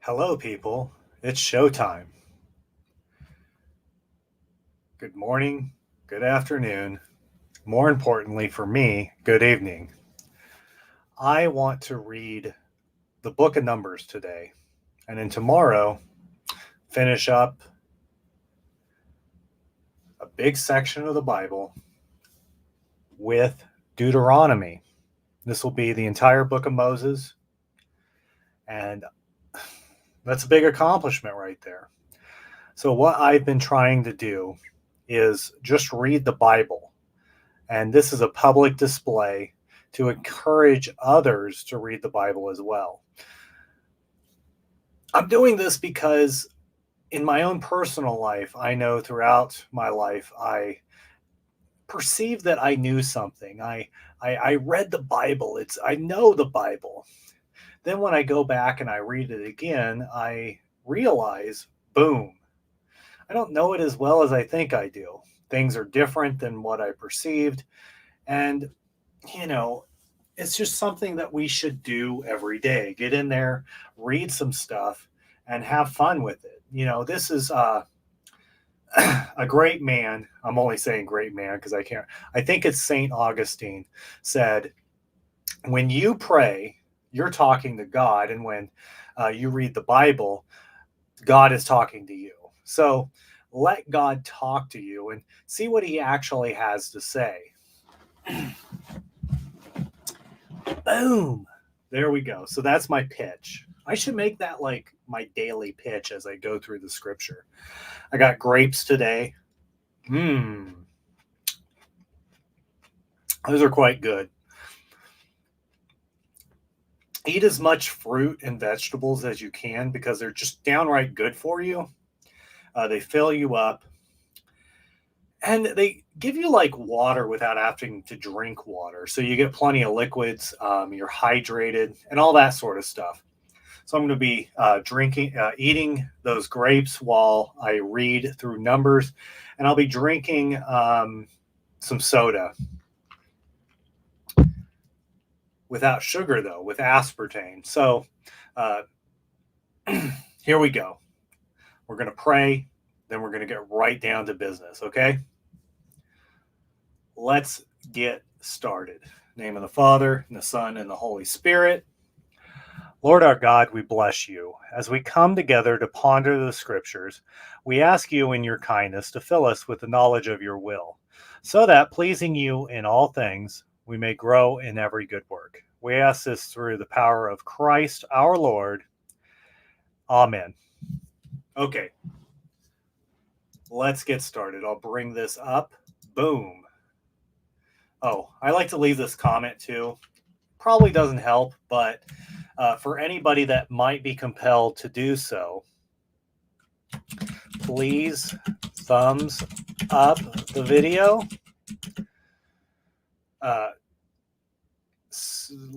Hello, people. It's showtime. Good morning, good afternoon. More importantly for me, good evening. I want to read the book of Numbers today, and then tomorrow, finish up a big section of the Bible with Deuteronomy. This will be the entire book of Moses, and that's a big accomplishment right there. So, what I've been trying to do is just read the Bible. And this is a public display to encourage others to read the Bible as well. I'm doing this because in my own personal life, I know throughout my life, I perceived that I knew something. I read the Bible. I know the Bible. Then when I go back and I read it again, I realize, boom, I don't know it as well as I think I do. Things are different than what I perceived. And, it's just something that we should do every day. Get in there, read some stuff, and have fun with it. This is a great man. I'm only saying great man because I think it's St. Augustine said, when you pray, you're talking to God. And when you read the Bible, God is talking to you. So let God talk to you and see what he actually has to say. Boom. There we go. So that's my pitch. I should make that like my daily pitch as I go through the scripture. I got grapes today. Those are quite good. Eat as much fruit and vegetables as you can because they're just downright good for you. They fill you up. And they give you like water without having to drink water. So you get plenty of liquids, you're hydrated, and all that sort of stuff. So I'm going to be eating those grapes while I read through Numbers, and I'll be drinking some soda. Without sugar, though, with aspartame. So here we go. We're going to pray, then we're going to get right down to business, okay? Let's get started. In the name of the Father, and the Son, and the Holy Spirit. Lord our God, we bless you. As we come together to ponder the scriptures, we ask you in your kindness to fill us with the knowledge of your will, so that, pleasing you in all things, we may grow in every good work. We ask this through the power of Christ our Lord. Amen. Okay, let's get started. I'll bring this up. Boom. Oh, I like to leave this comment too. Probably doesn't help, but for anybody that might be compelled to do so, please thumbs up the video.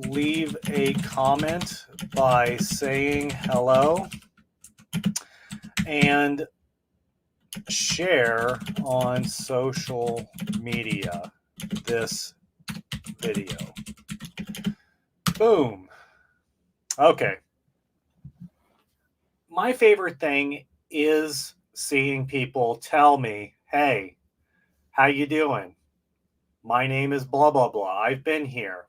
Leave a comment by saying hello and share on social media this video. Boom. Okay. My favorite thing is seeing people tell me, hey, how you doing? My name is blah, blah, blah. I've been here.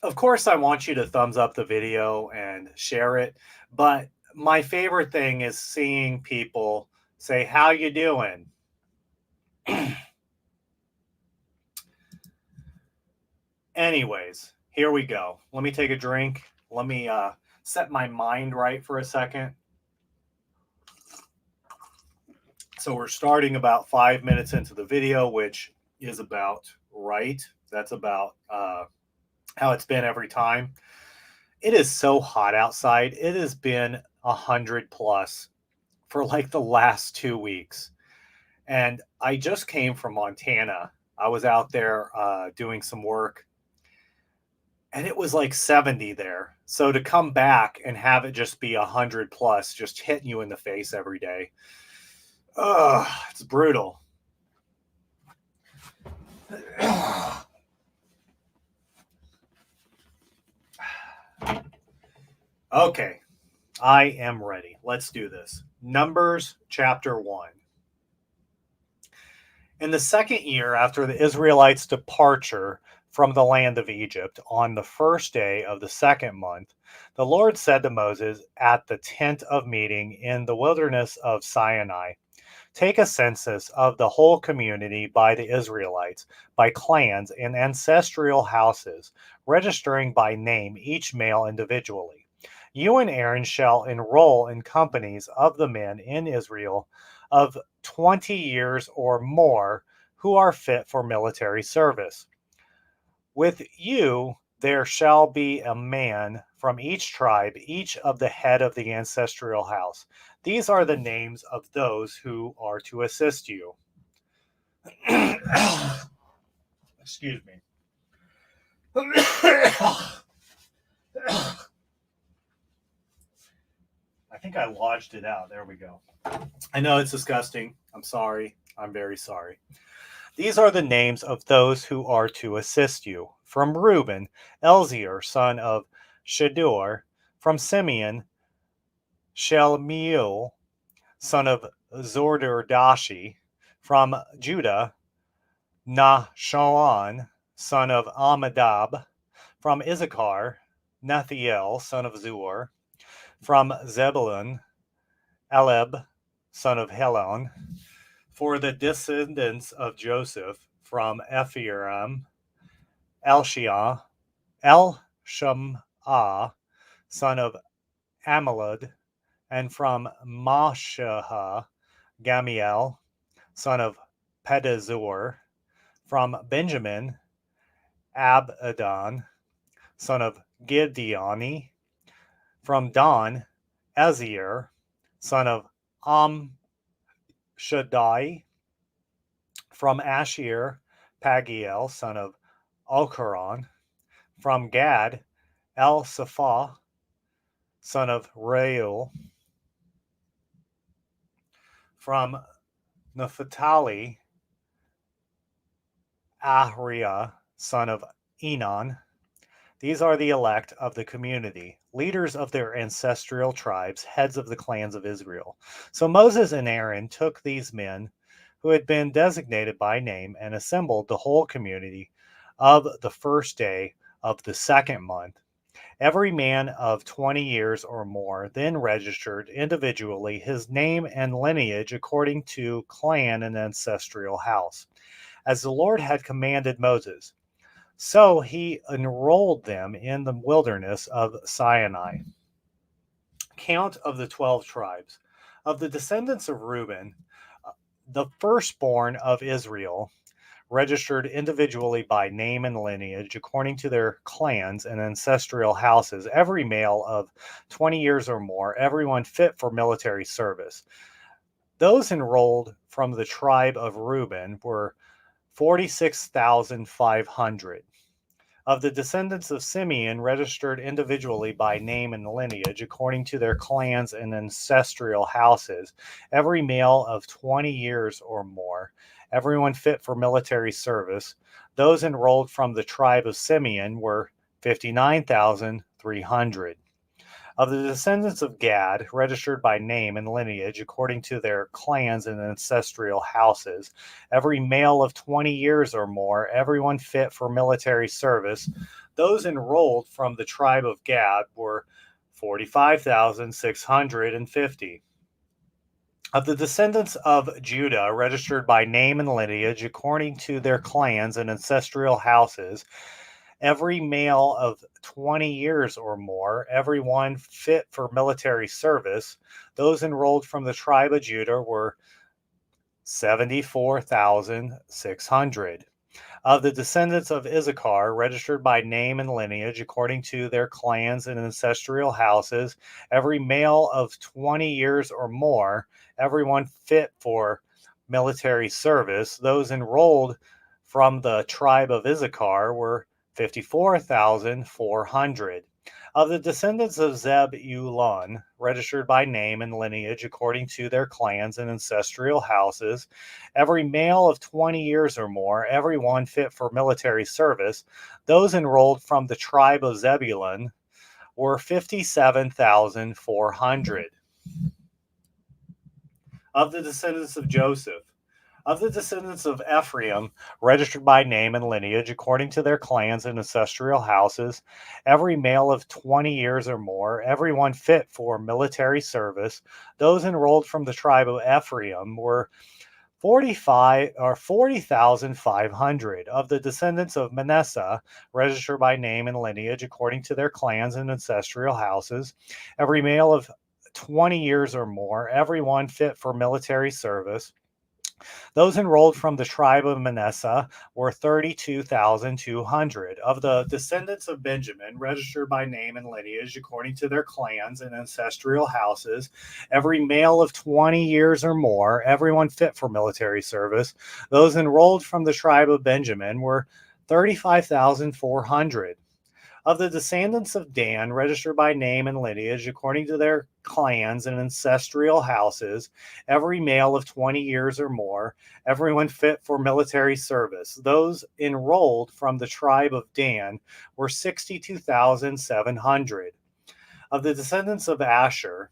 Of course, I want you to thumbs up the video and share it. But my favorite thing is seeing people say, how you doing? Anyways, here we go. Let me take a drink. Let me set my mind right for a second. So we're starting about 5 minutes into the video, which is about right. That's about how it's been every time. It is so hot outside. It has been 100 plus for like the last 2 weeks. And I just came from Montana. I was out there doing some work. And it was like 70 there. So to come back and have it just be 100 plus, just hitting you in the face every day. It's brutal. Okay, I am ready. Let's do this. Numbers chapter 1. In the second year after the Israelites' departure from the land of Egypt, on the first day of the second month, the Lord said to Moses at the tent of meeting in the wilderness of Sinai, "Take a census of the whole community by the Israelites, by clans and ancestral houses, registering by name each male individually. You and Aaron shall enroll in companies of the men in Israel of 20 years or more who are fit for military service. With you there shall be a man from each tribe, each of the head of the ancestral house. These are the names of those who are to assist you." Excuse me. I think I lodged it out. There we go. I know it's disgusting. I'm sorry. I'm very sorry. These are the names of those who are to assist you. From Reuben, Elzir, son of Shedeur. From Simeon, Shelmiel, son of Zordardashi. From Judah, Nahshon, son of Amminadab. From Issachar, Nethiel, son of Zur. From Zebulun, Eleb, son of Helon. For the descendants of Joseph, from Ephraim, Elshama, son of Amalud. And from Mashah, Gamiel, son of Pedazur. From Benjamin, Abidan, son of Gideoni. From Dan, Ezir, son of Amshaddai. From Asher, Pagiel, son of Ochran. From Gad, Elsapha, son of Reuel. From Naphtali, Ahriah, son of Enon. These are the elect of the community, leaders of their ancestral tribes, heads of the clans of Israel. So Moses and Aaron took these men who had been designated by name and assembled the whole community of the first day of the second month. Every man of 20 years or more then registered individually his name and lineage according to clan and ancestral house, as the Lord had commanded Moses. So he enrolled them in the wilderness of Sinai. Count of the 12 tribes. Of the descendants of Reuben, the firstborn of Israel, registered individually by name and lineage according to their clans and ancestral houses, every male of 20 years or more, everyone fit for military service. Those enrolled from the tribe of Reuben were 46,500. Of the descendants of Simeon, registered individually by name and lineage according to their clans and ancestral houses, every male of 20 years or more, everyone fit for military service, those enrolled from the tribe of Simeon were 59,300. Of the descendants of Gad, registered by name and lineage according to their clans and ancestral houses, every male of 20 years or more, everyone fit for military service, those enrolled from the tribe of Gad were 45,650. Of the descendants of Judah, registered by name and lineage according to their clans and ancestral houses, every male of 20 years or more, everyone fit for military service, those enrolled from the tribe of Judah were 74,600. Of the descendants of Issachar, registered by name and lineage according to their clans and ancestral houses, every male of 20 years or more, everyone fit for military service, those enrolled from the tribe of Issachar were 54,400. Of the descendants of Zebulun, registered by name and lineage according to their clans and ancestral houses, every male of 20 years or more, everyone fit for military service, those enrolled from the tribe of Zebulun were 57,400. Of the descendants of Joseph, of the descendants of Ephraim, registered by name and lineage according to their clans and ancestral houses, every male of 20 years or more, everyone fit for military service, those enrolled from the tribe of Ephraim were 40,500. Of the descendants of Manasseh, registered by name and lineage according to their clans and ancestral houses, every male of 20 years or more, everyone fit for military service, those enrolled from the tribe of Manasseh were 32,200. Of the descendants of Benjamin, registered by name and lineage according to their clans and ancestral houses, every male of 20 years or more, everyone fit for military service, those enrolled from the tribe of Benjamin were 35,400. Of the descendants of Dan, registered by name and lineage according to their clans and ancestral houses, every male of 20 years or more, everyone fit for military service. Those enrolled from the tribe of Dan were 62,700. Of the descendants of Asher,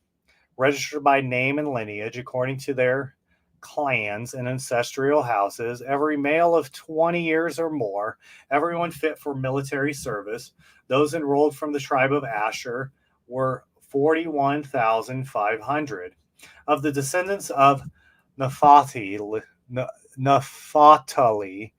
registered by name and lineage according to their clans and ancestral houses, every male of 20 years or more, everyone fit for military service. Those enrolled from the tribe of Asher were 41,500. Of the descendants of Naphtali,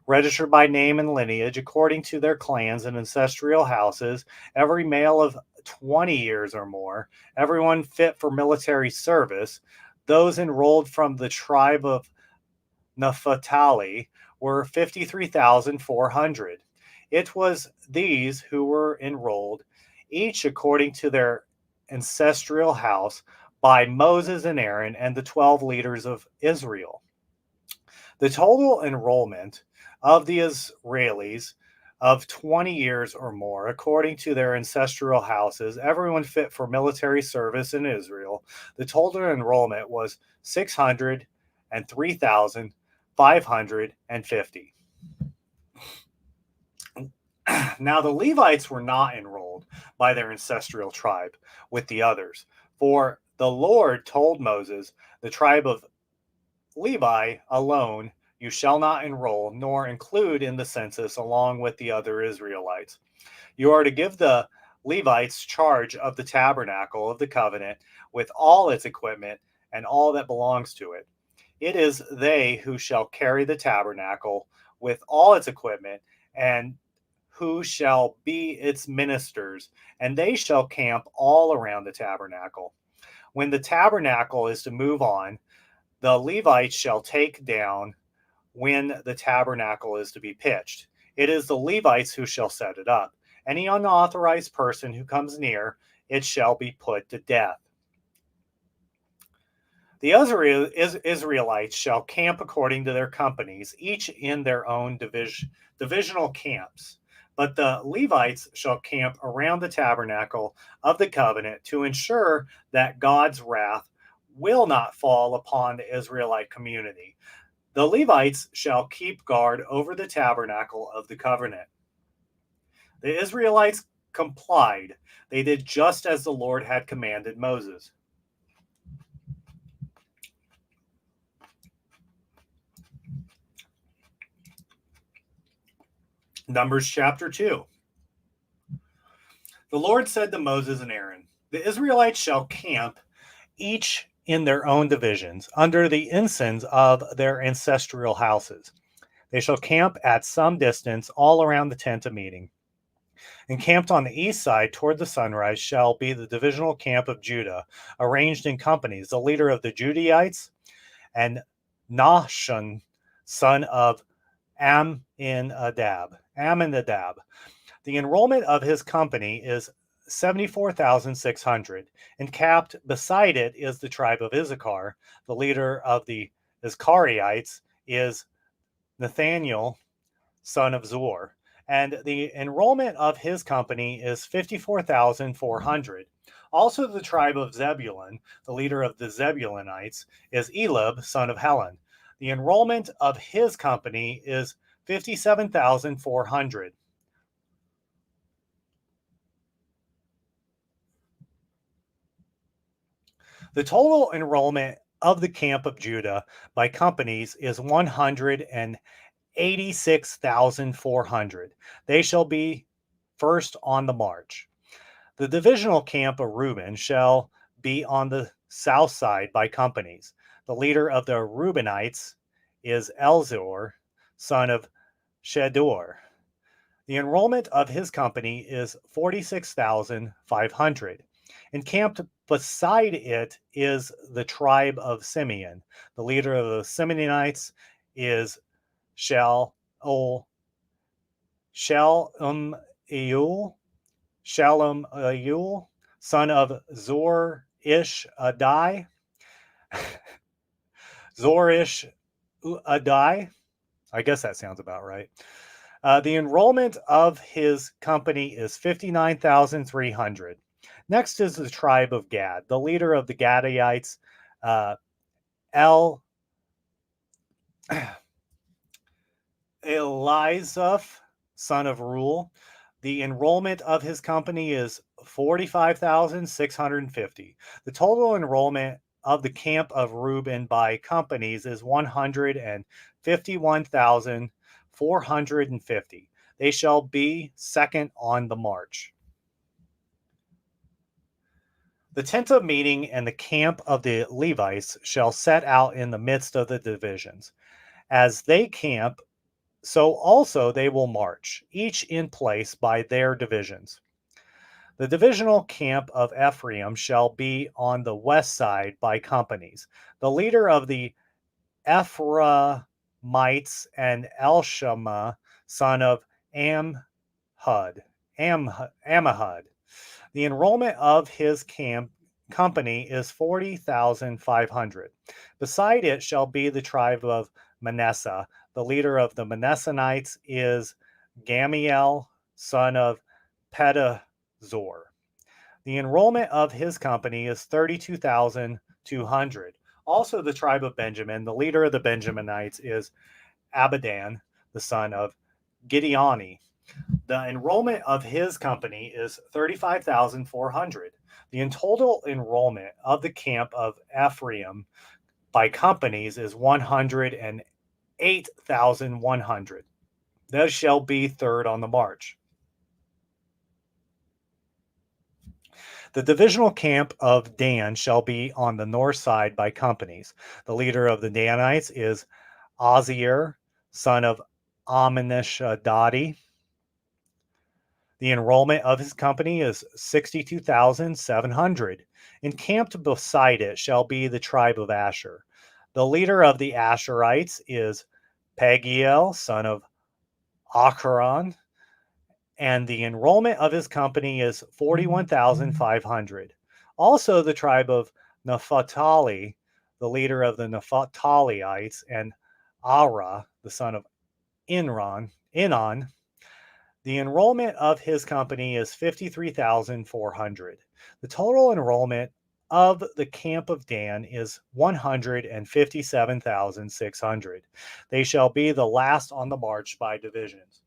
registered by name and lineage according to their clans and ancestral houses, every male of 20 years or more, everyone fit for military service. Those enrolled from the tribe of Naphtali were 53,400. It was these who were enrolled, each according to their ancestral house, by Moses and Aaron and the 12 leaders of Israel. The total enrollment of the Israelis of 20 years or more, according to their ancestral houses, everyone fit for military service in Israel, the total enrollment was 603,550. Now, the Levites were not enrolled by their ancestral tribe with the others, for the Lord told Moses, the tribe of Levi alone you shall not enroll, nor include in the census along with the other Israelites. You are to give the Levites charge of the tabernacle of the covenant with all its equipment and all that belongs to it. It is they who shall carry the tabernacle with all its equipment, and who shall be its ministers, and they shall camp all around the tabernacle. When the tabernacle is to move on, the Levites shall take down when the tabernacle is to be pitched. It is the Levites who shall set it up. Any unauthorized person who comes near it shall be put to death. The Israelites shall camp according to their companies, each in their own divisional camps. But the Levites shall camp around the tabernacle of the covenant to ensure that God's wrath will not fall upon the Israelite community. The Levites shall keep guard over the tabernacle of the covenant. The Israelites complied. They did just as the Lord had commanded Moses. Numbers chapter 2. The Lord said to Moses and Aaron, the Israelites shall camp each in their own divisions under the ensigns of their ancestral houses. They shall camp at some distance all around the tent of meeting. Encamped on the east side toward the sunrise shall be the divisional camp of Judah, arranged in companies. The leader of the Judahites and Nahshon, son of Amminadab. The enrollment of his company is 74,600. Encamped beside it is the tribe of Issachar. The leader of the Issacharites is Nathaniel, son of Zur. And the enrollment of his company is 54,400. Also, the tribe of Zebulun, the leader of the Zebulunites, is Elib, son of Helon. The enrollment of his company is 57,400. The total enrollment of the camp of Judah by companies is 186,400. They shall be first on the march. The divisional camp of Reuben shall be on the south side by companies. The leader of the Reubenites is Elzor, son of Shedeur. The enrollment of his company is 46,500. Encamped beside it is the tribe of Simeon. The leader of the Simeonites is Shalom Eul, son of Zor-ish Adai, Zorish Adai. I guess that sounds about right. The enrollment of his company is 59,300. Next is the tribe of Gad. The leader of the Gadites, El Elizaph, son of Rule. The enrollment of his company is 45,650. The total enrollment of the camp of Reuben by companies is 151,450. They shall be second on the march. The tent of meeting and the camp of the Levites shall set out in the midst of the divisions. As they camp, so also they will march, each in place by their divisions. The divisional camp of Ephraim shall be on the west side by companies. The leader of the Ephraimites and Elshama, son of Amhud. The enrollment of his company is 40,500. Beside it shall be the tribe of Manasseh. The leader of the Manassanites is Gamiel, son of Pedazor. The enrollment of his company is 32,200. Also, the tribe of Benjamin, the leader of the Benjaminites is Abidan, the son of Gideoni. The enrollment of his company is 35,400. The total enrollment of the camp of Ephraim by companies is 108,100. Those shall be third on the march. The divisional camp of Dan shall be on the north side by companies. The leader of the Danites is Ozier, son of Amminashadadi. The enrollment of his company is 62,700. Encamped beside it shall be the tribe of Asher. The leader of the Asherites is Pagiel, son of Acharon, and the enrollment of his company is 41,500. Also, the tribe of Naphtali, the leader of the Naphtaliites, and Ara, the son of Inon, the enrollment of his company is 53,400. The total enrollment of the camp of Dan is 157,600. They shall be the last on the march by divisions.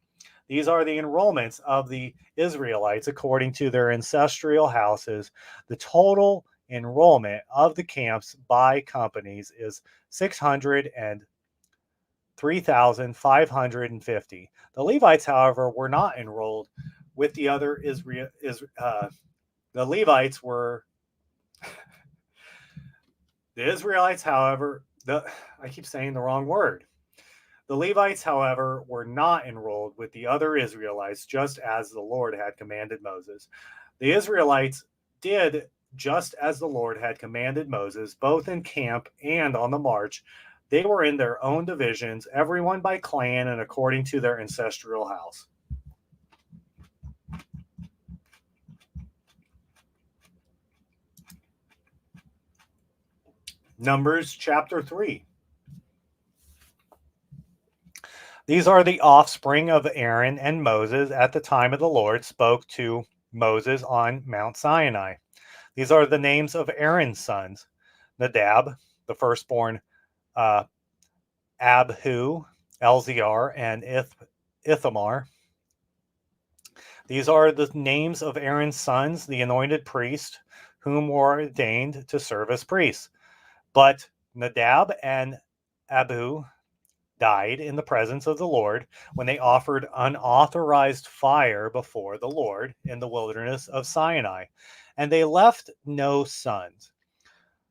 These are the enrollments of the Israelites according to their ancestral houses. The total enrollment of the camps by companies is 603,550. The Levites, however, were not enrolled with the other Israel. The Levites were the Israelites, however. I keep saying the wrong word. The Levites, however, were not enrolled with the other Israelites, just as the Lord had commanded Moses. The Israelites did just as the Lord had commanded Moses, both in camp and on the march. They were in their own divisions, everyone by clan and according to their ancestral house. Numbers chapter 3. These are the offspring of Aaron and Moses at the time of the Lord spoke to Moses on Mount Sinai. These are the names of Aaron's sons: Nadab, the firstborn, Abhu, Elzar, and Ithamar. These are the names of Aaron's sons, the anointed priest, whom were ordained to serve as priests. But Nadab and Abihu died in the presence of the Lord when they offered unauthorized fire before the Lord in the wilderness of Sinai, and they left no sons.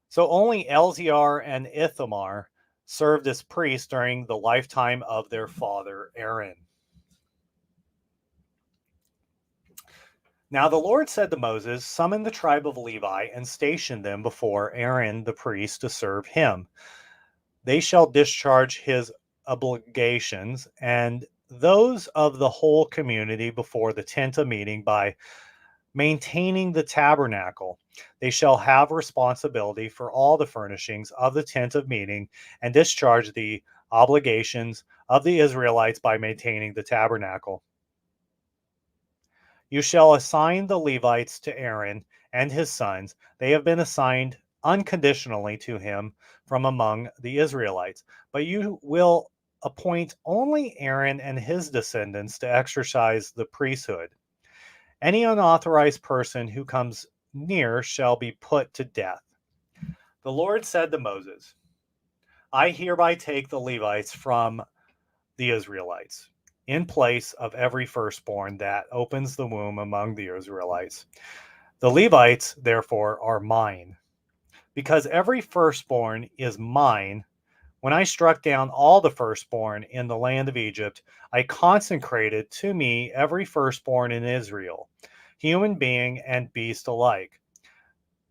So only Eleazar and Ithamar served as priests during the lifetime of their father Aaron. Now the Lord said to Moses, "Summon the tribe of Levi and station them before Aaron the priest to serve him. They shall discharge his obligations and those of the whole community before the tent of meeting by maintaining the tabernacle. They shall have responsibility for all the furnishings of the tent of meeting and discharge the obligations of the Israelites by maintaining the tabernacle. You shall assign the Levites to Aaron and his sons. They have been assigned unconditionally to him from among the Israelites. But you will appoint only Aaron and his descendants to exercise the priesthood. Any unauthorized person who comes near shall be put to death." The Lord said to Moses, "I hereby take the Levites from the Israelites, in place of every firstborn that opens the womb among the Israelites. The Levites, therefore, are mine. Because every firstborn is mine, when I struck down all the firstborn in the land of Egypt, I consecrated to me every firstborn in Israel, human being and beast alike.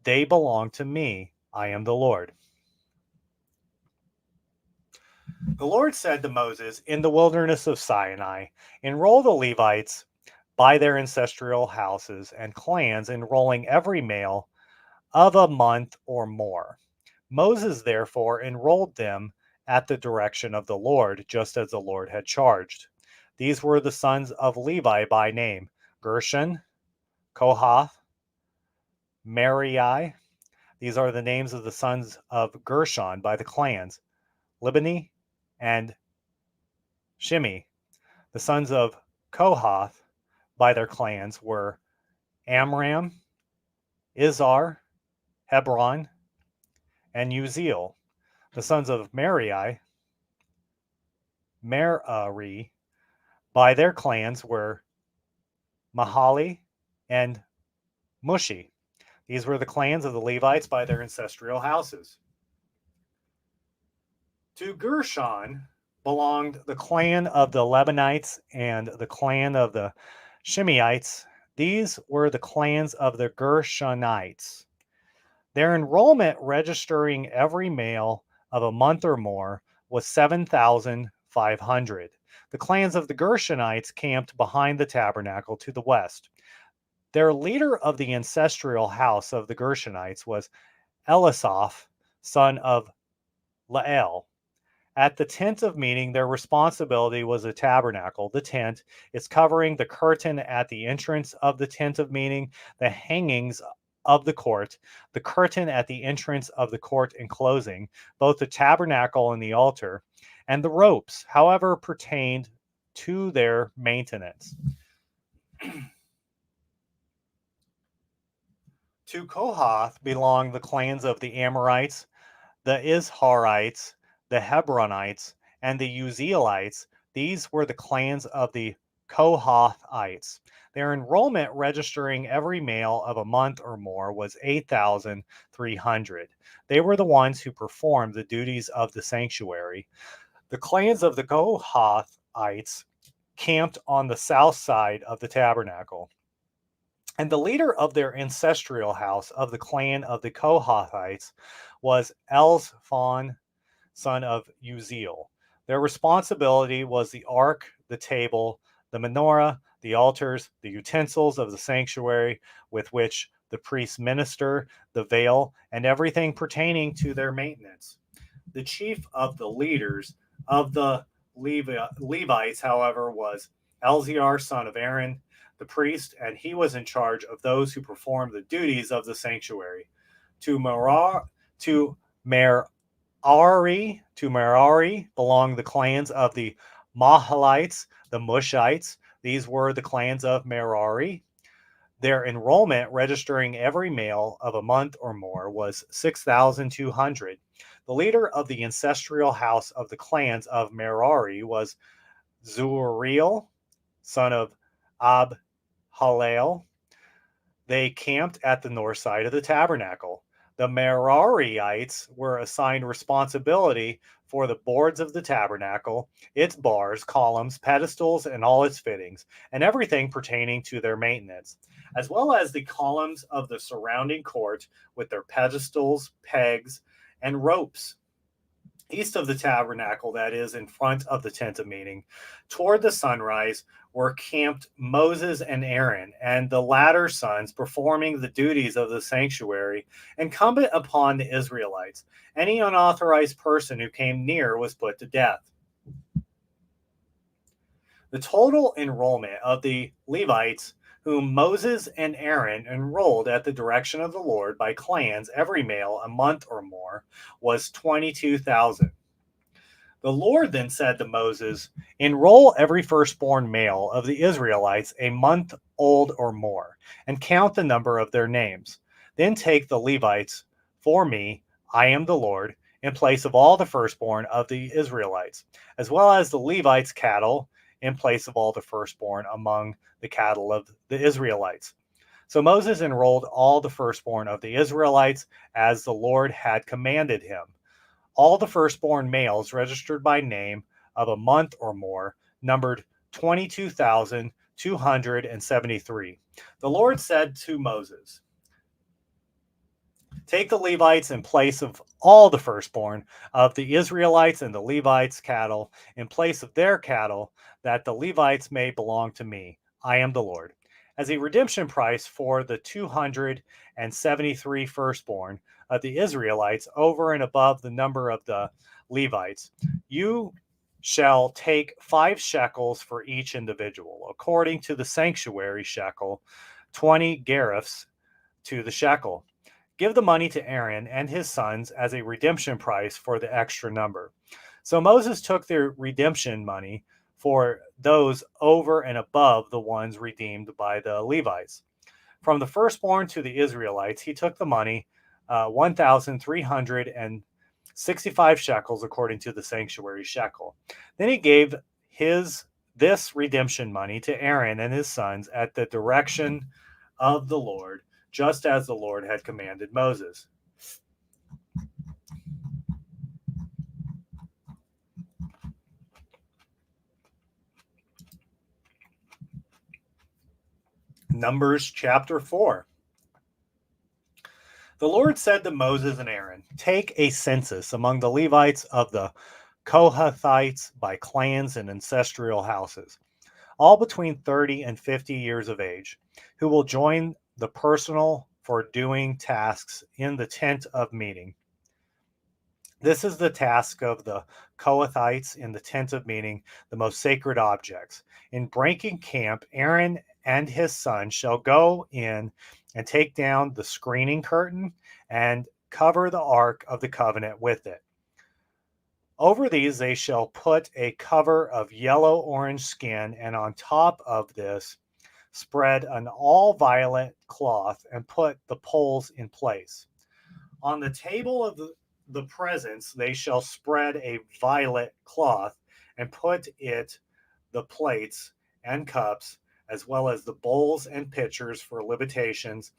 They belong to me. I am the Lord." The Lord said to Moses in the wilderness of Sinai, "Enroll the Levites by their ancestral houses and clans, enrolling every male of a month or more." Moses therefore enrolled them at the direction of the Lord, just as the Lord had charged. These were the sons of Levi by name: Gershon, Kohath, Merari. These are the names of the sons of Gershon by the clans: Libani and Shimi. The sons of Kohath by their clans were Amram, Izhar, Hebron, and Uziel. The sons of Merari by their clans were Mahali and Mushi. These were the clans of the Levites by their ancestral houses. To Gershon belonged the clan of the Lebanites and the clan of the Shimeites. These were the clans of the Gershonites. Their enrollment, registering every male of a month or more, was 7,500. The clans of the Gershonites camped behind the tabernacle to the west. Their leader of the ancestral house of the Gershonites was Elisaph, son of Lael. At the tent of meeting, their responsibility was the tabernacle, the tent, its covering, the curtain at the entrance of the tent of meeting, the hangings of the court, the curtain at the entrance of the court enclosing, both the tabernacle and the altar, and the ropes, however, pertained to their maintenance. To Kohath belonged the clans of the Amorites, the Izharites, the Hebronites, and the Uzielites. These were the clans of the Kohathites. Their enrollment, registering every male of a month or more, was 8,300. They were the ones who performed the duties of the sanctuary. The clans of the Kohathites camped on the south side of the tabernacle. And the leader of their ancestral house of the clan of the Kohathites was Elzaphan, son of Uziel. Their responsibility was the ark, the table, the menorah, the altars, the utensils of the sanctuary with which the priests minister, the veil, and everything pertaining to their maintenance. The chief of the leaders of the Levites, however, was Eleazar, son of Aaron, the priest, and he was in charge of those who performed the duties of the sanctuary. To Merari belonged the clans of the Mahalites, the Mushites. These were the clans of Merari. Their enrollment, registering every male of a month or more, was 6,200. The leader of the ancestral house of the clans of Merari was Zuriel, son of Abhalel. They camped at the north side of the tabernacle. The Merariites were assigned responsibility for the boards of the tabernacle, its bars, columns, pedestals, and all its fittings, and everything pertaining to their maintenance, as well as the columns of the surrounding court with their pedestals, pegs, and ropes. East of the tabernacle, that is, in front of the tent of meeting, toward the sunrise, were camped Moses and Aaron, and the latter sons performing the duties of the sanctuary incumbent upon the Israelites. Any unauthorized person who came near was put to death. The total enrollment of the Levites, whom Moses and Aaron enrolled at the direction of the Lord by clans, every male a month or more, was 22,000. The Lord then said to Moses, enroll every firstborn male of the Israelites a month old or more, and count the number of their names. Then take the Levites for me, I am the Lord, in place of all the firstborn of the Israelites, as well as the Levites' cattle, in place of all the firstborn among the cattle of the Israelites. So Moses enrolled all the firstborn of the Israelites as the Lord had commanded him. All the firstborn males registered by name of a month or more numbered 22,273. The Lord said to Moses, take the Levites in place of all the firstborn of the Israelites and the Levites' cattle in place of their cattle, that the Levites may belong to me. I am the Lord. As a redemption price for the 273 firstborn of the Israelites over and above the number of the Levites, you shall take 5 shekels for each individual, according to the sanctuary shekel, 20 gariffs to the shekel. Give the money to Aaron and his sons as a redemption price for the extra number. So Moses took the redemption money for those over and above the ones redeemed by the Levites. From the firstborn to the Israelites, he took the money, 1,365 shekels according to the sanctuary shekel. Then he gave this redemption money to Aaron and his sons at the direction of the Lord, just as the Lord had commanded Moses. Numbers chapter 4. The Lord said to Moses and Aaron, take a census among the Levites of the Kohathites by clans and ancestral houses, all between 30 and 50 years of age, who will join the personal for doing tasks in the tent of meeting. This is the task of the Kohathites in the tent of meeting, the most sacred objects. In breaking camp, Aaron and his son shall go in and take down the screening curtain and cover the ark of the covenant with it. Over these they shall put a cover of yellow-orange skin, and on top of this spread an all-violet cloth and put the poles in place. On the table of the presence they shall spread a violet cloth and put it the plates and cups, as well as the bowls and pitchers for libatations.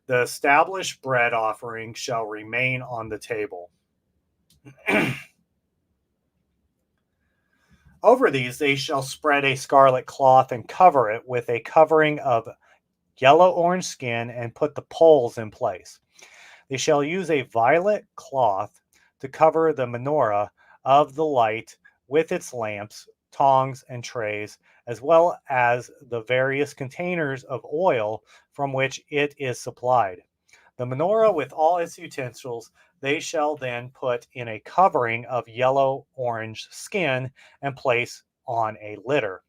The established bread offering shall remain on the table. Over these they shall spread a scarlet cloth and cover it with a covering of yellow-orange skin and put the poles in place. They shall use a violet cloth to cover the menorah of the light with its lamps, tongs, and trays, as well as the various containers of oil from which it is supplied. The menorah with all its utensils they shall then put in a covering of yellow-orange skin and place on a litter.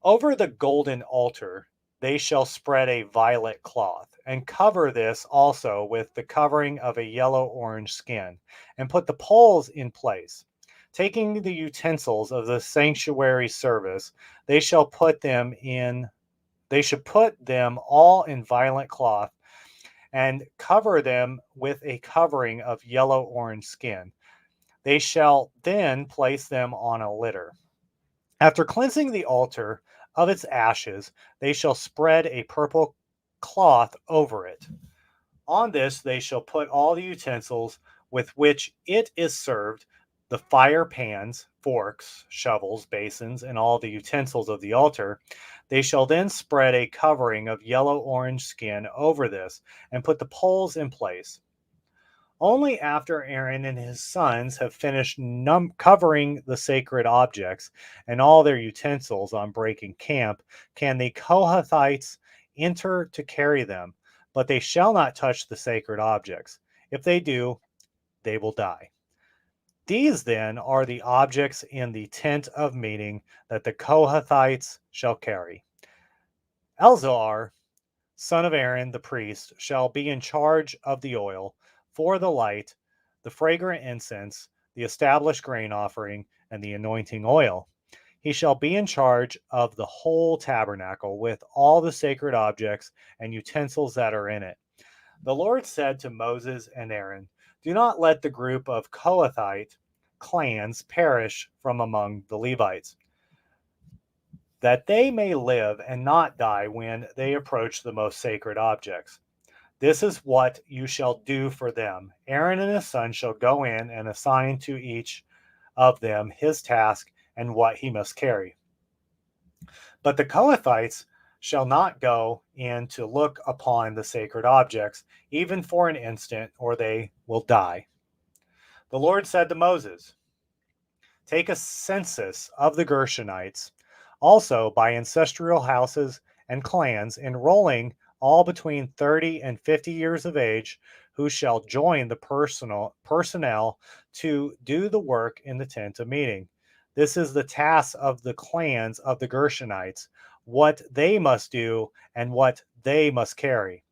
Over the golden altar they shall spread a violet cloth, and cover this also with the covering of a yellow-orange skin, and put the poles in place. Taking the utensils of the sanctuary service, they shall put them in They should put them all in violet cloth and cover them with a covering of yellow orange skin. They shall then place them on a litter. After cleansing the altar of its ashes, they shall spread a purple cloth over it. On this they shall put all the utensils with which it is served, the fire pans, forks, shovels, basins, and all the utensils of the altar. They shall then spread a covering of yellow orange skin over this and put the poles in place. Only after Aaron and his sons have finished covering the sacred objects and all their utensils on breaking camp can the Kohathites enter to carry them, but they shall not touch the sacred objects. If they do, they will die. These then are the objects in the tent of meeting that the Kohathites shall carry. Elzar, son of Aaron the priest, shall be in charge of the oil for the light, the fragrant incense, the established grain offering, and the anointing oil. He shall be in charge of the whole tabernacle with all the sacred objects and utensils that are in it. The Lord said to Moses and Aaron, "Do not let the group of Kohathite clans perish from among the Levites, that they may live and not die when they approach the most sacred objects. This is what you shall do for them. Aaron and his son shall go in and assign to each of them his task and what he must carry. But the Kohathites shall not go in to look upon the sacred objects, even for an instant, or they will die." The Lord said to Moses, "Take a census of the Gershonites, also by ancestral houses and clans, enrolling all between 30 and 50 years of age, who shall join the personnel to do the work in the tent of meeting. This is the task of the clans of the Gershonites, what they must do and what they must carry.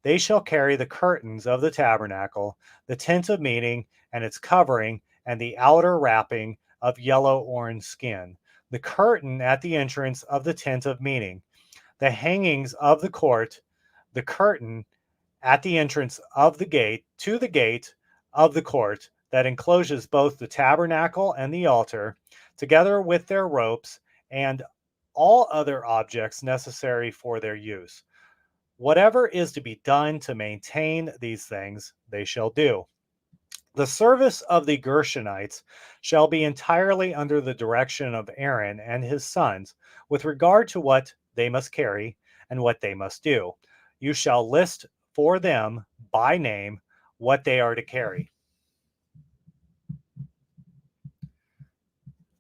They shall carry the curtains of the tabernacle, the tent of meeting and its covering, and the outer wrapping of yellow orange skin, the curtain at the entrance of the tent of meeting, the hangings of the court, the curtain at the entrance of the gate to the gate of the court that encloses both the tabernacle and the altar, together with their ropes and all other objects necessary for their use. Whatever is to be done to maintain these things, they shall do. The service of the Gershonites shall be entirely under the direction of Aaron and his sons, with regard to what they must carry and what they must do. You shall list for them by name what they are to carry.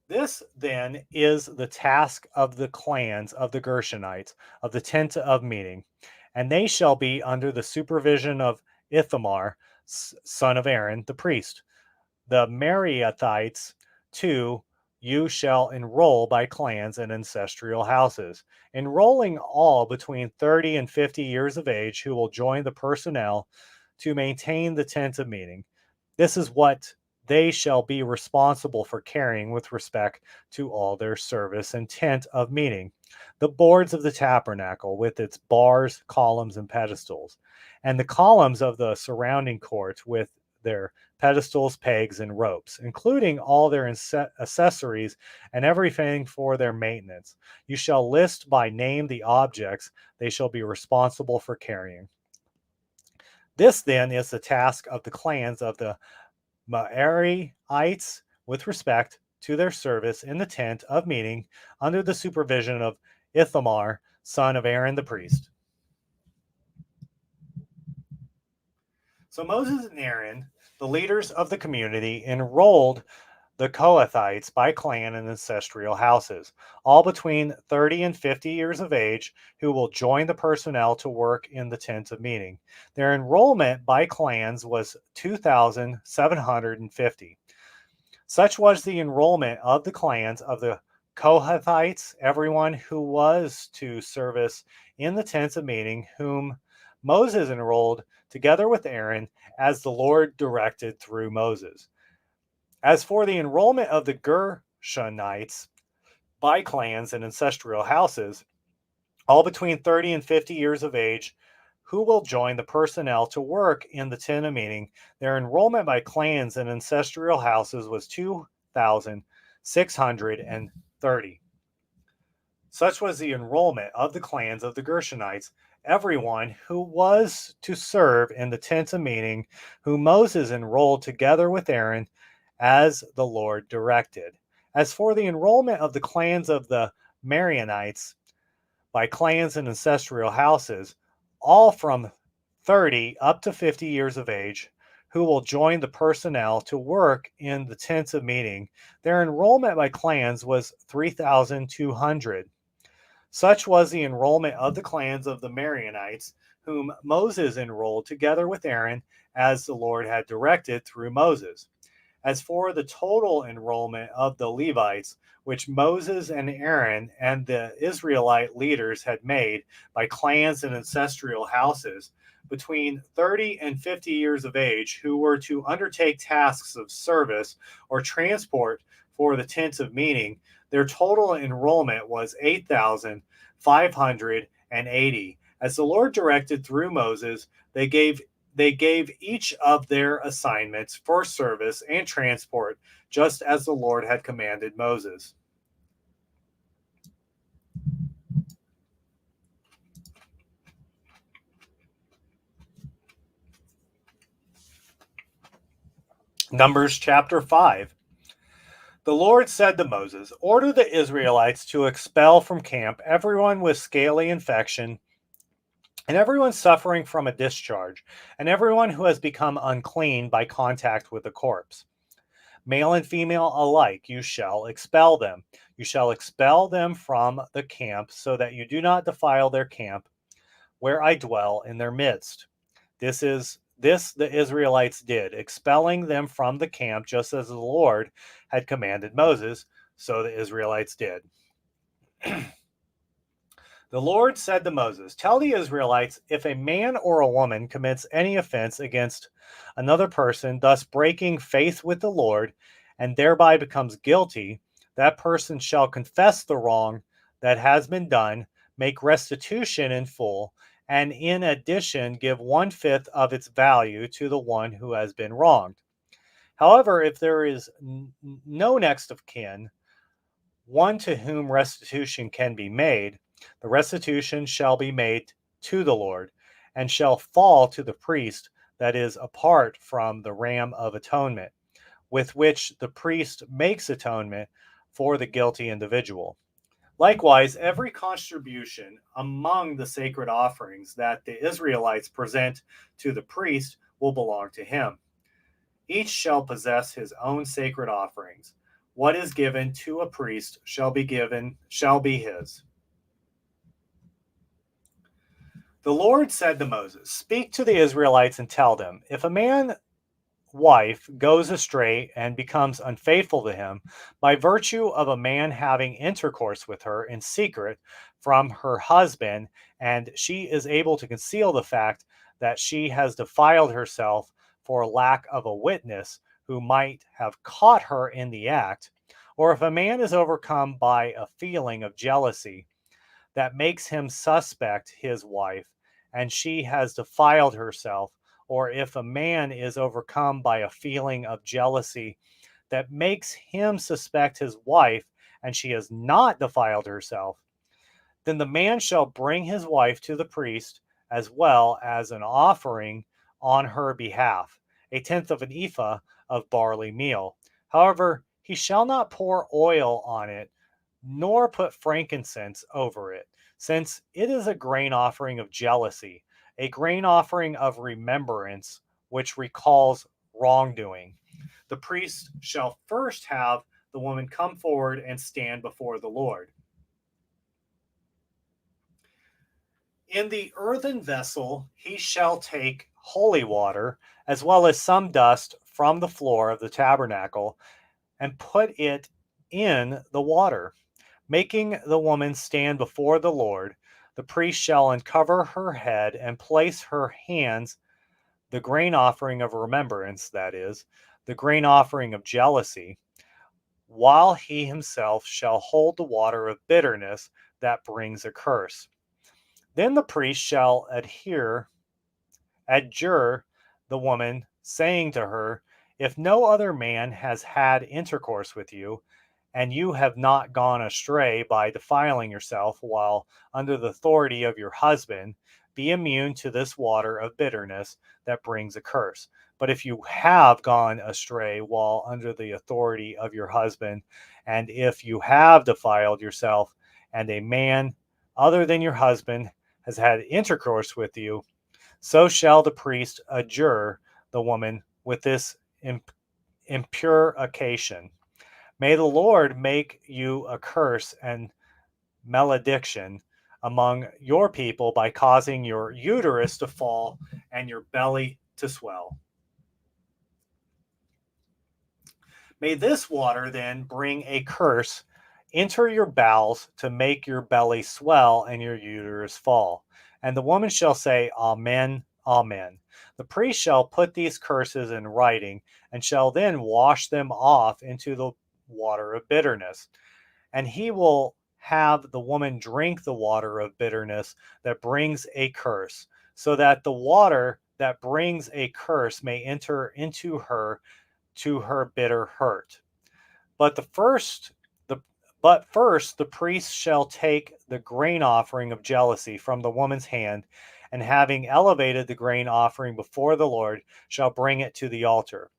This then is the task of the clans of the Gershonites of the tent of meeting, and they shall be under the supervision of Ithamar, son of Aaron, the priest. The Mariathites, too, you shall enroll by clans and ancestral houses, enrolling all between 30 and 50 years of age who will join the personnel to maintain the tent of meeting. This is what they shall be responsible for carrying with respect to all their service and tent of meeting: the boards of the tabernacle with its bars, columns, and pedestals, and the columns of the surrounding court with their pedestals, pegs, and ropes, including all their accessories and everything for their maintenance. You shall list by name the objects they shall be responsible for carrying. This then is the task of the clans of the Merarites with respect to their service in the tent of meeting under the supervision of Ithamar, son of Aaron the priest. So Moses and Aaron, the leaders of the community, enrolled the Kohathites by clan and ancestral houses, all between 30 and 50 years of age, who will join the personnel to work in the tent of meeting. Their enrollment by clans was 2,750. Such was the enrollment of the clans of the Kohathites, everyone who was to service in the tents of meeting, whom Moses enrolled together with Aaron, as the Lord directed through Moses. As for the enrollment of the Gershonites by clans and ancestral houses, all between 30 and 50 years of age, who will join the personnel to work in the tent of meeting. Their enrollment by clans and ancestral houses was 2,630. Such was the enrollment of the clans of the Gershonites, everyone who was to serve in the tent of meeting, whom Moses enrolled together with Aaron as the Lord directed. As for the enrollment of the clans of the Marianites, by clans and ancestral houses, all from 30 up to 50 years of age, who will join the personnel to work in the tents of meeting. Their enrollment by clans was 3,200. Such was the enrollment of the clans of the Marianites, whom Moses enrolled together with Aaron, as the Lord had directed through Moses. As for the total enrollment of the Levites, which Moses and Aaron and the Israelite leaders had made by clans and ancestral houses, between 30 and 50 years of age, who were to undertake tasks of service or transport for the tents of meeting, their total enrollment was 8,580. As the Lord directed through Moses, they gave each of their assignments for service and transport, just as the Lord had commanded Moses. Numbers chapter 5. The Lord said to Moses, "Order the Israelites to expel from camp everyone with scaly infection, and everyone suffering from a discharge, and everyone who has become unclean by contact with a corpse. Male and female alike, you shall expel them. You shall expel them from the camp, so that you do not defile their camp, where I dwell in their midst." This the Israelites did, expelling them from the camp, just as the Lord had commanded Moses, so the Israelites did. The Lord said to Moses, "Tell the Israelites, if a man or a woman commits any offense against another person, thus breaking faith with the Lord, and thereby becomes guilty, that person shall confess the wrong that has been done, make restitution in full, and in addition give 1/5 of its value to the one who has been wronged. However, if there is no next of kin, one to whom restitution can be made, the restitution shall be made to the Lord, and shall fall to the priest, that is apart from the ram of atonement, with which the priest makes atonement for the guilty individual. Likewise, every contribution among the sacred offerings that the Israelites present to the priest will belong to him. Each shall possess his own sacred offerings. What is given to a priest shall be his. The Lord said to Moses, "Speak to the Israelites and tell them, if a man's wife goes astray and becomes unfaithful to him by virtue of a man having intercourse with her in secret from her husband, and she is able to conceal the fact that she has defiled herself for lack of a witness who might have caught her in the act, or if a man is overcome by a feeling of jealousy that makes him suspect his wife, and she has defiled herself, or if a man is overcome by a feeling of jealousy that makes him suspect his wife, and she has not defiled herself, then the man shall bring his wife to the priest as well as an offering on her behalf, 1/10 of an ephah of barley meal. However, he shall not pour oil on it, nor put frankincense over it, since it is a grain offering of jealousy, a grain offering of remembrance, which recalls wrongdoing. The priest shall first have the woman come forward and stand before the Lord. In the earthen vessel he shall take holy water, as well as some dust from the floor of the tabernacle, and put it in the water. Making the woman stand before the Lord, the priest shall uncover her head and place her hands, the grain offering of remembrance, that is, the grain offering of jealousy, while he himself shall hold the water of bitterness that brings a curse. Then the priest shall adjure the woman, saying to her, if no other man has had intercourse with you, and you have not gone astray by defiling yourself while under the authority of your husband, be immune to this water of bitterness that brings a curse. But if you have gone astray while under the authority of your husband, and if you have defiled yourself, and a man other than your husband has had intercourse with you, so shall the priest adjure the woman with this impurication. May the Lord make you a curse and malediction among your people by causing your uterus to fall and your belly to swell. May this water then bring a curse into your bowels to make your belly swell and your uterus fall. And the woman shall say, Amen, Amen. The priest shall put these curses in writing and shall then wash them off into the water of bitterness. And he will have the woman drink the water of bitterness that brings a curse, so that the water that brings a curse may enter into her to her bitter hurt. But the first the but first the priest shall take the grain offering of jealousy from the woman's hand, and having elevated the grain offering before the Lord, shall bring it to the altar,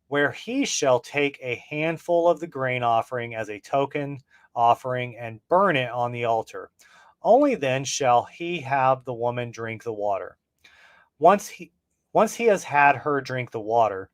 where he shall take a handful of the grain offering as a token offering and burn it on the altar. Only then shall he have the woman drink the water. Once he once he has had her drink the water,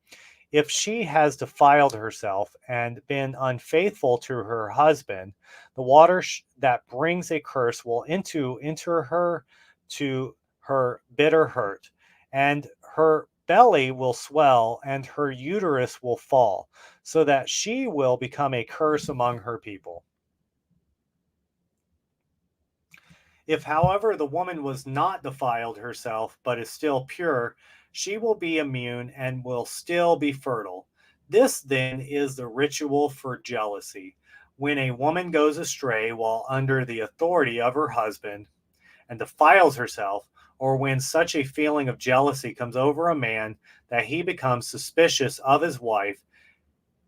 if she has defiled herself and been unfaithful to her husband, the water that brings a curse will enter her to her bitter hurt, and her belly will swell and her uterus will fall, so that she will become a curse among her people. If, however, the woman was not defiled herself, but is still pure, she will be immune and will still be fertile. This, then, is the ritual for jealousy. When a woman goes astray while under the authority of her husband and defiles herself, or when such a feeling of jealousy comes over a man that he becomes suspicious of his wife,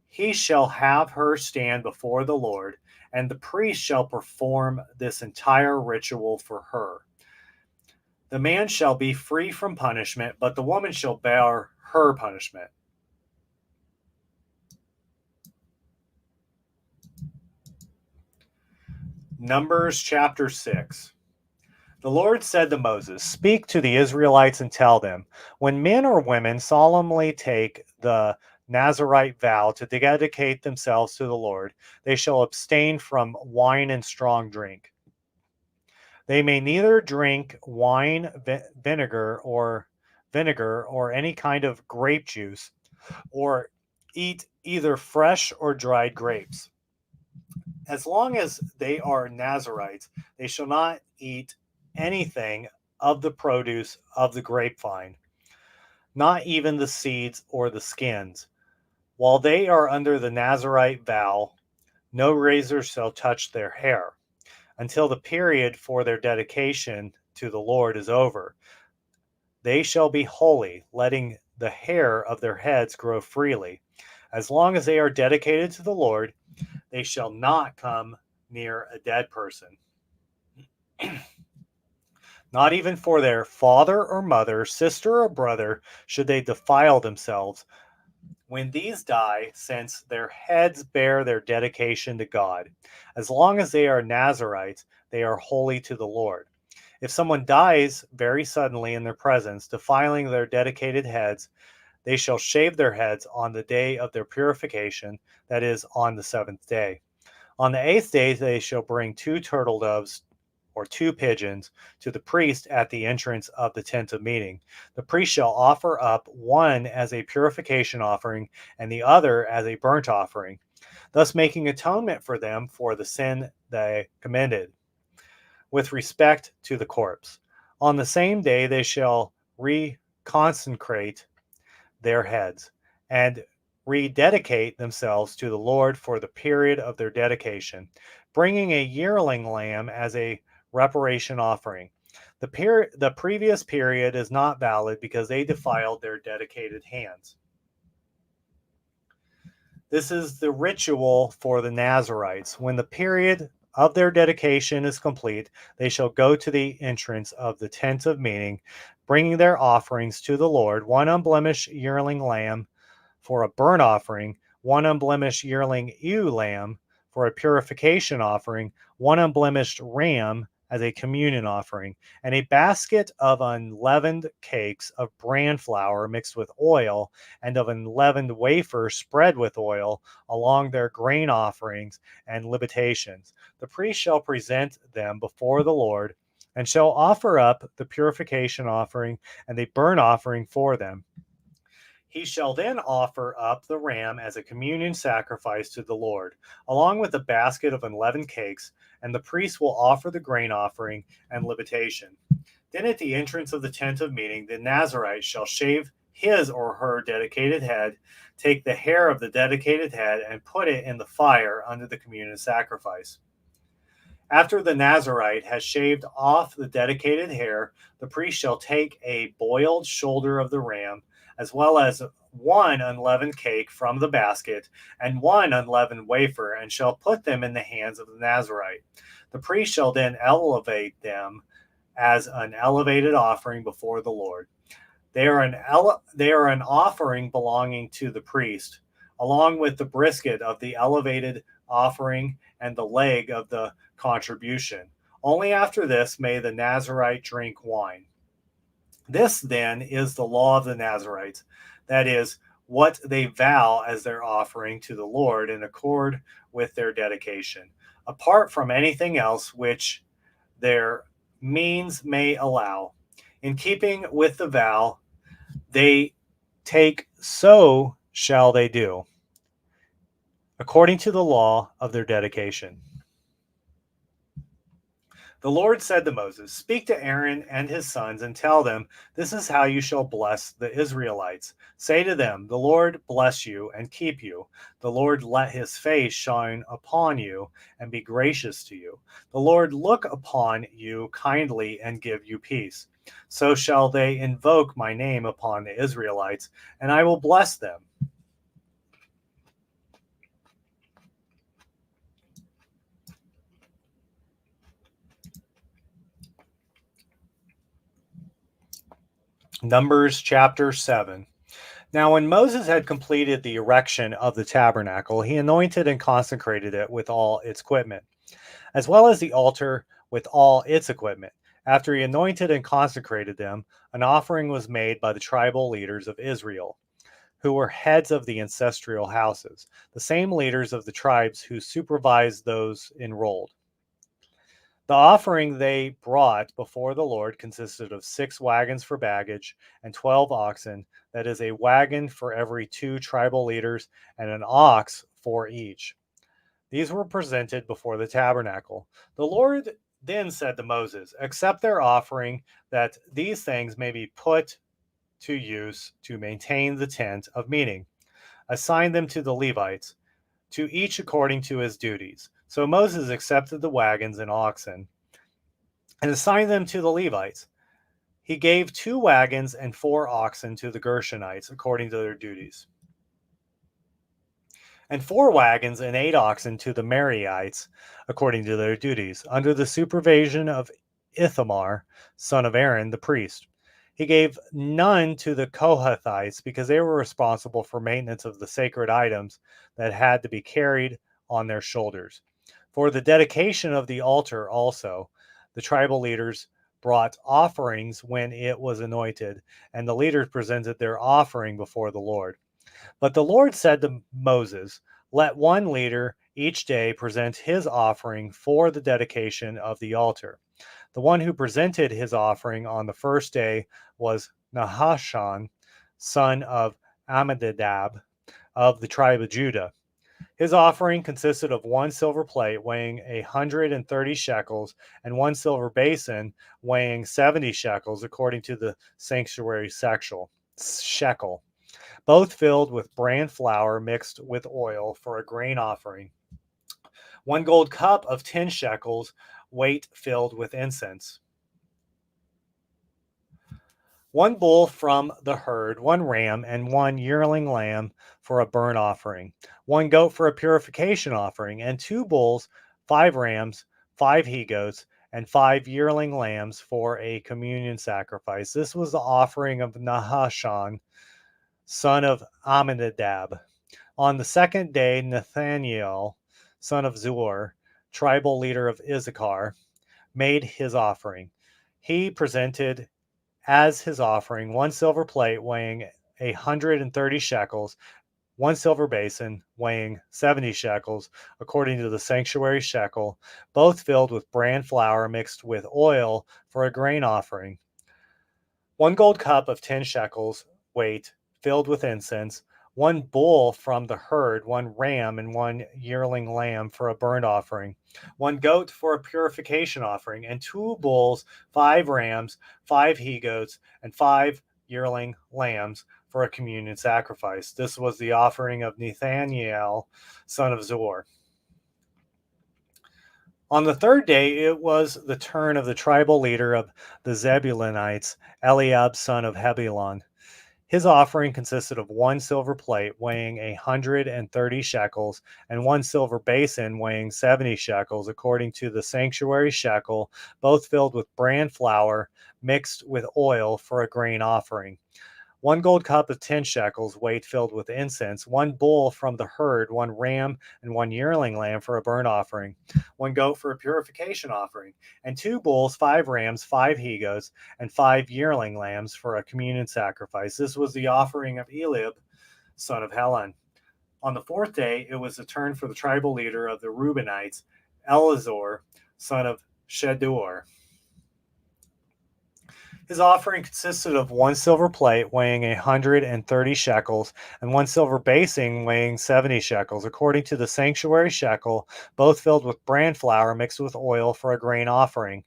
he shall have her stand before the Lord, and the priest shall perform this entire ritual for her. The man shall be free from punishment, but the woman shall bear her punishment. Numbers chapter 6. The Lord said to Moses, speak to the Israelites and tell them, when men or women solemnly take the Nazarite vow to dedicate themselves to the Lord, they shall abstain from wine and strong drink. They may neither drink wine, vinegar or any kind of grape juice, or eat either fresh or dried grapes. As long as they are Nazarites, they shall not eat anything of the produce of the grapevine, not even the seeds or the skins. While they are under the Nazarite vow, no razor shall touch their hair until the period for their dedication to the Lord is over. They shall be holy, letting the hair of their heads grow freely. As long as they are dedicated to the Lord, they shall not come near a dead person. Not even for their father or mother, sister or brother, should they defile themselves when these die, since their heads bear their dedication to God. As long as they are Nazarites, they are holy to the Lord. If someone dies very suddenly in their presence, defiling their dedicated heads, they shall shave their heads on the day of their purification, that is, on the seventh day. On the eighth day, they shall bring 2 turtle doves or 2 pigeons to the priest at the entrance of the tent of meeting. The priest shall offer up one as a purification offering and the other as a burnt offering, thus making atonement for them for the sin they committed with respect to the corpse. On the same day, they shall reconsecrate their heads and rededicate themselves to the Lord for the period of their dedication, bringing a yearling lamb as a reparation offering. The previous period is not valid because they defiled their dedicated hands. This is the ritual for the Nazarites. When the period of their dedication is complete, they shall go to the entrance of the tent of meeting, bringing their offerings to the Lord, one unblemished yearling lamb for a burnt offering, one unblemished yearling ewe lamb for a purification offering, one unblemished ram as a communion offering, and a basket of unleavened cakes of bran flour mixed with oil, and of unleavened wafers spread with oil, along their grain offerings and libations. The priest shall present them before the Lord, and shall offer up the purification offering and the burnt offering for them. He shall then offer up the ram as a communion sacrifice to the Lord, along with a basket of unleavened cakes, and the priest will offer the grain offering and libation. Then at the entrance of the tent of meeting, the Nazarite shall shave his or her dedicated head, take the hair of the dedicated head, and put it in the fire under the communion sacrifice. After the Nazarite has shaved off the dedicated hair, the priest shall take a boiled shoulder of the ram, as well as one unleavened cake from the basket, and one unleavened wafer, and shall put them in the hands of the Nazarite. The priest shall then elevate them as an elevated offering before the Lord. They are an offering belonging to the priest, along with the brisket of the elevated offering and the leg of the contribution. Only after this may the Nazarite drink wine. This, then, is the law of the Nazarites, that is, what they vow as their offering to the Lord in accord with their dedication, apart from anything else which their means may allow. In keeping with the vow they take, so shall they do, according to the law of their dedication. The Lord said to Moses, "Speak to Aaron and his sons and tell them, this is how you shall bless the Israelites. Say to them, the Lord bless you and keep you. The Lord let his face shine upon you and be gracious to you. The Lord look upon you kindly and give you peace. So shall they invoke my name upon the Israelites, and I will bless them." Numbers chapter 7. Now, when Moses had completed the erection of the tabernacle, he anointed and consecrated it with all its equipment, as well as the altar with all its equipment. After he anointed and consecrated them, an offering was made by the tribal leaders of Israel, who were heads of the ancestral houses, the same leaders of the tribes who supervised those enrolled. The offering they brought before the Lord consisted of 6 wagons for baggage and 12 oxen, that is, a wagon for every 2 tribal leaders and an ox for each. These were presented before the tabernacle. The Lord then said to Moses, "Accept their offering, that these things may be put to use to maintain the tent of meeting. Assign them to the Levites, to each according to his duties." So Moses accepted the wagons and oxen and assigned them to the Levites. He gave 2 wagons and 4 oxen to the Gershonites according to their duties, and 4 wagons and 8 oxen to the Merarites according to their duties, under the supervision of Ithamar, son of Aaron, the priest. He gave none to the Kohathites because they were responsible for maintenance of the sacred items that had to be carried on their shoulders. For the dedication of the altar also, the tribal leaders brought offerings when it was anointed, and the leaders presented their offering before the Lord. But the Lord said to Moses, "Let one leader each day present his offering for the dedication of the altar." The one who presented his offering on the first day was Nahashon, son of Amminadab, of the tribe of Judah. His offering consisted of 1 silver plate weighing 130 shekels, and 1 silver basin weighing 70 shekels, according to the sanctuary shekel, both filled with bran flour mixed with oil for a grain offering. 1 gold cup of 10 shekels, weight filled with incense. one bull from the herd, one ram, and one yearling lamb for a burnt offering, one goat for a purification offering, and two bulls, 5 rams, 5 he goats, and 5 yearling lambs for a communion sacrifice. This was the offering of Nahashon, son of Amminadab. On the second day, Nathaniel, son of Zur, tribal leader of Issachar, made his offering. He presented as his offering one silver plate weighing 130 shekels, one silver basin weighing 70 shekels, according to the sanctuary shekel, both filled with bran flour mixed with oil for a grain offering. One gold cup of 10 shekels weight filled with incense, one bull from the herd, one ram, and one yearling lamb for a burnt offering, one goat for a purification offering, and two bulls, 5 rams, 5 he goats, and 5 yearling lambs for a communion sacrifice. This was the offering of Nathaniel, son of Zur. On the third day, it was the turn of the tribal leader of the Zebulunites, Eliab, son of Hebulon. His offering consisted of one silver plate weighing 130 shekels and one silver basin weighing 70 shekels, according to the sanctuary shekel, both filled with bran flour mixed with oil for a grain offering. One gold cup of 10 shekels, weight filled with incense, one bull from the herd, one ram, and one yearling lamb for a burnt offering, one goat for a purification offering, and two bulls, 5 rams, 5 he goats, and 5 yearling lambs for a communion sacrifice. This was the offering of Eliab, son of Helon. On the fourth day, it was the turn for the tribal leader of the Reubenites, Elazar, son of Shedeur. His offering consisted of one silver plate weighing 130 shekels and one silver basin weighing 70 shekels, according to the sanctuary shekel, both filled with bran flour mixed with oil for a grain offering.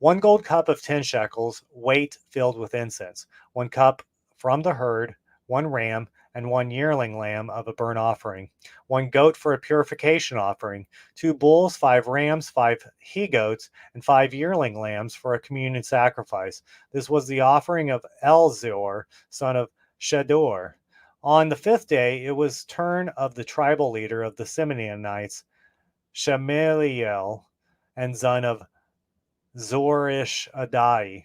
One gold cup of 10 shekels, weight filled with incense. One cup from the herd, one ram, and one yearling lamb of a burnt offering. One goat for a purification offering. Two bulls, 5 rams, 5 he goats, and 5 yearling lambs for a communion sacrifice. This was the offering of Elzor, son of Shedeur. On the fifth day, it was turn of the tribal leader of the Simeonites, Shemaliel, and son of Zorishadai.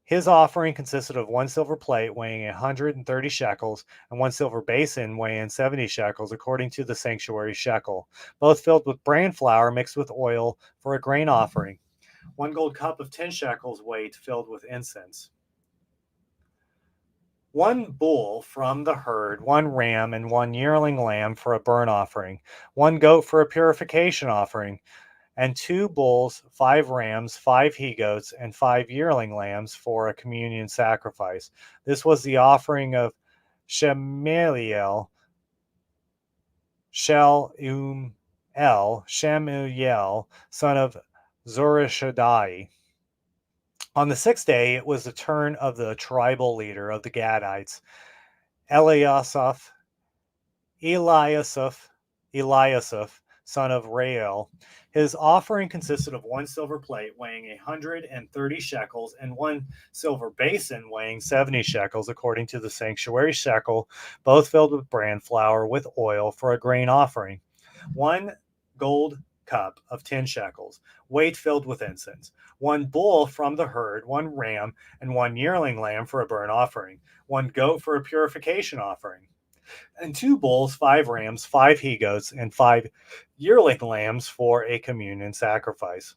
His offering consisted of one silver plate weighing 130 shekels and one silver basin weighing 70 shekels, according to the sanctuary shekel, both filled with bran flour mixed with oil for a grain offering. One gold cup of 10 shekels weight filled with incense. One bull from the herd, one ram, and one yearling lamb for a burnt offering. One goat for a purification offering, and two bulls, 5 rams, 5 he goats, and 5 yearling lambs for a communion sacrifice. This was the offering of Shemaliel, Shemuel, son of Zorishadai. On the sixth day, it was the turn of the tribal leader of the Gadites, Eliasaph, Eliasaph, son of Rael. His offering consisted of one silver plate weighing 130 shekels and one silver basin weighing 70 shekels, according to the sanctuary shekel, both filled with bran flour with oil for a grain offering. One gold cup of 10 shekels, weight filled with incense. One bull from the herd, one ram, and one yearling lamb for a burnt offering. One goat for a purification offering, and two bulls, 5 rams, 5 he goats, and 5 yearling lambs for a communion sacrifice.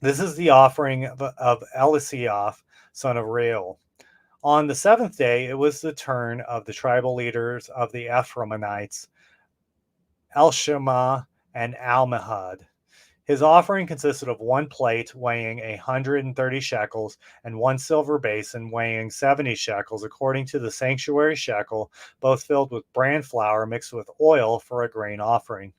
This is the offering of Eliasaph, son of Reuel. On the seventh day, it was the turn of the tribal leaders of the Ephraimites, Elshama and Almahad. His offering consisted of one plate weighing 130 shekels and one silver basin weighing 70 shekels, according to the sanctuary shekel, both filled with bran flour mixed with oil for a grain offering.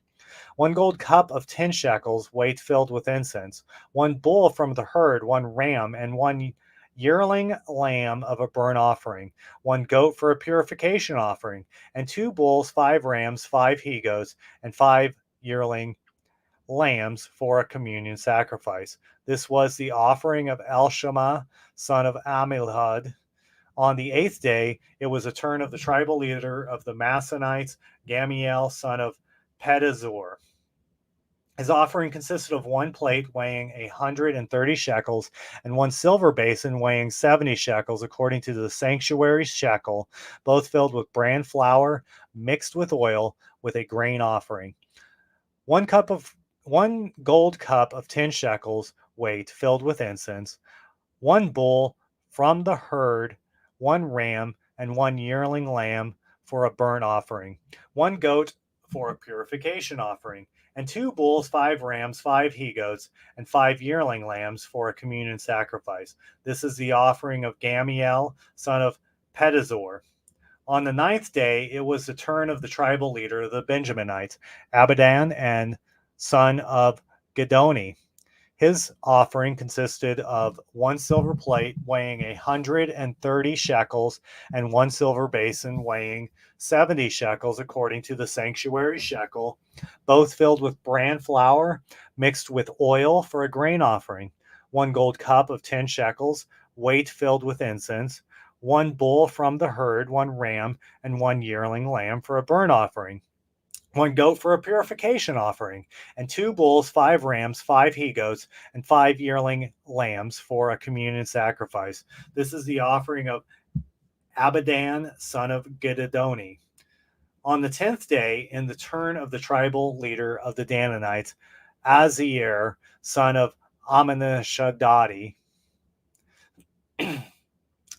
One gold cup of 10 shekels, weight filled with incense. One bull from the herd, one ram, and one yearling lamb of a burnt offering. One goat for a purification offering, and two bulls, 5 rams, 5 he goats, and 5 yearling lambs for a communion sacrifice. This was the offering of Elishama, son of Amihud. On the 8th day, it was a turn of the tribal leader of the Massonites, Gamaliel, son of Pedazur. His offering consisted of one plate weighing 130 shekels and one silver basin weighing 70 shekels, according to the sanctuary shekel, both filled with bran flour mixed with oil, with a grain offering. One gold cup of 10 shekels weight filled with incense, one bull from the herd, one ram, and one yearling lamb for a burnt offering, one goat for a purification offering, and 2 bulls, 5 rams, 5 he-goats, and 5 yearling lambs for a communion sacrifice. This is the offering of Gamaliel, son of Pedazur. On the 9th day, it was the turn of the tribal leader of the Benjaminites, Abidan, and son of Gedoni. His offering consisted of one silver plate weighing 130 shekels and one silver basin weighing 70 shekels, according to the sanctuary shekel, both filled with bran flour mixed with oil for a grain offering, one gold cup of 10 shekels, weight filled with incense, one bull from the herd, one ram, and one yearling lamb for a burnt offering, one goat for a purification offering, and 2 bulls, 5 rams, 5 he-goats, and 5 yearling lambs for a communion sacrifice. This is the offering of Abidan, son of Gedoni. On the 10th day, in the turn of the tribal leader of the Danites, Azier, son of Aminashadadi.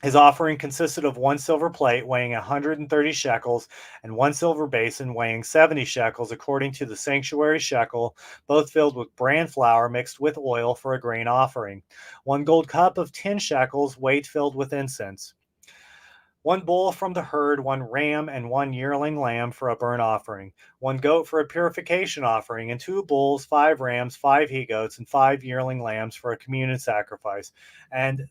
His offering consisted of one silver plate weighing 130 shekels and one silver basin weighing 70 shekels, according to the sanctuary shekel, both filled with bran flour mixed with oil for a grain offering, one gold cup of 10 shekels, weight filled with incense, one bull from the herd, one ram, and one yearling lamb for a burnt offering, one goat for a purification offering, and 2 bulls, 5 rams, 5 he-goats, and 5 yearling lambs for a communion sacrifice. And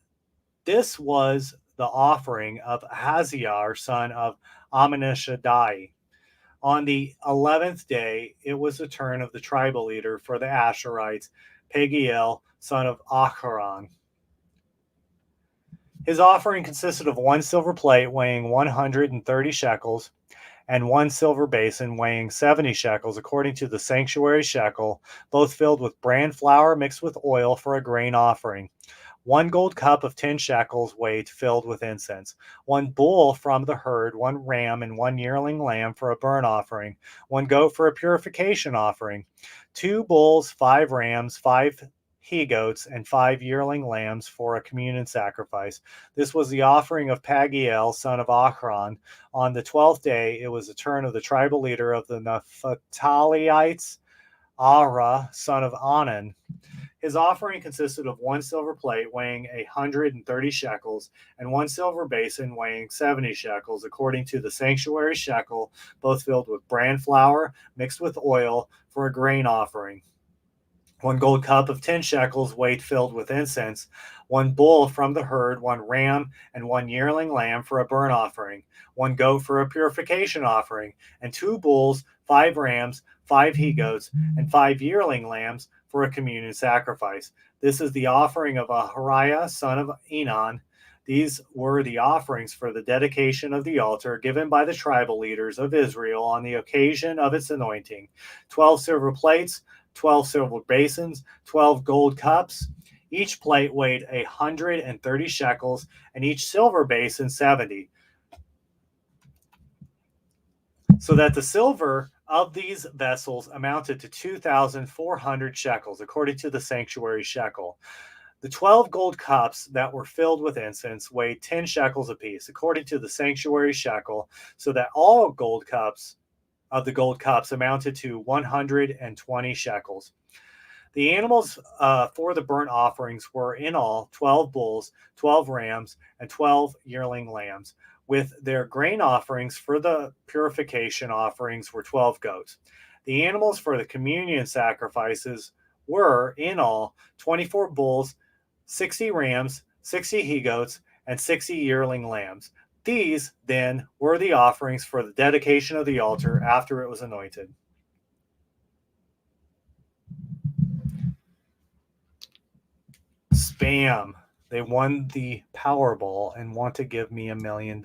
this was the offering of Ahaziah, son of Aminashadai. On the 11th day, it was the turn of the tribal leader for the Asherites, Pagiel, son of Acharon. His offering consisted of one silver plate weighing 130 shekels and one silver basin weighing 70 shekels, according to the sanctuary shekel, both filled with bran flour mixed with oil for a grain offering, one gold cup of 10 shekels weight filled with incense, one bull from the herd, one ram, and one yearling lamb for a burnt offering, one goat for a purification offering, 2 bulls, 5 rams, 5 he-goats, and 5 yearling lambs for a communion sacrifice. This was the offering of Pagiel, son of Achron. On the 12th day, it was the turn of the tribal leader of the Naphtalites, Ara, son of Onan. His offering consisted of one silver plate weighing 130 shekels and one silver basin weighing 70 shekels, according to the sanctuary shekel, both filled with bran flour mixed with oil for a grain offering, one gold cup of 10 shekels, weight filled with incense, one bull from the herd, one ram, and one yearling lamb for a burnt offering, one goat for a purification offering, and 2 bulls, 5 rams, 5 he-goats, and 5 yearling lambs for a communion sacrifice. This is the offering of Ahariah, son of Enan. These were the offerings for the dedication of the altar given by the tribal leaders of Israel on the occasion of its anointing: 12 silver plates, 12 silver basins, 12 gold cups. Each plate weighed 130 shekels, and each silver basin 70. So that the silver of these vessels amounted to 2,400 shekels, according to the sanctuary shekel. The 12 gold cups that were filled with incense weighed 10 shekels apiece, according to the sanctuary shekel, so that all gold cups of the gold cups amounted to 120 shekels. The animals for the burnt offerings were in all 12 bulls, 12 rams, and 12 yearling lambs. With their grain offerings for the purification offerings were 12 goats. The animals for the communion sacrifices were in all 24 bulls, 60 rams, 60 he-goats, and 60 yearling lambs. These, then, were the offerings for the dedication of the altar after it was anointed. Spam. They won the Powerball and want to give me $1 million.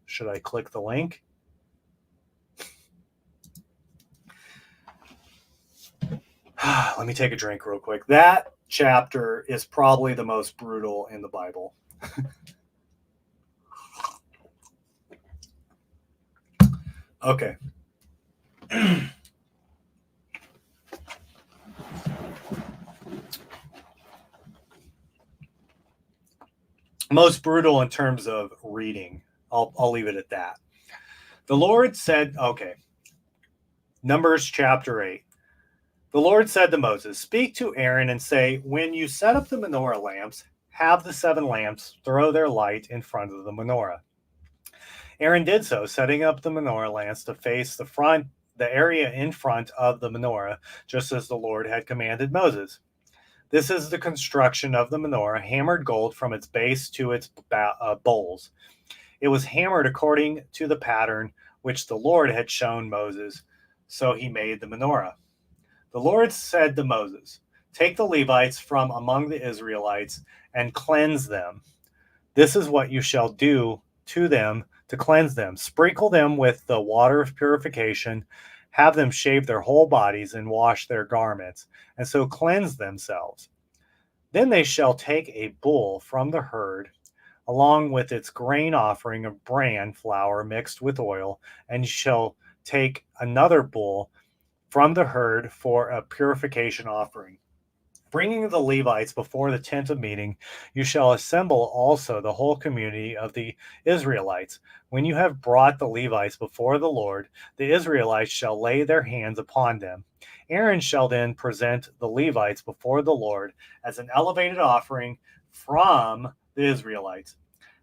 Should I click the link? Let me take a drink real quick. That chapter is probably the most brutal in the Bible. Okay. Most brutal in terms of reading. I'll leave it at that. The Lord said, okay, Numbers chapter 8. The Lord said to Moses, speak to Aaron and say, when you set up the menorah lamps, have the 7 lamps throw their light in front of the menorah. Aaron did so, setting up the menorah lamps to face the area in front of the menorah, just as the Lord had commanded Moses. This is the construction of the menorah, hammered gold from its base to its bowls. It was hammered according to the pattern which the Lord had shown Moses, so he made the menorah. The Lord said to Moses, take the Levites from among the Israelites and cleanse them. This is what you shall do to them to cleanse them. Sprinkle them with the water of purification, have them shave their whole bodies and wash their garments, and so cleanse themselves. Then they shall take a bull from the herd, along with its grain offering of bran flour mixed with oil, and you shall take another bull from the herd for a purification offering. Bringing the Levites before the tent of meeting, you shall assemble also the whole community of the Israelites. When you have brought the Levites before the Lord, the Israelites shall lay their hands upon them. Aaron shall then present the Levites before the Lord as an elevated offering from the Israelites,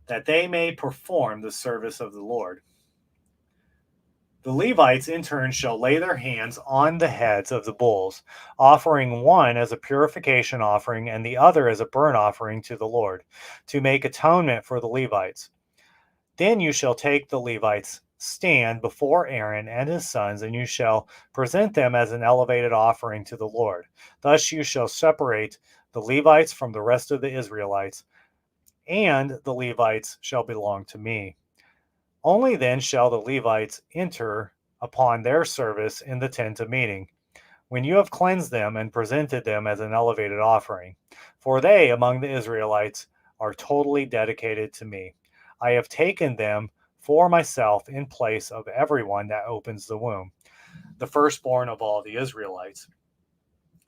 that they may perform the service of the Lord. The Levites in turn shall lay their hands on the heads of the bulls, offering one as a purification offering and the other as a burnt offering to the Lord, to make atonement for the Levites. Then you shall take the Levites' stand before Aaron and his sons, and you shall present them as an elevated offering to the Lord. Thus you shall separate the Levites from the rest of the Israelites, and the Levites shall belong to me. Only then shall the Levites enter upon their service in the tent of meeting, when you have cleansed them and presented them as an elevated offering. For they, among the Israelites, are totally dedicated to me. I have taken them for myself in place of everyone that opens the womb, the firstborn of all the Israelites.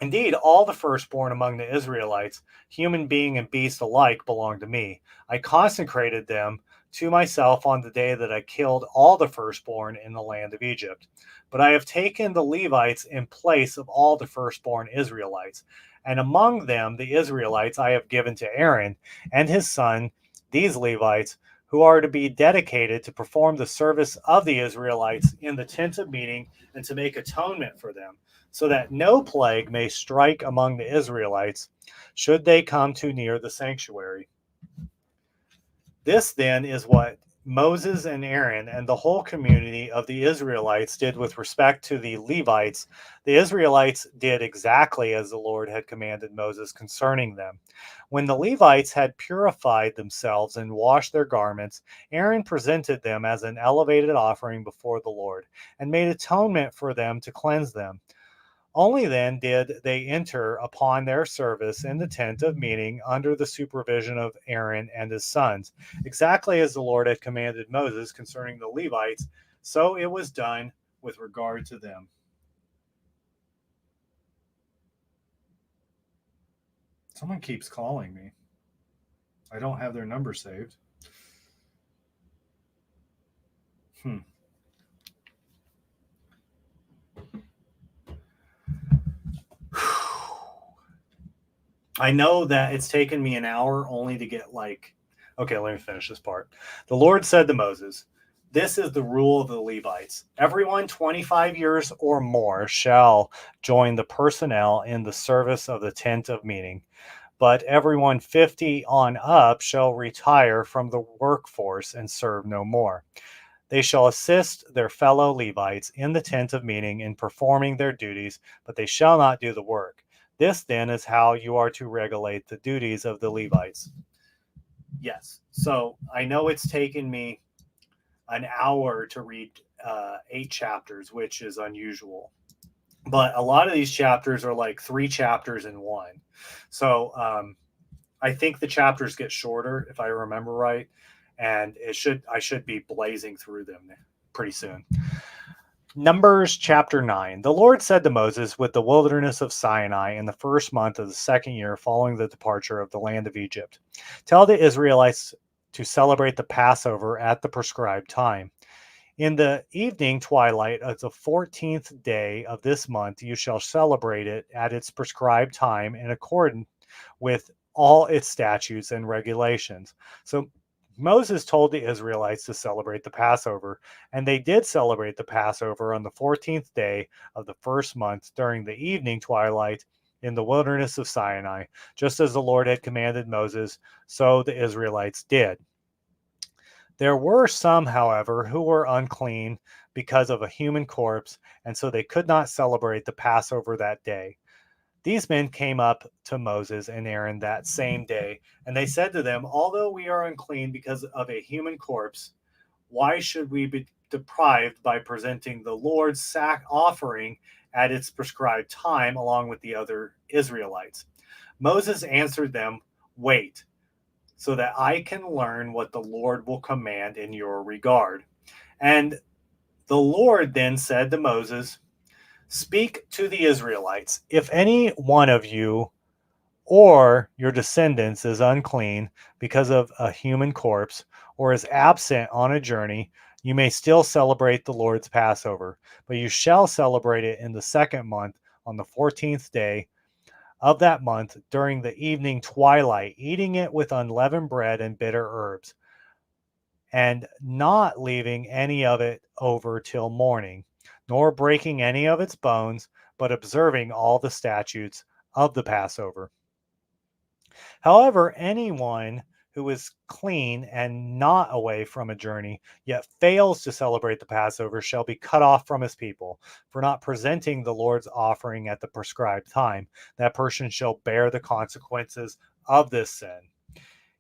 Indeed, all the firstborn among the Israelites, human being and beast alike, belong to me. I consecrated them to myself on the day that I killed all the firstborn in the land of Egypt. But I have taken the Levites in place of all the firstborn Israelites. And among them, the Israelites I have given to Aaron and his son, these Levites, who are to be dedicated to perform the service of the Israelites in the tent of meeting and to make atonement for them, so that no plague may strike among the Israelites should they come too near the sanctuary. This then is what Moses and Aaron and the whole community of the Israelites did with respect to the Levites. The Israelites did exactly as the Lord had commanded Moses concerning them. When the Levites had purified themselves and washed their garments, Aaron presented them as an elevated offering before the Lord and made atonement for them to cleanse them. Only then did they enter upon their service in the tent of meeting under the supervision of Aaron and his sons, exactly as the Lord had commanded Moses concerning the Levites, so it was done with regard to them. Someone keeps calling me. I don't have their number saved. I know that it's taken me an hour only to get okay, let me finish this part. The Lord said to Moses, this is the rule of the Levites. Everyone 25 years or more shall join the personnel in the service of the tent of meeting, but everyone 50 on up shall retire from the workforce and serve no more. They shall assist their fellow Levites in the tent of meeting in performing their duties, but they shall not do the work. This then is how you are to regulate the duties of the Levites. Yes. So I know it's taken me an hour to read 8 chapters, which is unusual. But a lot of these chapters are like 3 chapters in one. So I think the chapters get shorter, if I remember right, and I should be blazing through them pretty soon. Numbers chapter 9. The Lord said to Moses with the wilderness of Sinai in the first month of the second year following the departure of the land of Egypt, tell the Israelites to celebrate the Passover at the prescribed time. In the evening twilight of the 14th day of this month, you shall celebrate it at its prescribed time in accordance with all its statutes and regulations. So Moses told the Israelites to celebrate the Passover, and they did celebrate the Passover on the 14th day of the first month during the evening twilight in the wilderness of Sinai, just as the Lord had commanded Moses, so the Israelites did. There were some, however, who were unclean because of a human corpse, and so they could not celebrate the Passover that day. These men came up to Moses and Aaron that same day, and they said to them, although we are unclean because of a human corpse, why should we be deprived by presenting the Lord's sack offering at its prescribed time along with the other Israelites? Moses answered them, wait, so that I can learn what the Lord will command in your regard. And the Lord then said to Moses, speak to the Israelites. If any one of you or your descendants is unclean because of a human corpse or is absent on a journey, you may still celebrate the Lord's Passover, but you shall celebrate it in the second month on the 14th day of that month during the evening twilight, eating it with unleavened bread and bitter herbs, and not leaving any of it over till morning, nor breaking any of its bones, but observing all the statutes of the Passover. However, anyone who is clean and not away from a journey, yet fails to celebrate the Passover, shall be cut off from his people for not presenting the Lord's offering at the prescribed time. That person shall bear the consequences of this sin.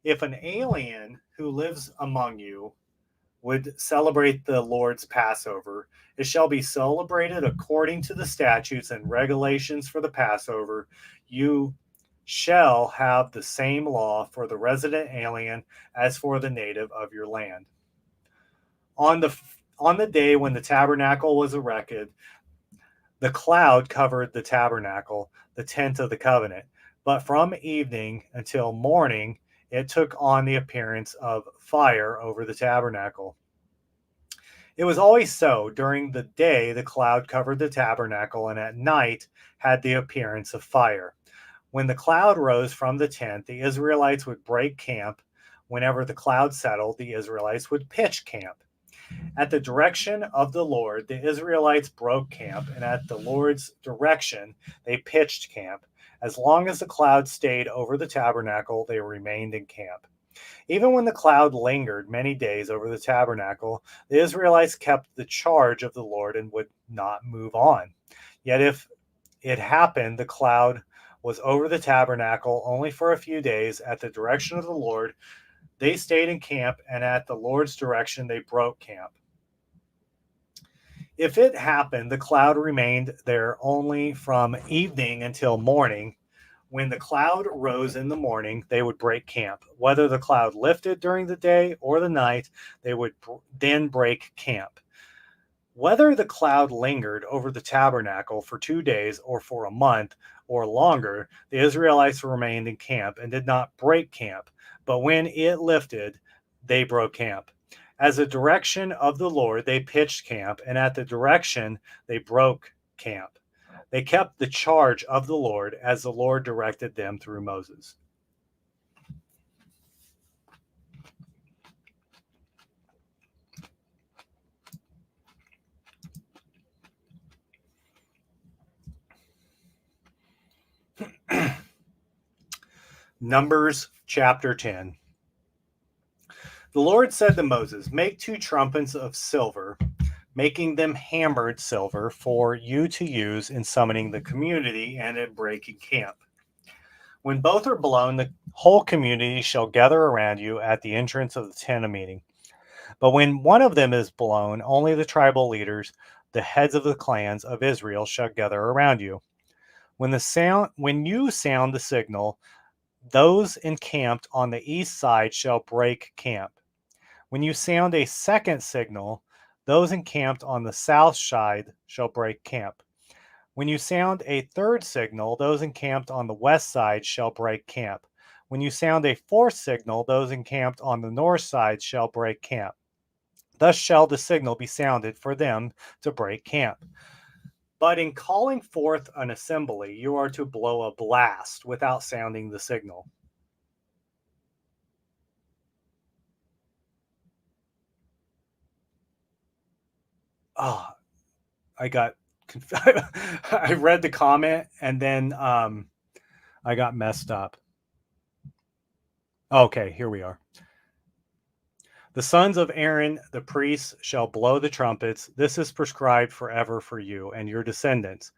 If an alien who lives among you would celebrate the Lord's Passover, it shall be celebrated according to the statutes and regulations for the Passover. You shall have the same law for the resident alien as for the native of your land. On the day when the tabernacle was erected, the cloud covered the tabernacle, the tent of the covenant. But from evening until morning, it took on the appearance of fire over the tabernacle. It was always so. During the day, the cloud covered the tabernacle, and at night had the appearance of fire. When the cloud rose from the tent, the Israelites would break camp. Whenever the cloud settled, the Israelites would pitch camp. At the direction of the Lord, the Israelites broke camp, and at the Lord's direction, they pitched camp. As long as the cloud stayed over the tabernacle, they remained in camp. Even when the cloud lingered many days over the tabernacle, the Israelites kept the charge of the Lord and would not move on. Yet if it happened, the cloud was over the tabernacle only for a few days at the direction of the Lord, they stayed in camp, and at the Lord's direction, they broke camp. If it happened, the cloud remained there only from evening until morning. When the cloud rose in the morning, they would break camp. Whether the cloud lifted during the day or the night, they would then break camp. Whether the cloud lingered over the tabernacle for 2 days or for a month or longer, the Israelites remained in camp and did not break camp. But when it lifted, they broke camp. As a direction of the Lord, they pitched camp, and at the direction, they broke camp. They kept the charge of the Lord as the Lord directed them through Moses. Numbers chapter 10. The Lord said to Moses, make 2 trumpets of silver. making them hammered silver for you to use in summoning the community and in breaking camp. When both are blown, the whole community shall gather around you at the entrance of the tent of meeting. But when one of them is blown, only the tribal leaders, the heads of the clans of Israel, shall gather around you. When you sound the signal, those encamped on the east side shall break camp. When you sound a second signal, those encamped on the south side shall break camp. When you sound a third signal, those encamped on the west side shall break camp. When you sound a fourth signal, those encamped on the north side shall break camp. Thus shall the signal be sounded for them to break camp. But in calling forth an assembly, you are to blow a blast without sounding the signal. Oh, I got I read the comment and then I got messed up. Okay, here we are. The sons of Aaron, the priests, shall blow the trumpets. This is prescribed forever for you and your descendants.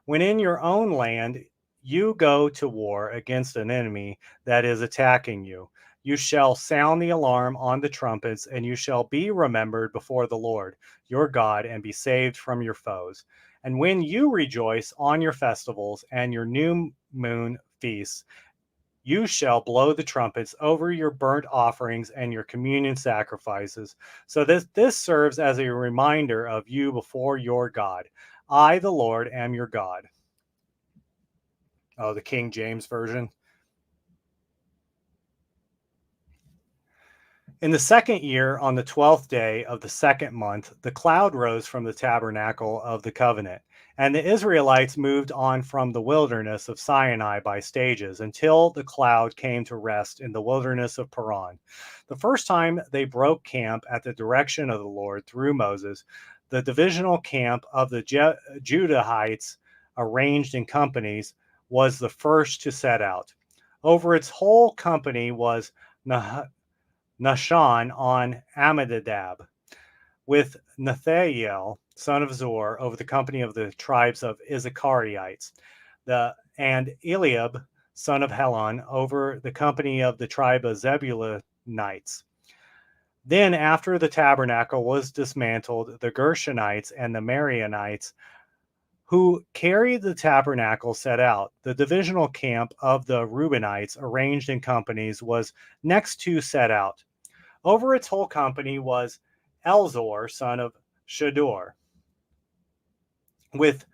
When in your own land you go to war against an enemy that is attacking you, you shall sound the alarm on the trumpets, and you shall be remembered before the Lord your God and be saved from your foes. And when you rejoice on your festivals and your new moon feasts, you shall blow the trumpets over your burnt offerings and your communion sacrifices. So this serves as a reminder of you before your God. I, the Lord, am your God. Oh, the King James Version. In the second year, on the 12th day of the second month, the cloud rose from the tabernacle of the covenant, and the Israelites moved on from the wilderness of Sinai by stages until the cloud came to rest in the wilderness of Paran. The first time they broke camp at the direction of the Lord through Moses, the divisional camp of the Judahites, arranged in companies, was the first to set out. Over its whole company was Nahshon on Amminadab, with Nethael, son of Zor, over the company of the tribes of Issacharites, and Eliab, son of Helon, over the company of the tribe of Zebulunites. Then, after the tabernacle was dismantled, the Gershonites and the Marianites, who carried the tabernacle, set out. The divisional camp of the Reubenites, arranged in companies, was next to set out. Over its whole company was Elzor, son of Shedeur, with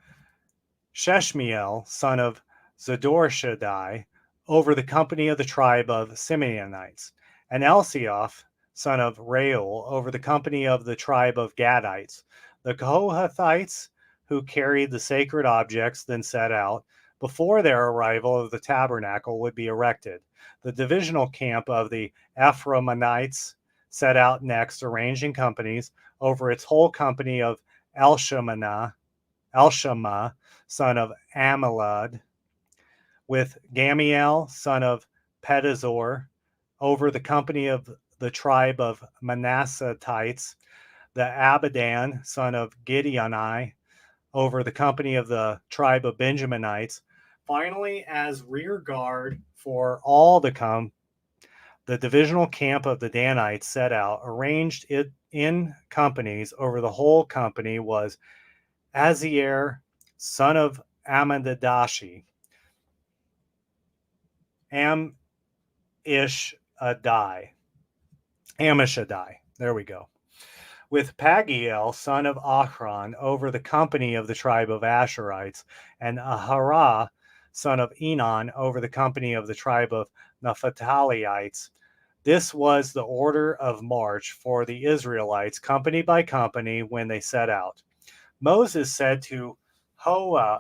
Sheshmiel, son of Zadorshadai, over the company of the tribe of Simeonites, and Elsioth, son of Reuel, over the company of the tribe of Gadites. The Kohathites, who carried the sacred objects, then set out. Before their arrival, the tabernacle would be erected. The divisional camp of the Ephraimites set out next, arranged in companies, over its whole company of Elshama, son of Amilad, with Gamiel, son of Pedazor, over the company of the tribe of Manassetites, the Abidan, son of Gideoni, over the company of the tribe of Benjaminites. Finally, as rear guard for all the divisional camp of the Danites set out, arranged it in companies. Over the whole company was Azier, son of Amminadashi, Amishadai. There we go. With Pagiel, son of Achron, over the company of the tribe of Asherites, and Aharah, son of Enon, over the company of the tribe of Naphtaliites. This was the order of march for the Israelites, company by company, when they set out. Moses said to Hobab,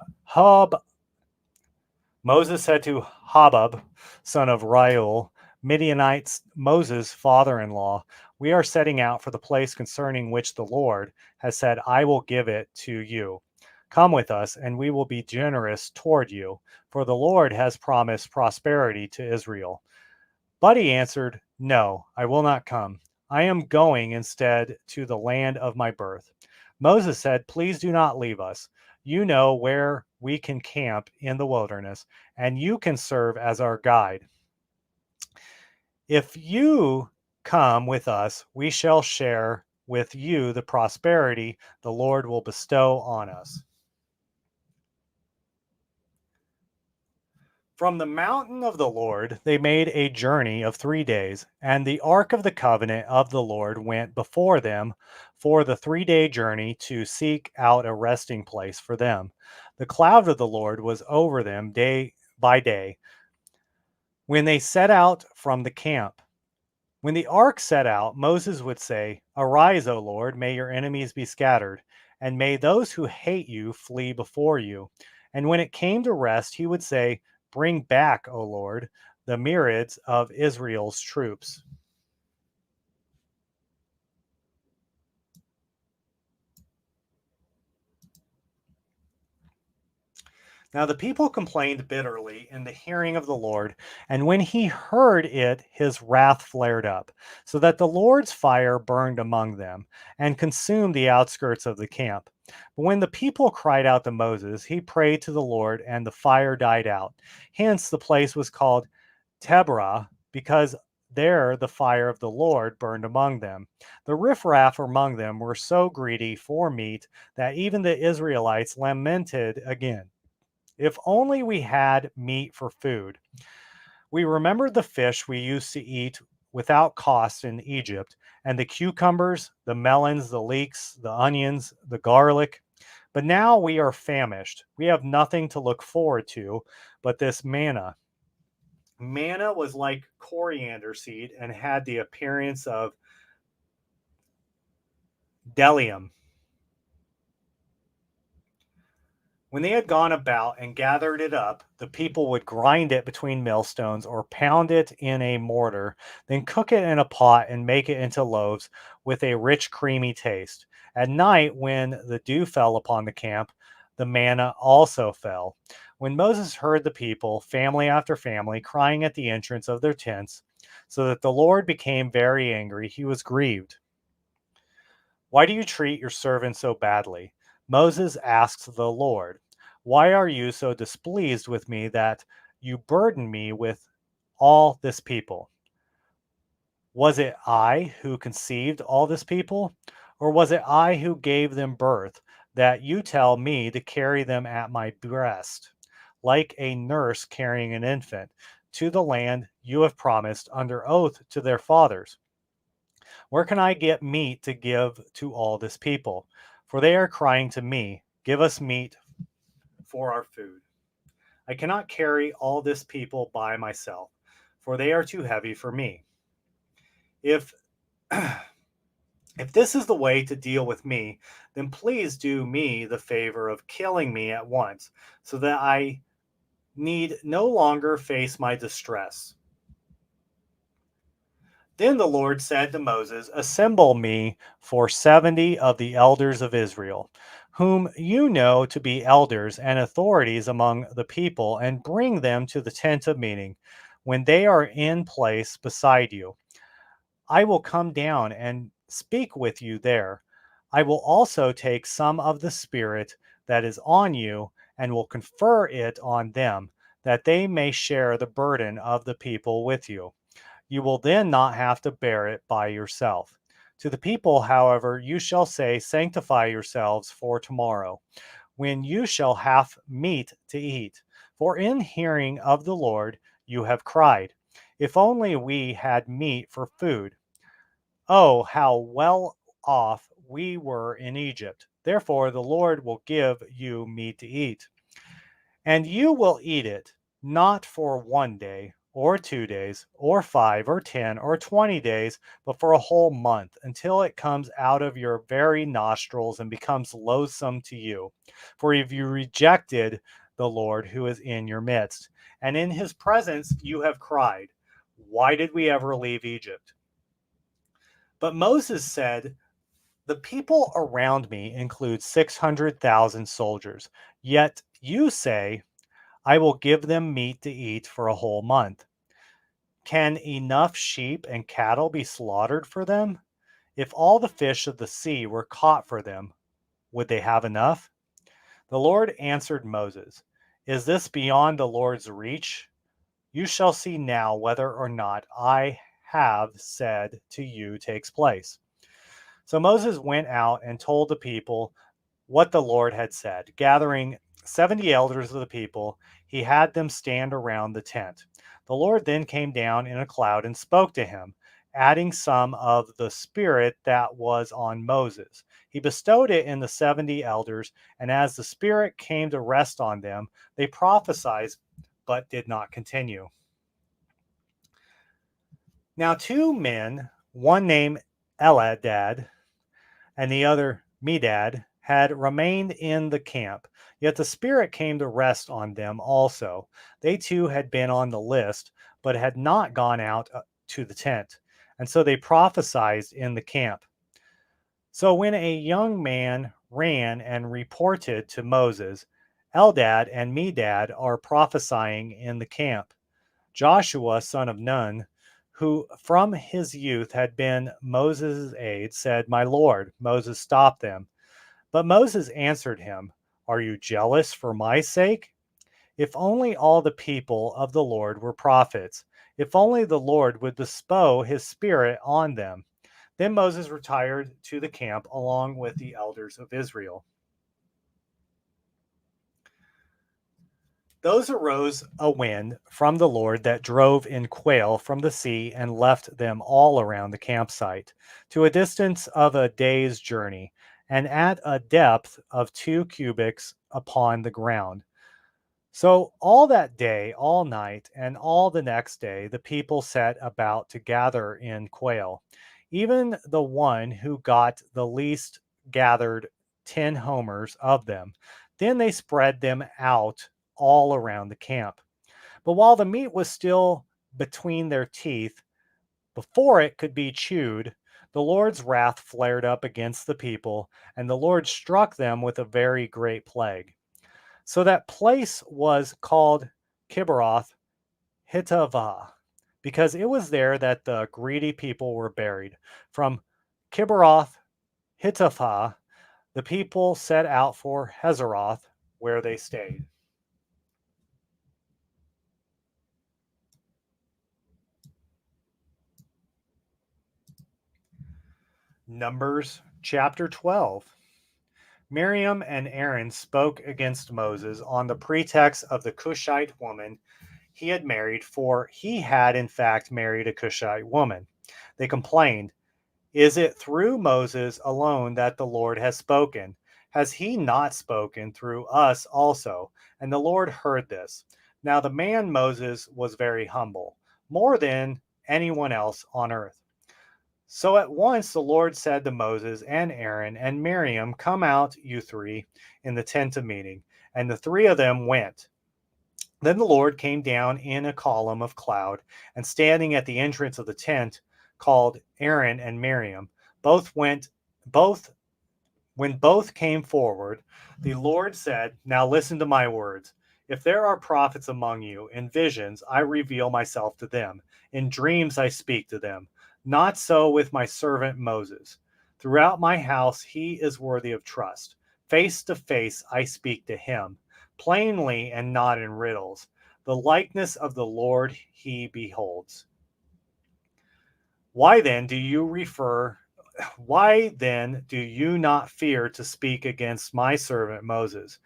son of Reuel, Midianites, Moses' father-in-law, we are setting out for the place concerning which the Lord has said, I will give it to you. Come with us, and we will be generous toward you, for the Lord has promised prosperity to Israel. But he answered, No, I will not come. I am going instead to the land of my birth. Moses said, "Please do not leave us. You know where we can camp in the wilderness, and you can serve as our guide. If you come with us, we shall share with you the prosperity the Lord will bestow on us." From the mountain of the Lord they made a journey of 3 days, and the ark of the covenant of the Lord went before them for the 3 day journey to seek out a resting place for them. The cloud of the Lord was over them day by day when they set out from the camp. When the ark set out, Moses would say, "Arise, O Lord, may your enemies be scattered, and may those who hate you flee before you." And when it came to rest, he would say, "Bring back, O Lord, the myriads of Israel's troops." Now the people complained bitterly in the hearing of the Lord, and when he heard it, his wrath flared up, so that the Lord's fire burned among them and consumed the outskirts of the camp. But when the people cried out to Moses, he prayed to the Lord, and the fire died out. Hence the place was called Taberah, because there the fire of the Lord burned among them. The riffraff among them were so greedy for meat that even the Israelites lamented again. "If only we had meat for food. We remembered the fish we used to eat without cost in Egypt, and the cucumbers, the melons, the leeks, the onions, the garlic. But now we are famished. We have nothing to look forward to but this manna." Manna was like coriander seed and had the appearance of bdellium. When they had gone about and gathered it up, the people would grind it between millstones or pound it in a mortar, then cook it in a pot and make it into loaves with a rich, creamy taste. At night, when the dew fell upon the camp, the manna also fell. When Moses heard the people, family after family, crying at the entrance of their tents, so that the Lord became very angry, he was grieved. "Why do you treat your servant so badly?" Moses asked the Lord. "Why are you so displeased with me that you burden me with all this people? Was it I who conceived all this people? Or was it I who gave them birth, that you tell me to carry them at my breast, like a nurse carrying an infant, to the land you have promised under oath to their fathers? Where can I get meat to give to all this people? For they are crying to me, 'Give us meat for our food.' I cannot carry all this people by myself, for they are too heavy for me. If if this is the way to deal with me, then please do me the favor of killing me at once, so that I need no longer face my distress." Then the Lord said to Moses, "Assemble me for 70 of the elders of Israel, whom you know to be elders and authorities among the people, and bring them to the tent of meeting when they are in place beside you. I will come down and speak with you there. I will also take some of the Spirit that is on you and will confer it on them, that they may share the burden of the people with you. You will then not have to bear it by yourself. To the people, however, you shall say, 'Sanctify yourselves for tomorrow, when you shall have meat to eat.' For in hearing of the Lord you have cried, 'If only we had meat for food. Oh, how well off we were in Egypt. Therefore the Lord will give you meat to eat. And you will eat it, not for 1 day, or 2 days, or 5, or 10, or 20 days, but for a whole month, until it comes out of your very nostrils and becomes loathsome to you. For if you rejected the Lord who is in your midst, and in his presence you have cried, why did we ever leave Egypt?' But Moses said, 'The people around me include 600,000 soldiers. Yet you say, I will give them meat to eat for a whole month. Can enough sheep and cattle be slaughtered for them? If all the fish of the sea were caught for them, Would they have enough? The Lord answered Moses, Is this beyond the Lord's reach? You shall see now whether or not I have said to you takes place. So Moses went out and told the people what the Lord had said. Gathering 70 elders of the people, he had them stand around the tent. The Lord then came down in a cloud and spoke to him, adding some of the Spirit that was on Moses. He bestowed it in the 70 elders, and as the Spirit came to rest on them, they prophesied but did not continue. Now, two men, one named Eladad and the other Medad, had remained in the camp. Yet the Spirit came to rest on them also. They too had been on the list, but had not gone out to the tent. And so they prophesied in the camp. So when a young man ran and reported to Moses, Eldad and Medad are prophesying in the camp. Joshua, son of Nun, who from his youth had been Moses' aide, said, My Lord. Moses stopped them. But Moses answered him, Are you jealous for my sake? If only all the people of the Lord were prophets. If only the Lord would bestow his Spirit on them. Then Moses retired to the camp along with the elders of Israel. Those arose a wind from the Lord that drove in quail from the sea and left them all around the campsite, to a distance of a day's journey, and at a depth of 2 cubits upon the ground. So all that day, all night, and all the next day, the people set about to gather in quail. Even the one who got the least gathered 10 homers of them. Then they spread them out all around the camp. But while the meat was still between their teeth, before it could be chewed, the Lord's wrath flared up against the people, and the Lord struck them with a very great plague. So that place was called Kibroth Hittavah, because it was there that the greedy people were buried. From Kibroth Hittavah, the people set out for Hazeroth, where they stayed. Numbers chapter 12. Miriam and Aaron spoke against Moses on the pretext of the Cushite woman he had married, for he had in fact married a Cushite woman. They complained, Is it through Moses alone that the Lord has spoken? Has he not spoken through us also? And the Lord heard this. Now the man Moses was very humble, more than anyone else on earth. So at once the Lord said to Moses and Aaron and Miriam, Come out, you three, in the tent of meeting. And the three of them went. Then the Lord came down in a column of cloud, and standing at the entrance of the tent, called Aaron and Miriam. Both when both came forward, the Lord said, Now listen to my words. If there are prophets among you, in visions I reveal myself to them. In dreams I speak to them. Not so with my servant Moses. Throughout my house he is worthy of trust. Face to face I speak to him, plainly and not in riddles. The likeness of the Lord he beholds. Why then do you refer Why then do you not fear to speak against my servant Moses?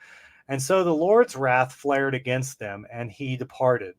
And so the Lord's wrath flared against them, and he departed.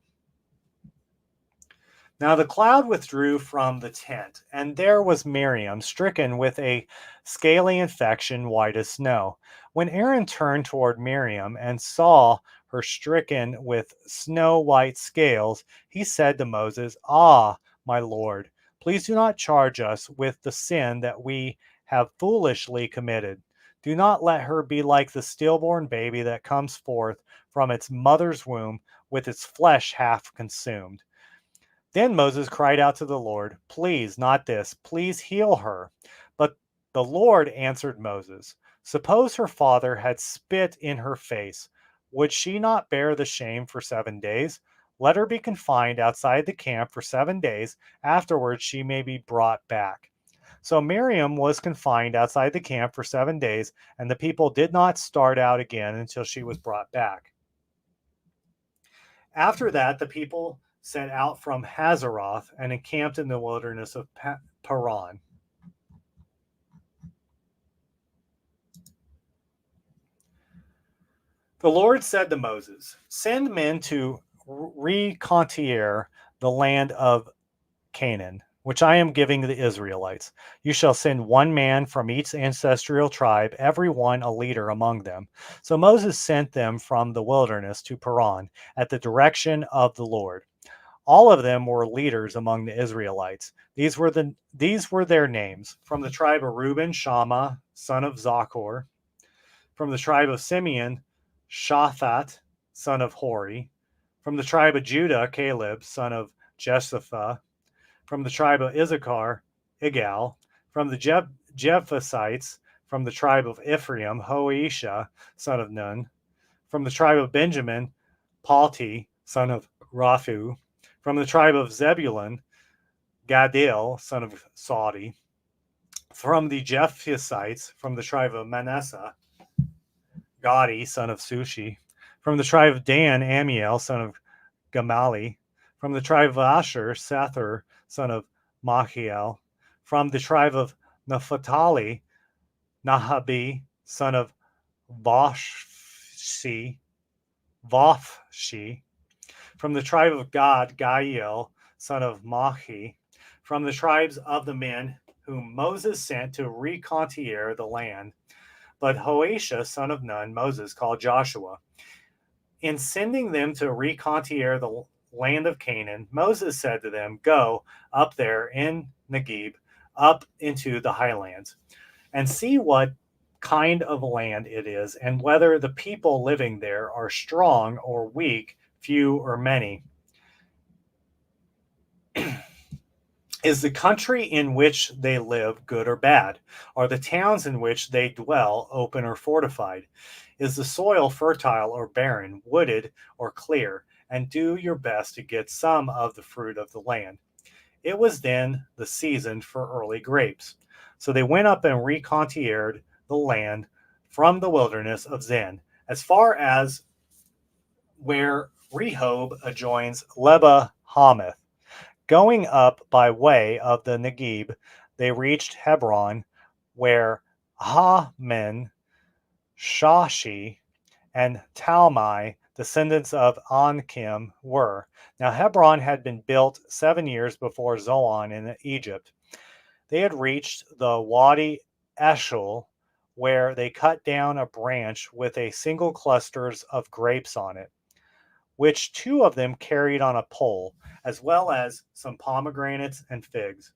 Now the cloud withdrew from the tent, and there was Miriam, stricken with a scaly infection white as snow. When Aaron turned toward Miriam and saw her stricken with snow white scales, he said to Moses, Ah, my Lord, please do not charge us with the sin that we have foolishly committed. Do not let her be like the stillborn baby that comes forth from its mother's womb with its flesh half consumed. Then Moses cried out to the Lord, Please, not this, please heal her. But the Lord answered Moses, Suppose her father had spit in her face. Would she not bear the shame for 7 days? Let her be confined outside the camp for 7 days. Afterwards, she may be brought back. So Miriam was confined outside the camp for 7 days, and the people did not start out again until she was brought back. After that, the people set out from Hazeroth and encamped in the wilderness of Paran. The Lord said to Moses, "Send men to reconquer the land of Canaan, which I am giving the Israelites. You shall send one man from each ancestral tribe, every one a leader among them." So Moses sent them from the wilderness to Paran at the direction of the Lord. All of them were leaders among the Israelites. These were their names: from the tribe of Reuben, Shammah, son of Zachor; from the tribe of Simeon, Shaphat, son of Hori; from the tribe of Judah, Caleb, son of Jephthah; from the tribe of Issachar, Igal; from the Jephthhites; from the tribe of Ephraim, Hoisha, son of Nun; from the tribe of Benjamin, Palti, son of Raphu; from the tribe of Zebulun, Gadil, son of Saudi; from the Jephthhites; from the tribe of Manasseh, Gadi, son of Sushi; from the tribe of Dan, Amiel, son of Gamali; from the tribe of Asher, Sethur, son of Machiel; from the tribe of Naphtali, Nahabi, son of Voshsi; from the tribe of Gad, Gael, son of Machi; from the tribes of the men whom Moses sent to reconquer the land. But Hoisha, son of Nun, Moses called Joshua. In sending them to reconquer the land of Canaan, Moses said to them, "Go up there in Negeb, up into the highlands, and see what kind of land it is, and whether the people living there are strong or weak, few or many. Is the country in which they live good or bad? Are the towns in which they dwell open or fortified? Is the soil fertile or barren, wooded or clear? And do your best to get some of the fruit of the land." It was then the season for early grapes. So they went up and reconquered the land from the wilderness of Zin, as far as where Rehob adjoins Leba Hamath. Going up by way of the Negeb, they reached Hebron, where Haman, Shashi, and Talmai, descendants of Ankim, were. Now Hebron had been built 7 years before Zoan in Egypt. They had reached the Wadi Eshul, where they cut down a branch with a single clusters of grapes on it, which two of them carried on a pole, as well as some pomegranates and figs.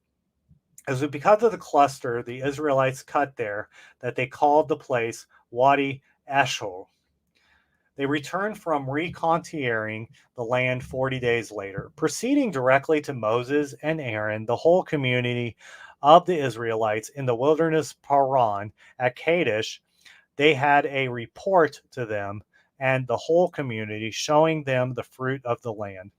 As because of the cluster the Israelites cut there, that they called the place Wadi Eshul. They returned from reconquering the land 40 days later. Proceeding directly to Moses and Aaron, the whole community of the Israelites in the wilderness Paran at Kadesh, they had a report to them and the whole community, showing them the fruit of the land.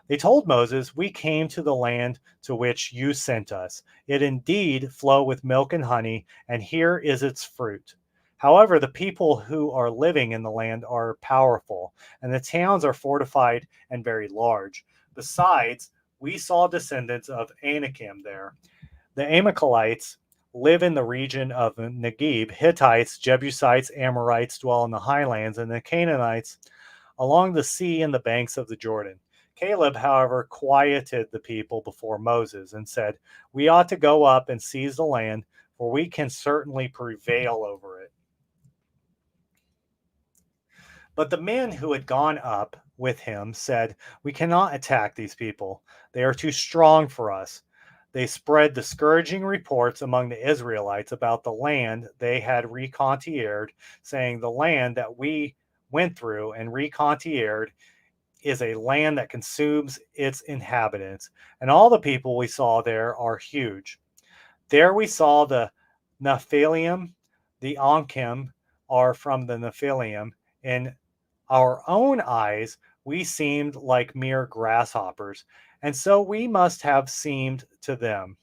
They told Moses, "We came to the land to which you sent us. It indeed flow with milk and honey, and here is its fruit. However, the people who are living in the land are powerful, and the towns are fortified and very large. Besides, we saw descendants of Anakim there. The Amalekites live in the region of Negeb. Hittites, Jebusites, Amorites dwell in the highlands, and the Canaanites along the sea and the banks of the Jordan." Caleb, however, quieted the people before Moses and said, "We ought to go up and seize the land, for we can certainly prevail over it." But the men who had gone up with him said, "We cannot attack these people. They are too strong for us." They spread discouraging reports among the Israelites about the land they had reconquered, saying, "The land that we went through and reconquered is a land that consumes its inhabitants, and all the people we saw there are huge. There we saw the Nephilim, the Ankim are from the Nephilim. In our own eyes, we seemed like mere grasshoppers, and so we must have seemed to them."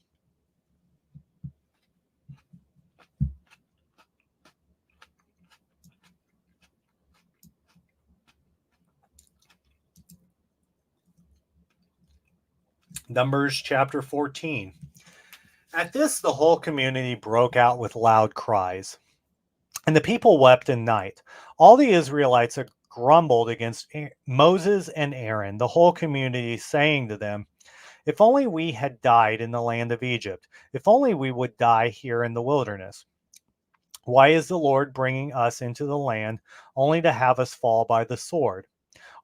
Numbers chapter 14. At this, the whole community broke out with loud cries, and the people wept in night. All the Israelites grumbled against Moses and Aaron, the whole community, saying to them, "If only we had died in the land of Egypt, if only we would die here in the wilderness. Why is the Lord bringing us into the land only to have us fall by the sword?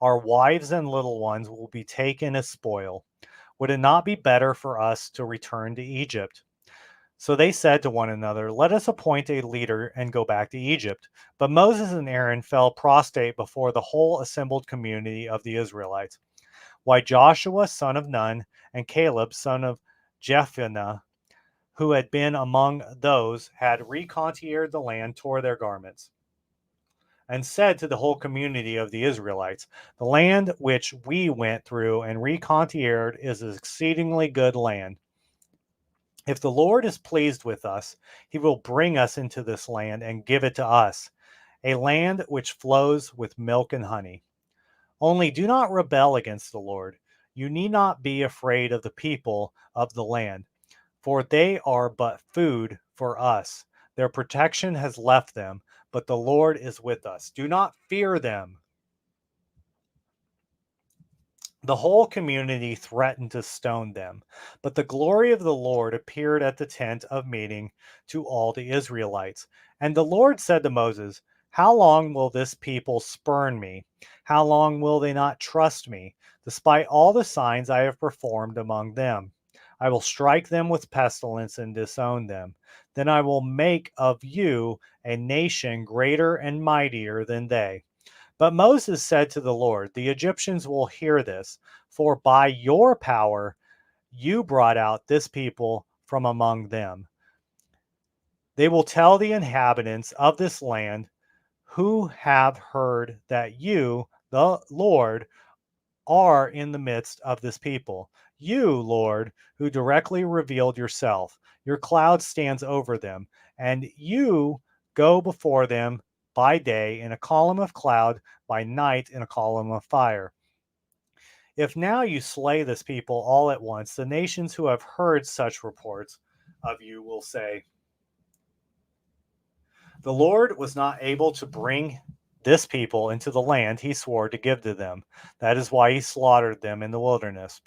Our wives and little ones will be taken as spoil. Would it not be better for us to return to Egypt?" So they said to one another, "Let us appoint a leader and go back to Egypt." But Moses and Aaron fell prostrate before the whole assembled community of the Israelites. Why Joshua, son of Nun, and Caleb, son of Jephunneh, who had been among those, had reconnoitered the land, tore their garments, and said to the whole community of the Israelites, "The land which we went through and reconnoitered is an exceedingly good land. If the Lord is pleased with us, he will bring us into this land and give it to us, a land which flows with milk and honey. Only do not rebel against the Lord. You need not be afraid of the people of the land, for they are but food for us. Their protection has left them, but the Lord is with us. Do not fear them." The whole community threatened to stone them, but the glory of the Lord appeared at the tent of meeting to all the Israelites. And the Lord said to Moses, "How long will this people spurn me? How long will they not trust me, despite all the signs I have performed among them? I will strike them with pestilence and disown them. Then I will make of you a nation greater and mightier than they." But Moses said to the Lord, "The Egyptians will hear this, for by your power you brought out this people from among them. They will tell the inhabitants of this land who have heard that you, the Lord, are in the midst of this people. You, Lord, who directly revealed yourself. Your cloud stands over them, and you go before them by day in a column of cloud, by night in a column of fire. If now you slay this people all at once, the nations who have heard such reports of you will say, 'The Lord was not able to bring this people into the land he swore to give to them. That is why he slaughtered them in the wilderness.'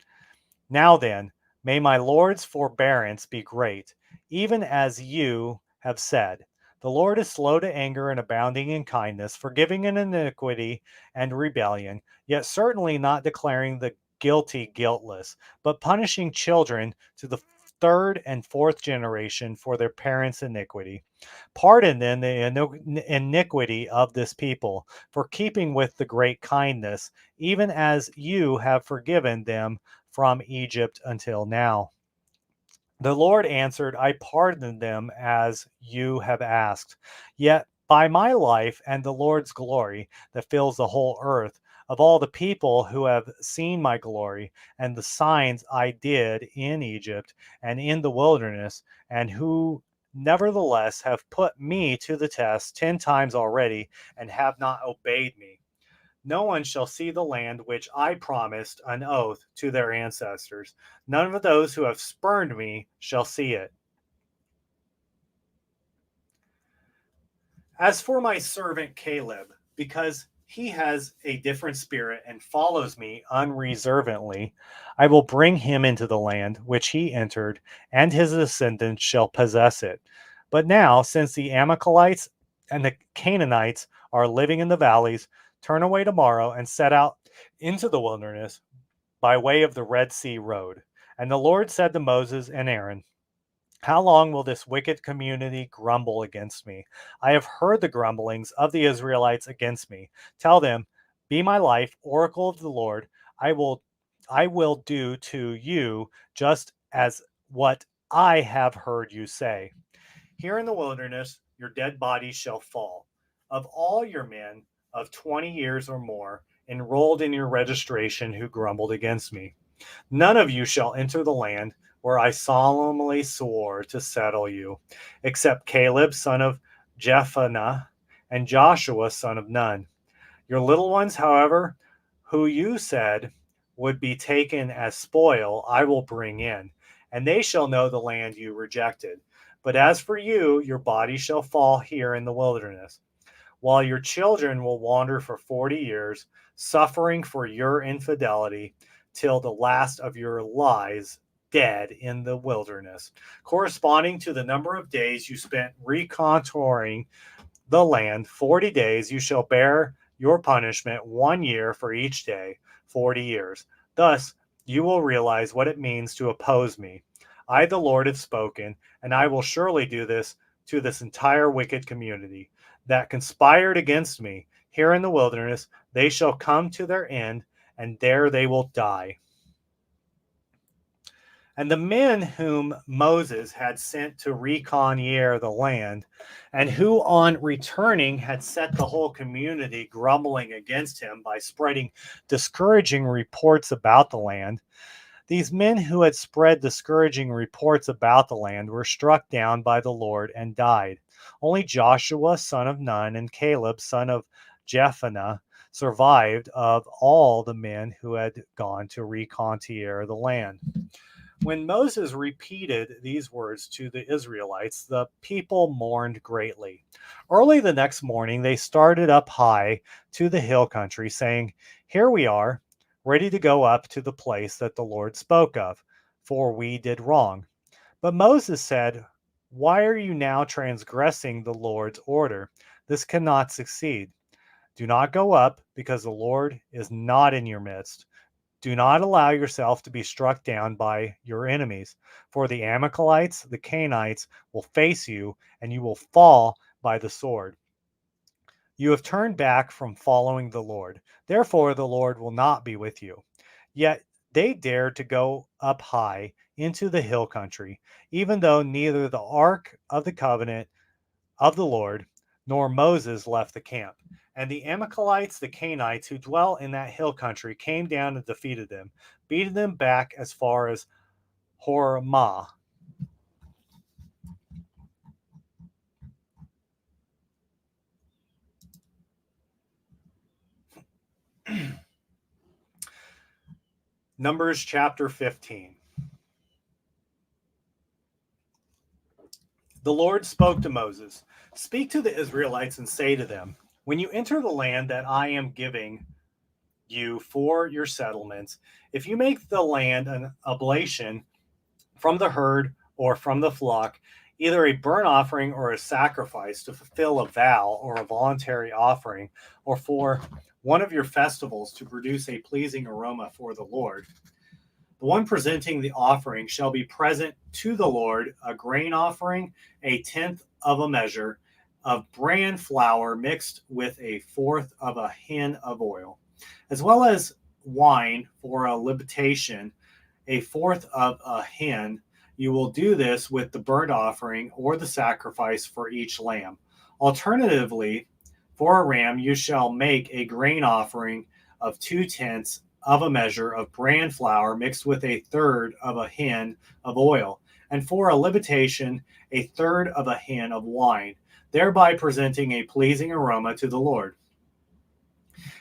Now then, may my Lord's forbearance be great, even as you have said. The Lord is slow to anger and abounding in kindness, forgiving an iniquity and rebellion, yet certainly not declaring the guilty guiltless, but punishing children to the third and fourth generation for their parents' iniquity. Pardon then the iniquity of this people, for keeping with the great kindness, even as you have forgiven them from Egypt until now." The Lord answered, "I pardoned them as you have asked. Yet by my life and the Lord's glory that fills the whole earth, of all the people who have seen my glory and the signs I did in Egypt and in the wilderness, and who nevertheless have put me to the test 10 times already and have not obeyed me, no one shall see the land which I promised an oath to their ancestors. None of those who have spurned me shall see it. As for my servant Caleb, because he has a different spirit and follows me unreservedly, I will bring him into the land which he entered, and his descendants shall possess it. But now, since the Amalekites and the Canaanites are living in the valleys, turn away tomorrow and set out into the wilderness by way of the Red Sea road." And the Lord said to Moses and Aaron, "How long will this wicked community grumble against me? I have heard the grumblings of the Israelites against me. Tell them, 'Be my life, oracle of the Lord, I will I will do to you just as what I have heard you say. Here in the wilderness your dead bodies shall fall. Of all your men of 20 years or more enrolled in your registration who grumbled against me, none of you shall enter the land where I solemnly swore to settle you, except Caleb, son of Jephunneh, and Joshua, son of Nun. Your little ones, however, who you said would be taken as spoil, I will bring in, and they shall know the land you rejected. But as for you, your body shall fall here in the wilderness, while your children will wander for 40 years, suffering for your infidelity, till the last of your lies dead in the wilderness, corresponding to the number of days you spent recontouring the land. 40 days you shall bear your punishment, 1 year for each day, 40 years. Thus you will realize what it means to oppose me. I, the Lord, have spoken, and I will surely do this to this entire wicked community that conspired against me. Here in the wilderness, they shall come to their end, and there they will die. And the men whom Moses had sent to reconnoiter the land, and who on returning had set the whole community grumbling against him by spreading discouraging reports about the land, these men who had spread discouraging reports about the land were struck down by the Lord and died. Only Joshua, son of Nun, and Caleb, son of Jephunneh, survived of all the men who had gone to reconnoiter the land. When Moses repeated these words to the Israelites, the people mourned greatly. Early the next morning, they started up high to the hill country, saying, "Here we are, ready to go up to the place that the Lord spoke of, for we did wrong." But Moses said, "Why are you now transgressing the Lord's order? This cannot succeed. Do not go up, because the Lord is not in your midst. Do not allow yourself to be struck down by your enemies, for the Amalekites, the Canaanites, will face you, and you will fall by the sword. You have turned back from following the Lord. Therefore, the Lord will not be with you." Yet they dared to go up high into the hill country, even though neither the ark of the covenant of the Lord nor Moses left the camp. And the Amalekites, the Canaanites who dwell in that hill country, came down and defeated them, beating them back as far as Hormah. Numbers chapter 15. The Lord spoke to Moses, "Speak to the Israelites and say to them, when you enter the land that I am giving you for your settlements, if you make the land an oblation from the herd or from the flock, either a burnt offering or a sacrifice to fulfill a vow or a voluntary offering, or for one of your festivals to produce a pleasing aroma for the Lord, the one presenting the offering shall be present to the Lord a grain offering, a tenth of a measure of bran flour mixed with a fourth of a hin of oil, as well as wine for a libation, a fourth of a hin. You will do this with the burnt offering or the sacrifice for each lamb. Alternatively, for a ram, you shall make a grain offering of 2/10 of a measure of bran flour mixed with a third of a hin of oil, and for a libation, a third of a hin of wine, thereby presenting a pleasing aroma to the Lord.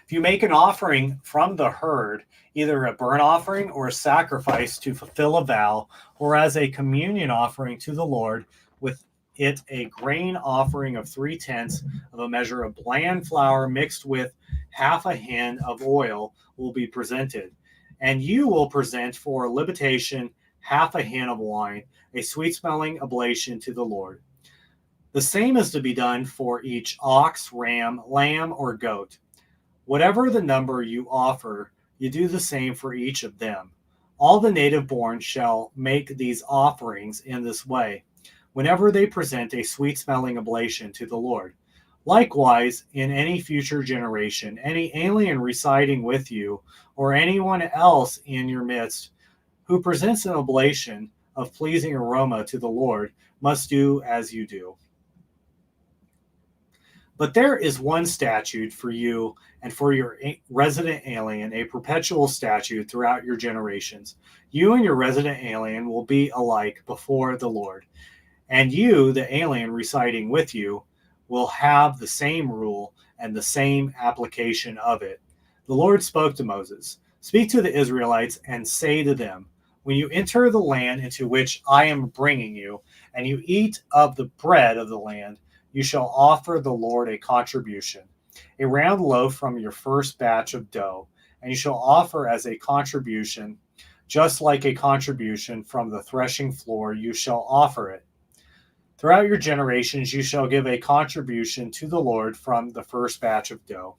If you make an offering from the herd, either a burnt offering or a sacrifice to fulfill a vow, or as a communion offering to the Lord, with it a grain offering of 3/10 of a measure of bland flour mixed with half a hin of oil will be presented. And you will present for a libation half a hin of wine, a sweet smelling oblation to the Lord. The same is to be done for each ox, ram, lamb, or goat. Whatever the number you offer, you do the same for each of them. All the native born shall make these offerings in this way, whenever they present a sweet smelling oblation to the Lord. Likewise, in any future generation, any alien residing with you, or anyone else in your midst who presents an oblation of pleasing aroma to the Lord, must do as you do. But there is one statute for you and for your resident alien, a perpetual statute throughout your generations. You and your resident alien will be alike before the Lord, and you, the alien residing with you, will have the same rule and the same application of it. The Lord spoke to Moses, Speak to the Israelites and say to them, when you enter the land into which I am bringing you, and you eat of the bread of the land, you shall offer the Lord a contribution, a round loaf from your first batch of dough, and you shall offer as a contribution, just like a contribution from the threshing floor, you shall offer it. Throughout your generations, you shall give a contribution to the Lord from the first batch of dough.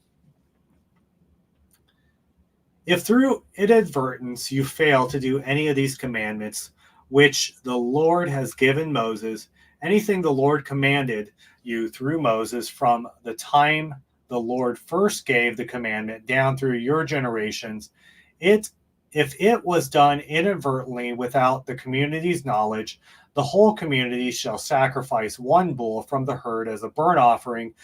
If through inadvertence you fail to do any of these commandments which the Lord has given Moses, anything the Lord commanded you through Moses from the time the Lord first gave the commandment down through your generations, if it was done inadvertently without the community's knowledge, the whole community shall sacrifice one bull from the herd as a burnt offering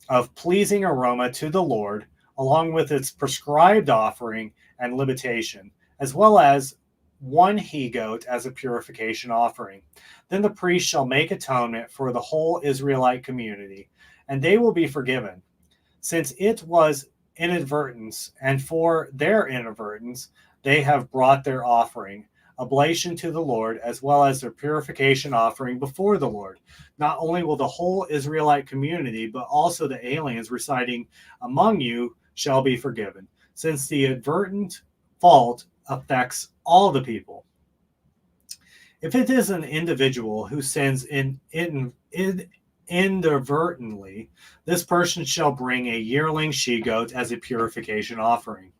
of pleasing aroma to the Lord, along with its prescribed offering and limitation, as well as one he goat as a purification offering. Then the priest shall make atonement for the whole Israelite community, and they will be forgiven, since it was inadvertence, and for their inadvertence they have brought their offering, oblation to the Lord, as well as their purification offering before the Lord. Not only will the whole Israelite community, but also the aliens residing among you shall be forgiven, since the advertent fault affects all the people. If it is an individual who sins inadvertently, this person shall bring a yearling she-goat as a purification offering.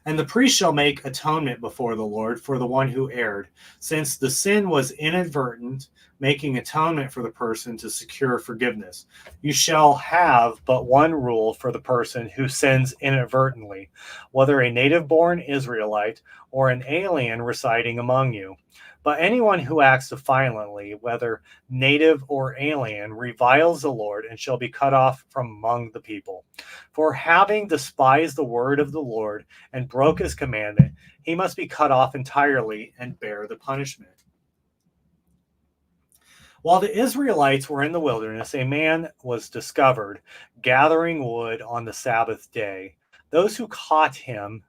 And the priest shall make atonement before the Lord for the one who erred, since the sin was inadvertent, making atonement for the person to secure forgiveness. You shall have but one rule for the person who sins inadvertently, whether a native-born Israelite or an alien residing among you. But anyone who acts violently, whether native or alien, reviles the Lord and shall be cut off from among the people. For having despised the word of the Lord and broke his commandment, he must be cut off entirely and bear the punishment. While the Israelites were in the wilderness, a man was discovered gathering wood on the Sabbath day. Those who caught him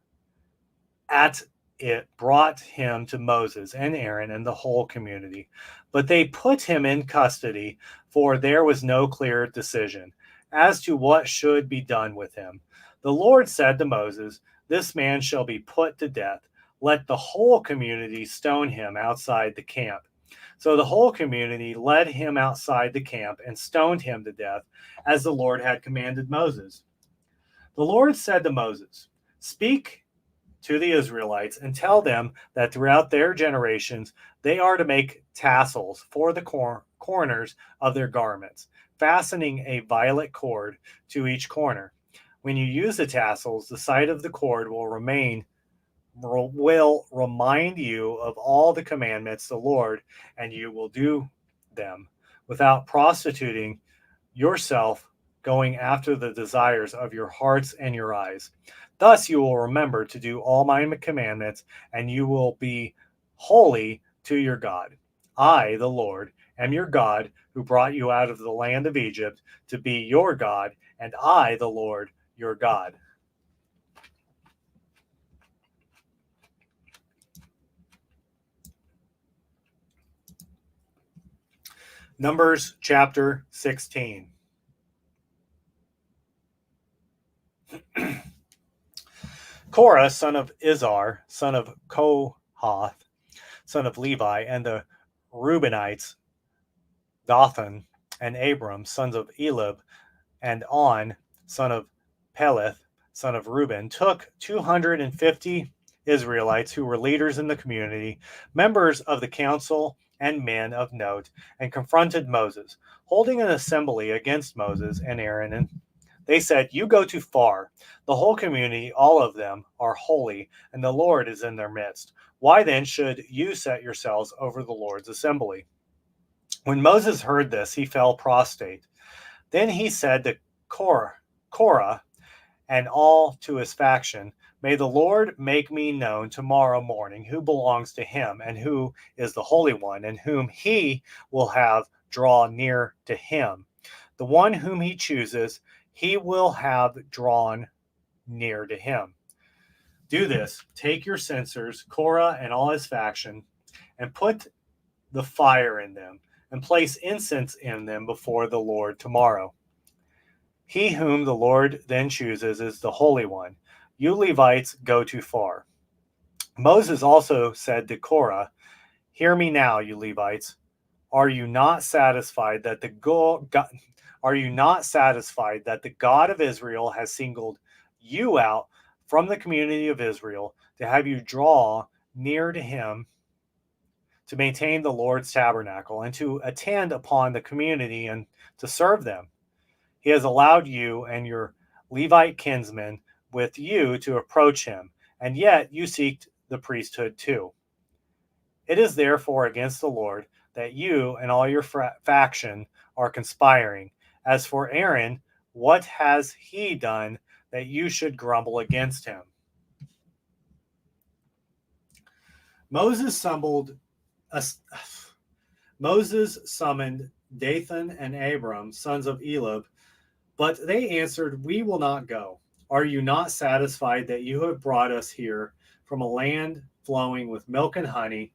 at it brought him to Moses and Aaron and the whole community. But they put him in custody, for there was no clear decision as to what should be done with him. The Lord said to Moses, "This man shall be put to death. Let the whole community stone him outside the camp." So the whole community led him outside the camp and stoned him to death, as the Lord had commanded Moses. The Lord said to Moses, "Speak to the Israelites and tell them that throughout their generations they are to make tassels for the corners of their garments, fastening a violet cord to each corner. When you use the tassels, the sight of the cord will remind you of all the commandments the Lord, and you will do them without prostituting yourself, going after the desires of your hearts and your eyes. Thus you will remember to do all my commandments, and you will be holy to your God. I, the Lord, am your God, who brought you out of the land of Egypt to be your God, and I, the Lord, your God." Numbers chapter 16. Korah, son of Izhar, son of Kohath, son of Levi, and the Reubenites, Dathan and Abram, sons of Elib, and On, son of Peleth, son of Reuben, took 250 Israelites who were leaders in the community, members of the council, and men of note, and confronted Moses, holding an assembly against Moses and Aaron. And they said, "You go too far. The whole community, all of them, are holy, and the Lord is in their midst. Why then should you set yourselves over the Lord's assembly?" When Moses heard this, he fell prostrate. Then he said to Korah and all to his faction, "May the Lord make me known tomorrow morning who belongs to him and who is the Holy One, and whom he will have draw near to him. The one whom he chooses, he will have drawn near to him." Do this, take your censers, Korah and all his faction, and put the fire in them, and place incense in them before the Lord tomorrow. He whom the Lord then chooses is the Holy One. You Levites go too far. Moses also said to Korah, hear me now, you Levites. Are you not satisfied that the God of Israel has singled you out from the community of Israel to have you draw near to him to maintain the Lord's tabernacle and to attend upon the community and to serve them? He has allowed you and your Levite kinsmen with you to approach him, and yet you seek the priesthood too. It is therefore against the Lord that you and all your faction are conspiring. As for Aaron, what has he done that you should grumble against him? Moses summoned Dathan and Abiram, sons of Eliab, but they answered, we will not go. Are you not satisfied that you have brought us here from a land flowing with milk and honey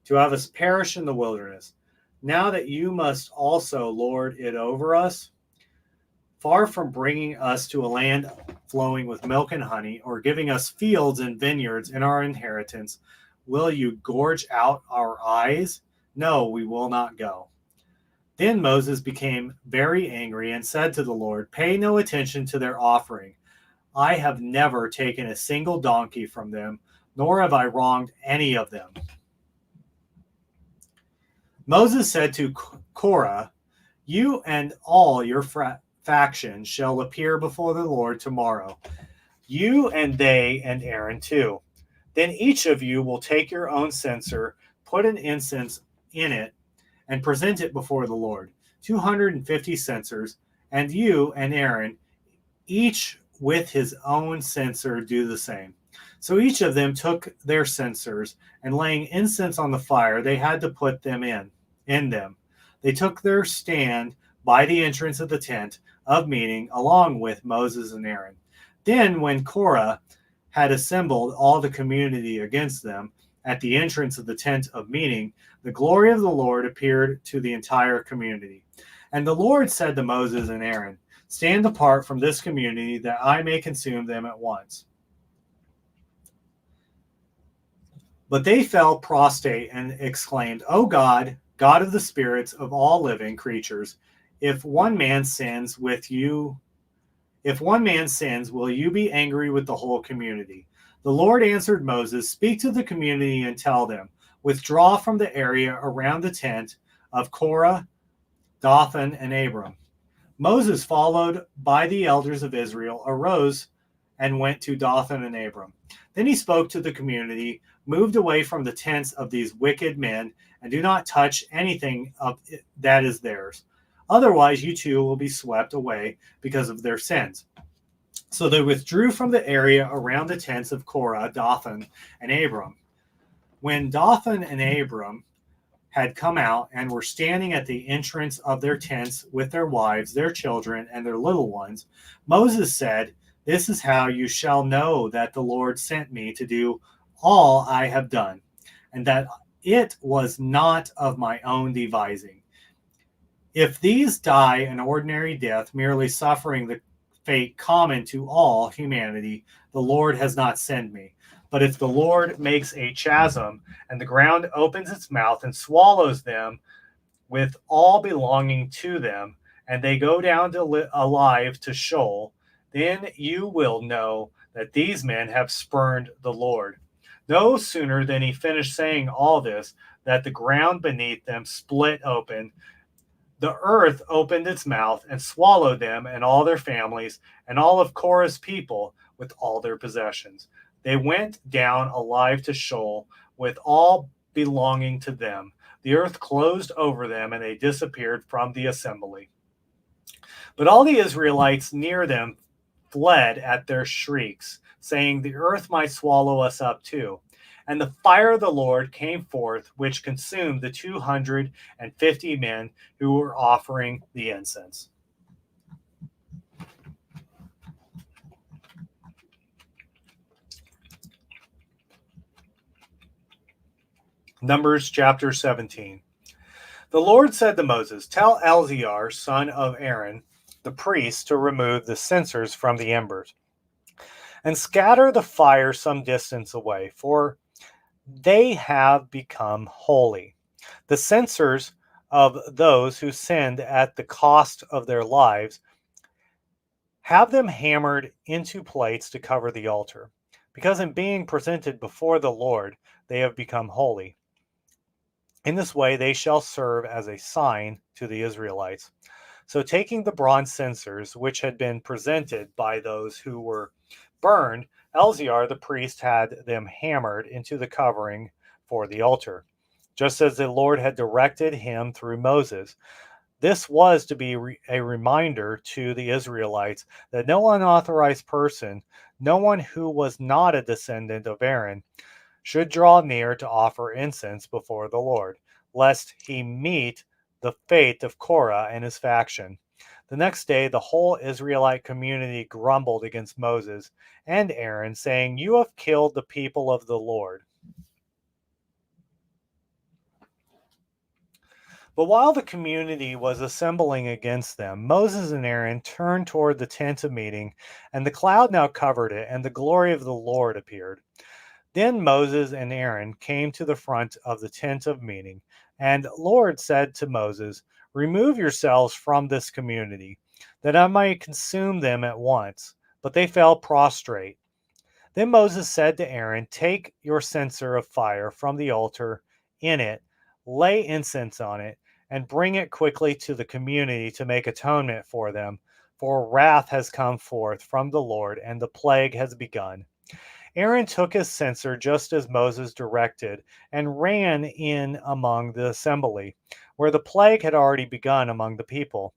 to have us perish in the wilderness? Now that you must also lord it over us? Far from bringing us to a land flowing with milk and honey, or giving us fields and vineyards in our inheritance, will you gorge out our eyes? No, we will not go. Then Moses became very angry and said to the Lord, pay no attention to their offering. I have never taken a single donkey from them, nor have I wronged any of them. Moses said to Korah, you and all your faction shall appear before the Lord tomorrow, you and they and Aaron too. Then each of you will take your own censer, put an incense in it, and present it before the Lord, 250 censers, and you and Aaron, each with his own censer, do the same. So each of them took their censers, and laying incense on the fire, they had to put them in them. They took their stand by the entrance of the tent of meeting, along with Moses and Aaron. Then when Korah had assembled all the community against them at the entrance of the tent of meeting, the glory of the Lord appeared to the entire community. And the Lord said to Moses and Aaron, stand apart from this community, that I may consume them at once. But they fell prostrate and exclaimed, O God, God of the spirits of all living creatures, if one man sins, will you be angry with the whole community? The Lord answered Moses, speak to the community and tell them, withdraw from the area around the tent of Korah, Dathan, and Abiram. Moses, followed by the elders of Israel, arose and went to Dathan and Abiram. Then he spoke to the community, moved away from the tents of these wicked men, and do not touch anything of that is theirs. Otherwise, you too will be swept away because of their sins. So they withdrew from the area around the tents of Korah, Dathan, and Abiram. When Dathan and Abiram had come out and were standing at the entrance of their tents with their wives, their children, and their little ones, Moses said, this is how you shall know that the Lord sent me to do all I have done, and that it was not of my own devising. If these die an ordinary death, merely suffering the fate common to all humanity, the Lord has not sent me. But if the Lord makes a chasm, and the ground opens its mouth and swallows them with all belonging to them, and they go down alive to Sheol, then you will know that these men have spurned the Lord. No sooner than he finished saying all this, that the ground beneath them split open. The earth opened its mouth and swallowed them and all their families and all of Korah's people with all their possessions. They went down alive to Sheol with all belonging to them. The earth closed over them, and they disappeared from the assembly. But all the Israelites near them fled at their shrieks, saying, the earth might swallow us up too. And the fire of the Lord came forth, which consumed the 250 men who were offering the incense. Numbers chapter 17. The Lord said to Moses, "Tell Eleazar, son of Aaron, the priest, to remove the censers from the embers and scatter the fire some distance away, for they have become holy. The censers of those who sinned at the cost of their lives, have them hammered into plates to cover the altar, because in being presented before the Lord, they have become holy. In this way, they shall serve as a sign to the Israelites." So, taking the bronze censers, which had been presented by those who were burned, Eleazar the priest had them hammered into the covering for the altar, just as the Lord had directed him through Moses. This was to be a reminder to the Israelites that no unauthorized person, no one who was not a descendant of Aaron, should draw near to offer incense before the Lord, lest he meet the fate of Korah and his faction. The next day, the whole Israelite community grumbled against Moses and Aaron, saying, "You have killed the people of the Lord." But while the community was assembling against them, Moses and Aaron turned toward the tent of meeting, and the cloud now covered it, and the glory of the Lord appeared. Then Moses and Aaron came to the front of the tent of meeting, and Lord said to Moses, "Remove yourselves from this community, that I might consume them at once." But they fell prostrate. Then Moses said to Aaron, "Take your censer of fire from the altar, in it, lay incense on it, and bring it quickly to the community to make atonement for them, for wrath has come forth from the Lord, and the plague has begun." Aaron took his censer just as Moses directed and ran in among the assembly, where the plague had already begun among the people.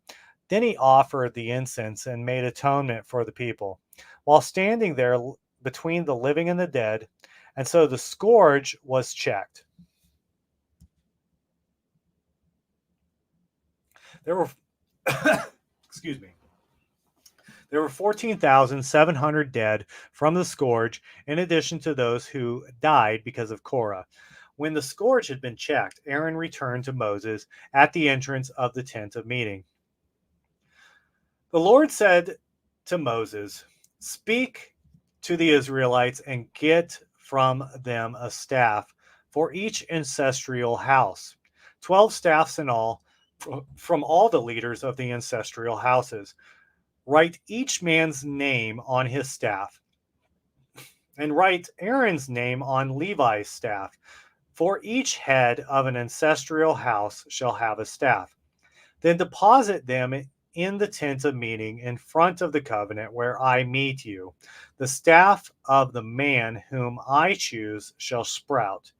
Then he offered the incense and made atonement for the people, while standing there between the living and the dead, and so the scourge was checked. There were excuse me. There were 14,700 dead from the scourge, in addition to those who died because of Korah. When the scourge had been checked, Aaron returned to Moses at the entrance of the tent of meeting. The Lord said to Moses, "Speak to the Israelites and get from them a staff for each ancestral house, 12 staffs in all, from all the leaders of the ancestral houses. Write each man's name on his staff, and write Aaron's name on Levi's staff. For each head of an ancestral house shall have a staff. Then deposit them in the tent of meeting in front of the covenant where I meet you. The staff of the man whom I choose shall sprout.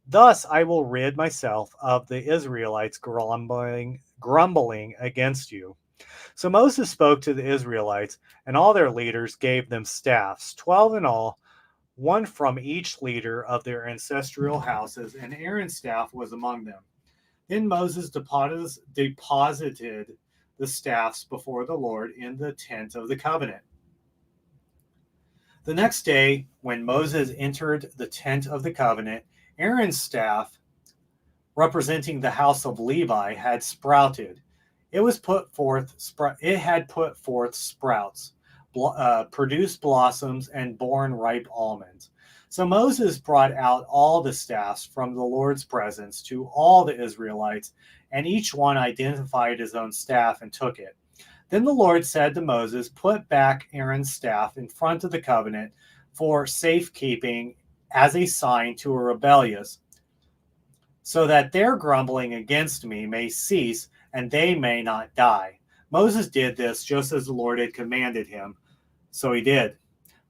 Thus I will rid myself of the Israelites grumbling against you." So Moses spoke to the Israelites, and all their leaders gave them staffs, 12 in all, one from each leader of their ancestral houses, and Aaron's staff was among them. Then Moses deposited the staffs before the Lord in the tent of the covenant. The next day, when Moses entered the tent of the covenant, Aaron's staff, representing the house of Levi, had sprouted. It had put forth sprouts, produced blossoms, and borne ripe almonds. So Moses brought out all the staffs from the Lord's presence to all the Israelites, and each one identified his own staff and took it. Then the Lord said to Moses, "Put back Aaron's staff in front of the covenant for safekeeping as a sign to a rebellious, so that their grumbling against me may cease and they may not die." Moses did this just as the Lord had commanded him. So he did.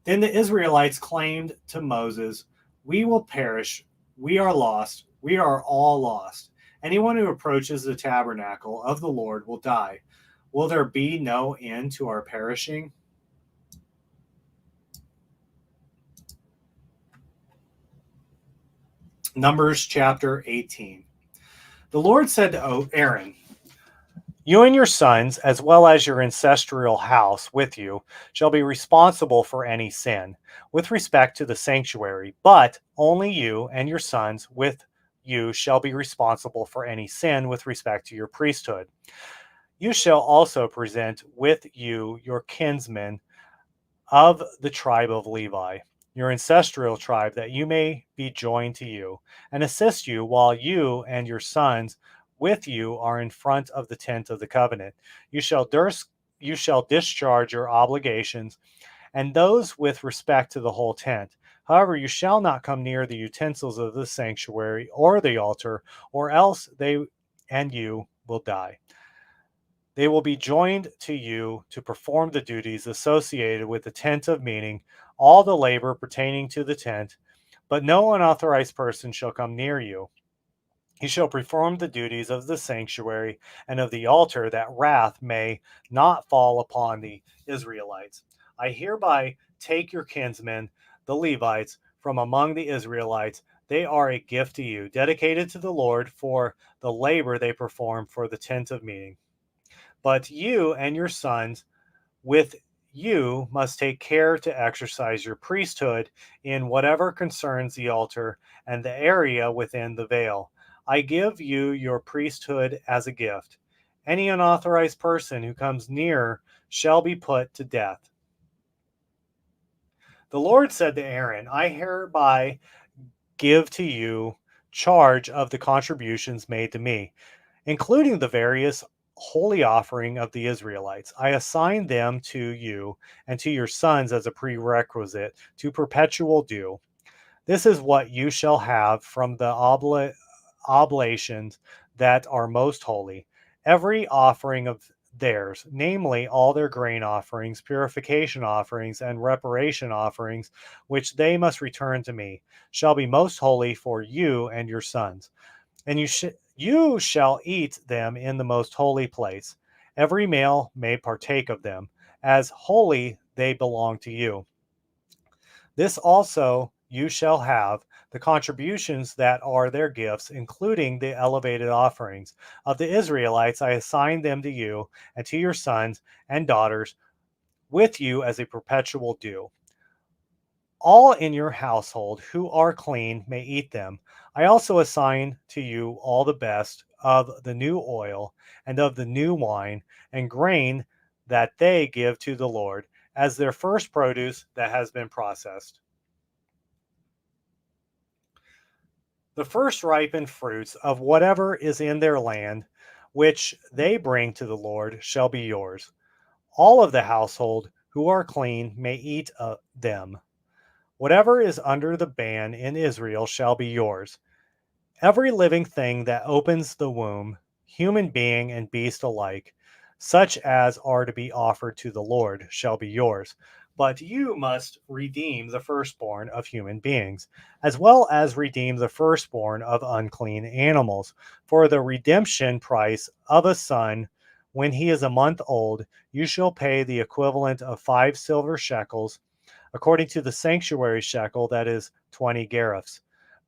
Then the Israelites claimed to Moses, "We will perish. We are lost. We are all lost. Anyone who approaches the tabernacle of the Lord will die. Will there be no end to our perishing?" Numbers chapter 18. The Lord said to Aaron, "You and your sons, as well as your ancestral house with you, shall be responsible for any sin with respect to the sanctuary, but only you and your sons with you shall be responsible for any sin with respect to your priesthood. You shall also present with you your kinsmen of the tribe of Levi, your ancestral tribe, that you may be joined to you, and assist you while you and your sons with you are in front of the tent of the covenant. You shall you shall discharge your obligations and those with respect to the whole tent. However, you shall not come near the utensils of the sanctuary or the altar, or else they and you will die. They will be joined to you to perform the duties associated with the tent of meeting, all the labor pertaining to the tent, but no unauthorized person shall come near you. He shall perform the duties of the sanctuary and of the altar, that wrath may not fall upon the Israelites. I hereby take your kinsmen, the Levites, from among the Israelites. They are a gift to you, dedicated to the Lord for the labor they perform for the tent of meeting. But you and your sons with you must take care to exercise your priesthood in whatever concerns the altar and the area within the veil. I give you your priesthood as a gift. Any unauthorized person who comes near shall be put to death. The Lord said to Aaron, I hereby give to you charge of the contributions made to me, including the various holy offering of the Israelites. I assign them to you and to your sons as a prerequisite to perpetual due. This is what you shall have from the oblations that are most holy. Every offering of theirs, namely all their grain offerings, purification offerings, and reparation offerings, which they must return to me, shall be most holy for you and your sons. And you shall eat them in the most holy place. Every male may partake of them, as holy they belong to you. This also you shall have the contributions that are their gifts, including the elevated offerings of the Israelites. I assign them to you and to your sons and daughters with you as a perpetual due. All in your household who are clean may eat them. I also assign to you all the best of the new oil and of the new wine and grain that they give to the Lord as their first produce that has been processed. The first ripened fruits of whatever is in their land, which they bring to the Lord, shall be yours. All of the household who are clean may eat them. Whatever is under the ban in Israel shall be yours. Every living thing that opens the womb, human being and beast alike, such as are to be offered to the Lord, shall be yours. But you must redeem the firstborn of human beings, as well as redeem the firstborn of unclean animals. For the redemption price of a son, when he is a month old, you shall pay the equivalent of 5 silver shekels, according to the sanctuary shekel, that is 20 gerahs.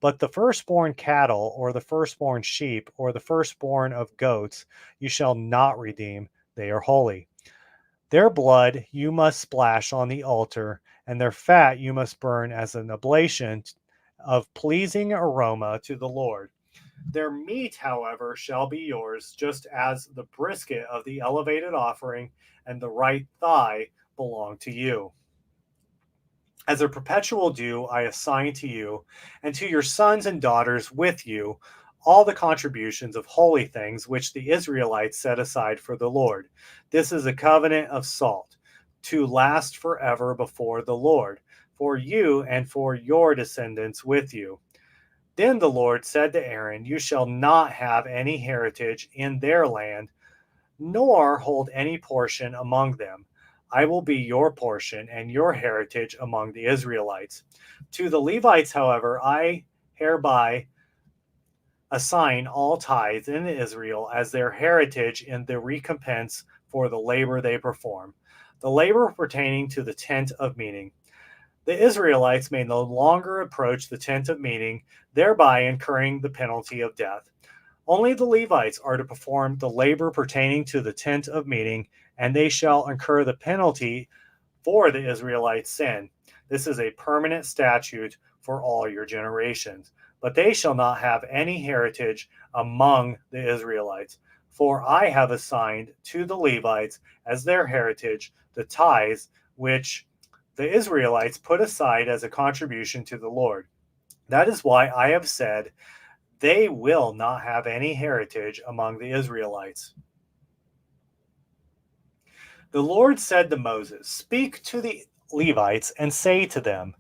But the firstborn cattle, or the firstborn sheep, or the firstborn of goats, you shall not redeem. They are holy. Their blood you must splash on the altar, and their fat you must burn as an oblation of pleasing aroma to the Lord. Their meat, however, shall be yours, just as the brisket of the elevated offering and the right thigh belong to you. As a perpetual due, I assign to you and to your sons and daughters with you all the contributions of holy things which the Israelites set aside for the Lord. This is a covenant of salt, to last forever before the Lord, for you and for your descendants with you. Then the Lord said to Aaron, you shall not have any heritage in their land, nor hold any portion among them. I will be your portion and your heritage among the Israelites. To the Levites, however, I hereby assign all tithes in Israel as their heritage in the recompense for the labor they perform, the labor pertaining to the tent of meeting. The Israelites may no longer approach the tent of meeting, thereby incurring the penalty of death. Only the Levites are to perform the labor pertaining to the tent of meeting, and they shall incur the penalty for the Israelites' sin. This is a permanent statute for all your generations. but they shall not have any heritage among the Israelites. For I have assigned to the Levites as their heritage the tithes which the Israelites put aside as a contribution to the Lord. That is why I have said, they will not have any heritage among the Israelites. The Lord said to Moses, Speak to the Levites and say to them,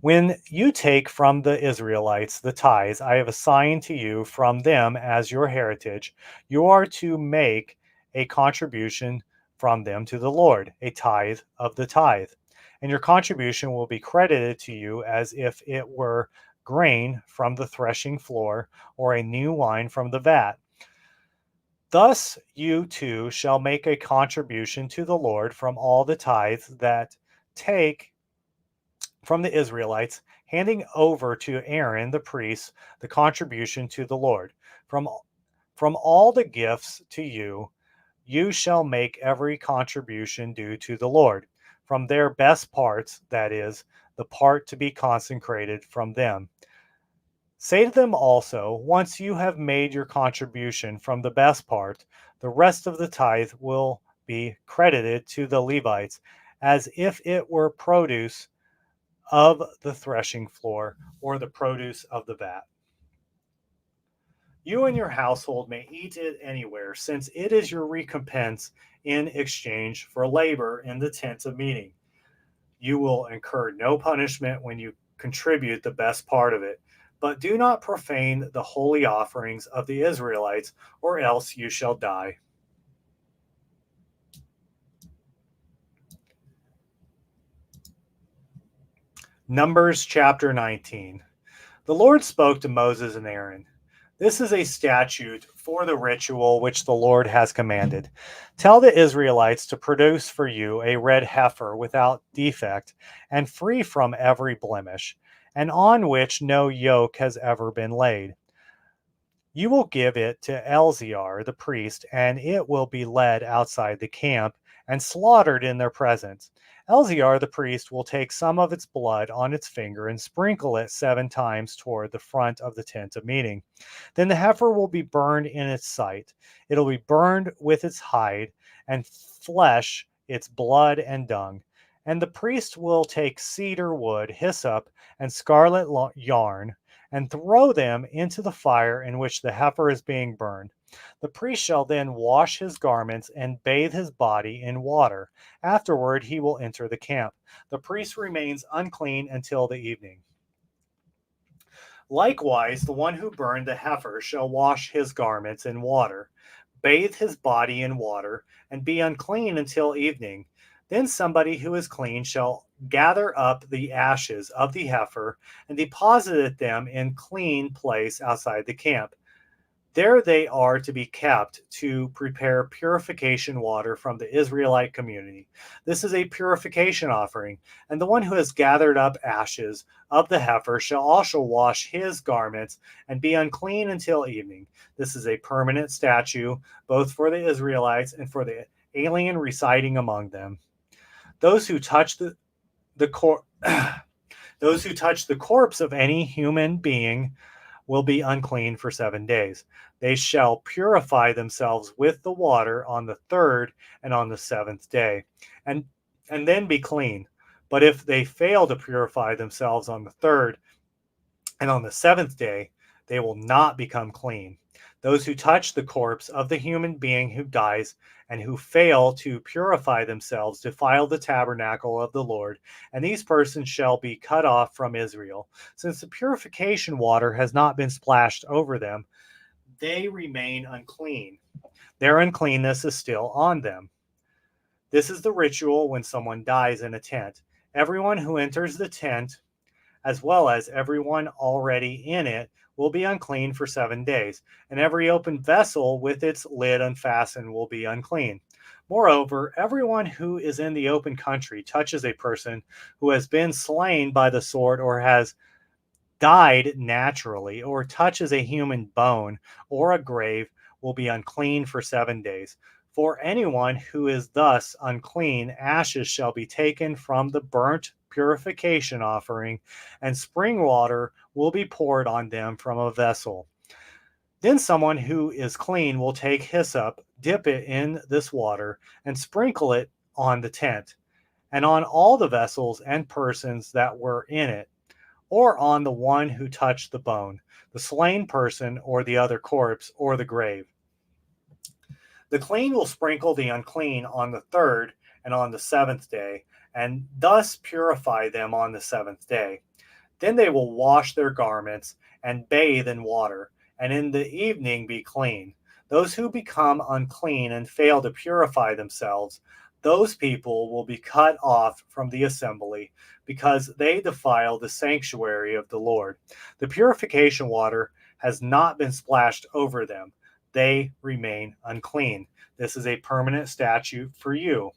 When you take from the Israelites the tithes I have assigned to you from them as your heritage, you are to make a contribution from them to the Lord, a tithe of the tithe. And your contribution will be credited to you as if it were grain from the threshing floor or a new wine from the vat. Thus you too shall make a contribution to the Lord from all the tithes that take from the Israelites, handing over to Aaron the priest the contribution to the Lord. From, from all the gifts to you, you shall make every contribution due to the Lord, from their best parts, that is, the part to be consecrated from them. Say to them also, once you have made your contribution from the best part, the rest of the tithe will be credited to the Levites, as if it were produce of the threshing floor or the produce of the vat. You and your household may eat it anywhere, since it is your recompense in exchange for labor in the tent of meeting. You will incur no punishment when you contribute the best part of it, but do not profane the holy offerings of the Israelites, or else you shall die. Numbers chapter 19. The Lord spoke to Moses and Aaron. This is a statute for the ritual which the Lord has commanded. Tell the Israelites to produce for you a red heifer without defect and free from every blemish, and on which no yoke has ever been laid. You will give it to Eleazar the priest, and it will be led outside the camp and slaughtered in their presence. Eleazar the priest will take some of its blood on its finger and sprinkle it 7 times toward the front of the tent of meeting. Then the heifer will be burned in its sight. It'll be burned with its hide and flesh, its blood and dung. And the priest will take cedar wood, hyssop, and scarlet yarn and throw them into the fire in which the heifer is being burned. The priest shall then wash his garments and bathe his body in water. Afterward, he will enter the camp. The priest remains unclean until the evening. Likewise, the one who burned the heifer shall wash his garments in water, bathe his body in water, and be unclean until evening. Then somebody who is clean shall gather up the ashes of the heifer and deposit them in clean place outside the camp. There they are to be kept to prepare purification water from the Israelite community. This is a purification offering, and the one who has gathered up ashes of the heifer shall also wash his garments and be unclean until evening. This is a permanent statute, both for the Israelites and for the alien residing among them. Those who touch those who touch the corpse of any human being will be unclean for 7 days. They shall purify themselves with the water on the 3rd and on the 7th day, and then be clean. But if they fail to purify themselves on the 3rd and on the 7th day, they will not become clean. Those who touch the corpse of the human being who dies and who fail to purify themselves defile the tabernacle of the Lord, and these persons shall be cut off from Israel. Since the purification water has not been splashed over them, they remain unclean. Their uncleanness is still on them. This is the ritual when someone dies in a tent. Everyone who enters the tent, as well as everyone already in it, will be unclean for 7 days, and every open vessel with its lid unfastened will be unclean. Moreover, everyone who is in the open country touches a person who has been slain by the sword or has died naturally, or touches a human bone or a grave, will be unclean for 7 days. For anyone who is thus unclean, ashes shall be taken from the burnt purification offering, and spring water will be poured on them from a vessel. Then someone who is clean will take hyssop, dip it in this water, and sprinkle it on the tent, and on all the vessels and persons that were in it, or on the one who touched the bone, the slain person, or the other corpse, or the grave. The clean will sprinkle the unclean on the third and on the seventh day, and thus purify them on the seventh day. Then they will wash their garments and bathe in water, and in the evening be clean. Those who become unclean and fail to purify themselves, those people will be cut off from the assembly, because they defile the sanctuary of the Lord. The purification water has not been splashed over them. They remain unclean. This is a permanent statute for you.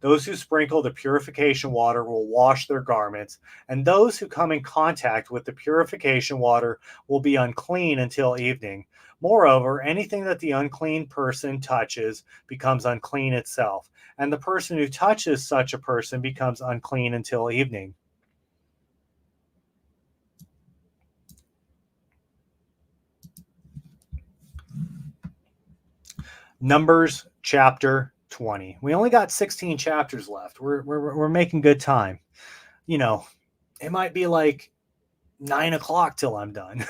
Those who sprinkle the purification water will wash their garments, and those who come in contact with the purification water will be unclean until evening. Moreover, anything that the unclean person touches becomes unclean itself, and the person who touches such a person becomes unclean until evening. Numbers chapter 20. We only got 16 chapters left. We're making good time. You know, it might be like 9 o'clock till I'm done.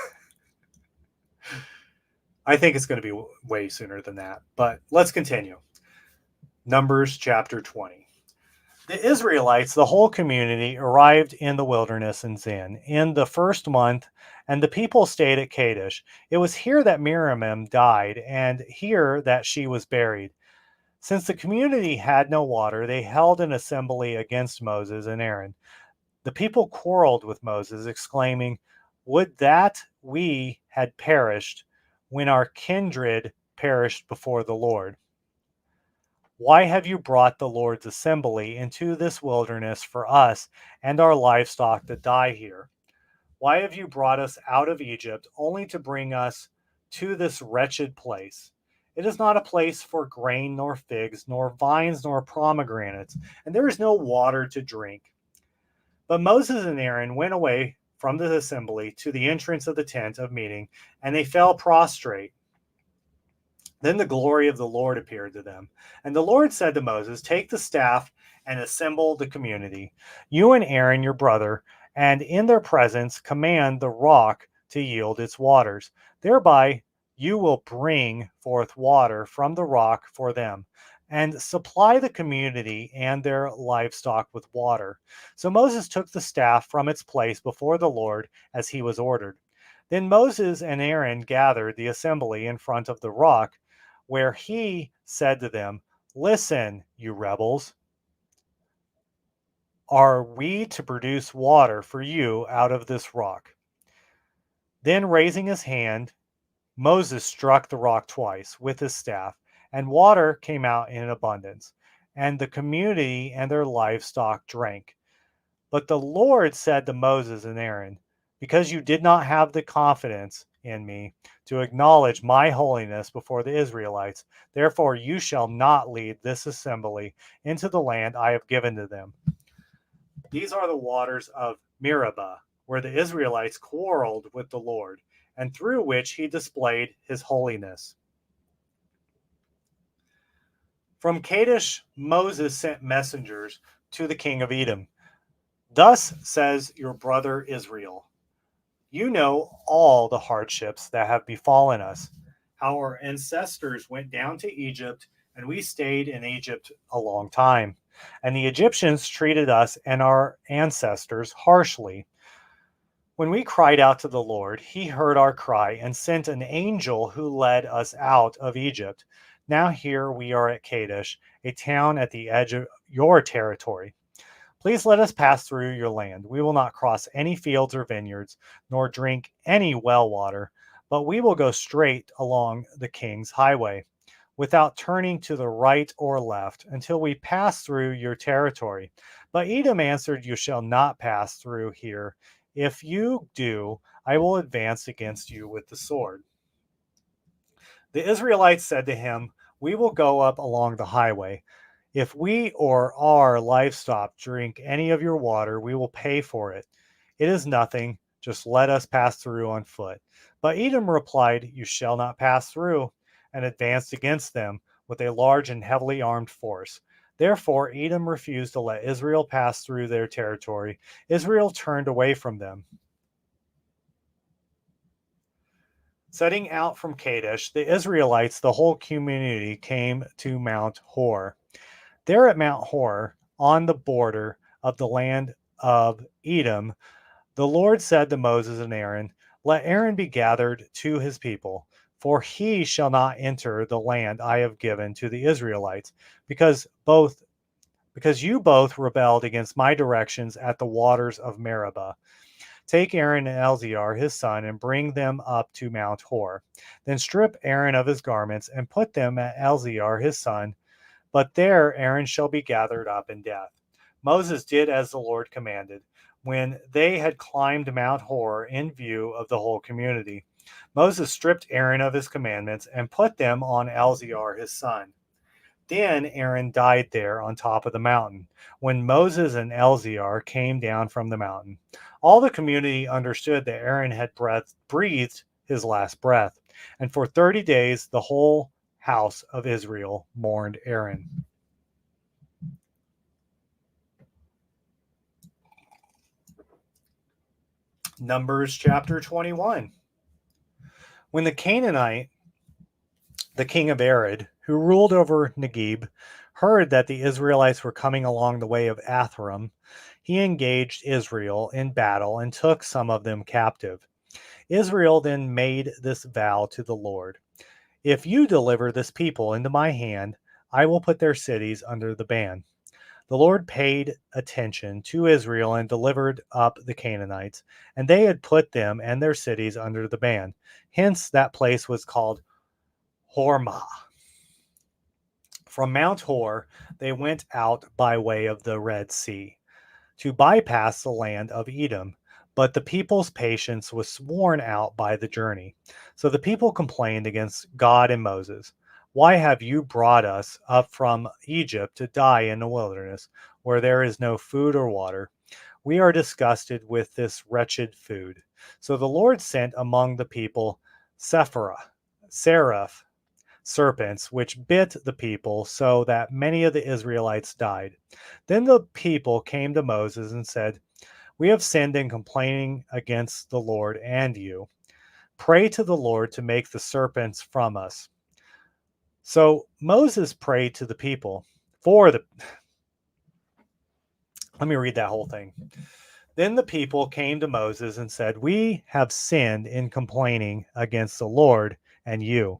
I think it's going to be way sooner than that, but let's continue. Numbers chapter 20. The Israelites, the whole community, arrived in the wilderness in Zin in the first month, and the people stayed at Kadesh. It was here that Miriam died, and here that she was buried. Since the community had no water, they held an assembly against Moses and Aaron. The people quarreled with Moses, exclaiming, "Would that we had perished when our kindred perished before the Lord. Why have you brought the Lord's assembly into this wilderness for us and our livestock to die here? Why have you brought us out of Egypt only to bring us to this wretched place? It is not a place for grain, nor figs, nor vines, nor pomegranates, and there is no water to drink." But Moses and Aaron went away from the assembly to the entrance of the tent of meeting, and they fell prostrate. Then the glory of the Lord appeared to them. And the Lord said to Moses, "Take the staff and assemble the community, you and Aaron your brother, and in their presence command the rock to yield its waters. Thereby you will bring forth water from the rock for them, and supply the community and their livestock with water." So Moses took the staff from its place before the Lord as he was ordered. Then Moses and Aaron gathered the assembly in front of the rock, where he said to them, "Listen, you rebels, are we to produce water for you out of this rock?" Then raising his hand, Moses struck the rock twice with his staff, and water came out in abundance, and the community and their livestock drank. But the Lord said to Moses and Aaron, "Because you did not have the confidence in me to acknowledge my holiness before the Israelites, therefore you shall not lead this assembly into the land I have given to them." These are the waters of Meribah, where the Israelites quarreled with the Lord, and through which he displayed his holiness. From Kadesh, Moses sent messengers to the king of Edom. "Thus says your brother Israel, you know all the hardships that have befallen us. Our ancestors went down to Egypt, and we stayed in Egypt a long time. And the Egyptians treated us and our ancestors harshly. When we cried out to the Lord, he heard our cry and sent an angel who led us out of Egypt. Now here we are at Kadesh, a town at the edge of your territory. Please let us pass through your land. We will not cross any fields or vineyards, nor drink any well water, but we will go straight along the king's highway, without turning to the right or left, until we pass through your territory." But Edom answered, "You shall not pass through here. If you do, I will advance against you with the sword." The Israelites said to him, "We will go up along the highway. If we or our livestock drink any of your water, we will pay for it. It is nothing, just let us pass through on foot. But Edom replied, You shall not pass through, and advanced against them with a large and heavily armed force. Therefore, Edom refused to let Israel pass through their territory. Israel turned away from them. Setting out from Kadesh, the Israelites, the whole community, came to Mount Hor. There at Mount Hor, on the border of the land of Edom, the Lord said to Moses and Aaron, Let Aaron be gathered to his people, for he shall not enter the land I have given to the Israelites, because you both rebelled against my directions at the waters of Meribah. Take Aaron and Eleazar his son and bring them up to Mount Hor. Then strip Aaron of his garments and put them at Eleazar his son, but there Aaron shall be gathered up in death. Moses did as the Lord commanded. When they had climbed Mount Hor in view of the whole community, Moses stripped Aaron of his commandments and put them on Eleazar his son. Then Aaron died there on top of the mountain when Moses and Eleazar came down from the mountain. All the community understood that Aaron had breathed his last breath, and for 30 days the whole house of Israel mourned Aaron. Numbers chapter 21. When the Canaanite, the king of Arad, who ruled over Negeb, heard that the Israelites were coming along the way of Atharim, he engaged Israel in battle and took some of them captive. Israel then made this vow to the Lord: If you deliver this people into my hand, I will put their cities under the ban. The Lord paid attention to Israel and delivered up the Canaanites, and they had put them and their cities under the ban. Hence, that place was called Hormah. From Mount Hor, they went out by way of the Red Sea to bypass the land of Edom, but the people's patience was worn out by the journey. So the people complained against God and Moses. Why have you brought us up from Egypt to die in the wilderness, where there is no food or water? We are disgusted with this wretched food. So the Lord sent among the people seraph, serpents, which bit the people, so that many of the Israelites died. Then the people came to Moses and said, We have sinned in complaining against the Lord and you. Pray to the Lord to make the serpents from us. So Moses prayed to the people for the. Let me read that whole thing. Then the people came to Moses and said, We have sinned in complaining against the Lord and you.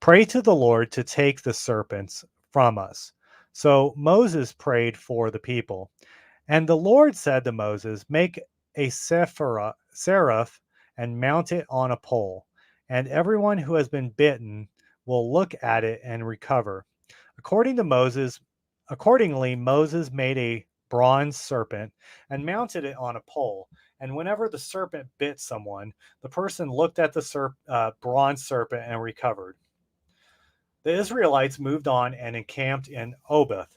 Pray to the Lord to take the serpents from us. So Moses prayed for the people. And the Lord said to Moses, Make a seraph and mount it on a pole, and everyone who has been bitten will look at it and recover. Accordingly, Moses made a bronze serpent and mounted it on a pole. And whenever the serpent bit someone, the person looked at the bronze serpent and recovered. The Israelites moved on and encamped in Oboth.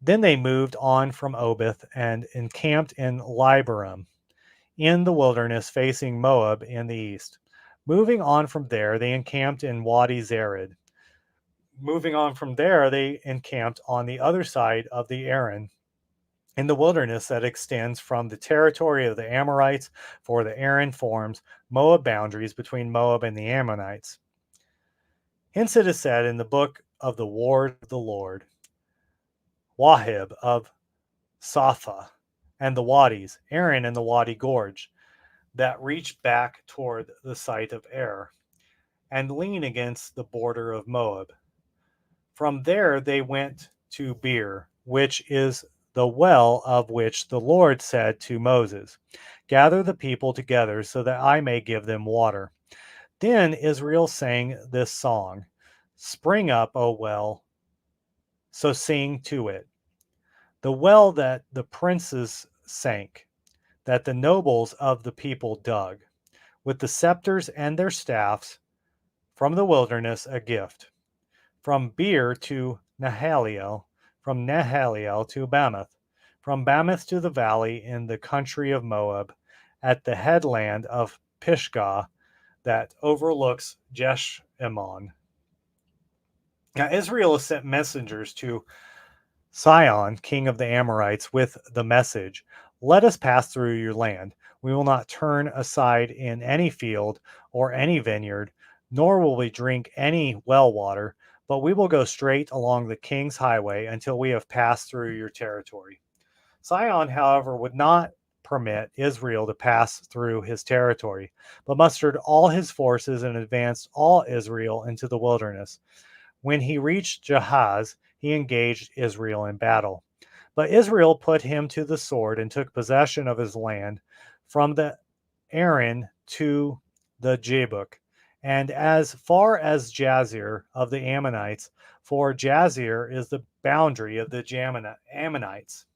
Then they moved on from Oboth and encamped in Libarim in the wilderness facing Moab in the east. Moving on from there, they encamped in Wadi Zered. Moving on from there, they encamped on the other side of the Aran in the wilderness that extends from the territory of the Amorites, for the Aran forms Moab boundaries between Moab and the Ammonites. Hence it is said in the book of the ward of the Lord, Wahib of Sapha, and the wadis, Aran and the Wadi Gorge, that reach back toward the site of Er, and lean against the border of Moab. From there they went to Beer, which is the well of which the Lord said to Moses, Gather the people together so that I may give them water. Then Israel sang this song, Spring up, O well, so sing to it. The well that the princes sank, that the nobles of the people dug, with the scepters and their staffs, from the wilderness a gift. From Beer to Nahaliel, from Nahaliel to Bamoth, from Bamoth to the valley in the country of Moab, at the headland of Pisgah that overlooks Jeshimon. Now Israel sent messengers to Sihon, king of the Amorites, with the message, "Let us pass through your land. We will not turn aside in any field or any vineyard, nor will we drink any well water, but we will go straight along the king's highway until we have passed through your territory." Sihon, however, would not permit Israel to pass through his territory, but mustered all his forces and advanced all Israel into the wilderness. When he reached Jahaz, he engaged Israel in battle. But Israel put him to the sword and took possession of his land from the Aran to the Jabbok, and as far as Jazer of the Ammonites, for Jazer is the boundary of the Ammonites.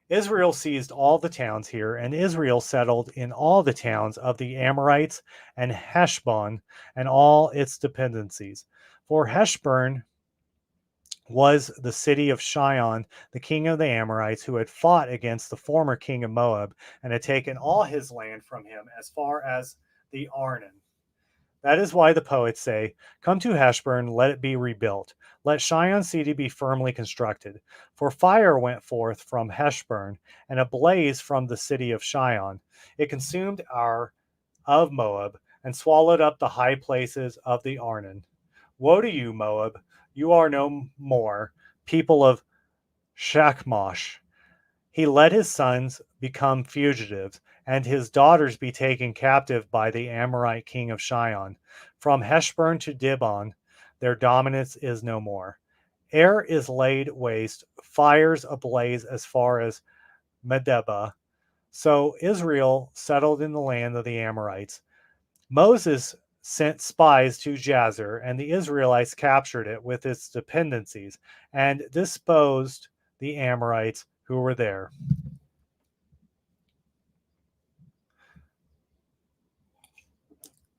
Israel seized all the towns here, and Israel settled in all the towns of the Amorites and Heshbon and all its dependencies. For Heshbon was the city of Shion, the king of the Amorites, who had fought against the former king of Moab and had taken all his land from him as far as the Arnon. That is why the poets say, "Come to Heshbon, let it be rebuilt. Let Shion city be firmly constructed. For fire went forth from Heshbon, and a blaze from the city of Shion. It consumed Ar of Moab, and swallowed up the high places of the Arnon. Woe to you, Moab! You are no more, people of Shachmosh. He let his sons become fugitives, and his daughters be taken captive by the Amorite king of Shion. From Heshbon to Dibon, their dominance is no more. Air is laid waste, fires ablaze as far as Medeba. So Israel settled in the land of the Amorites. Moses sent spies to Jazer, and the Israelites captured it with its dependencies and disposed the Amorites who were there.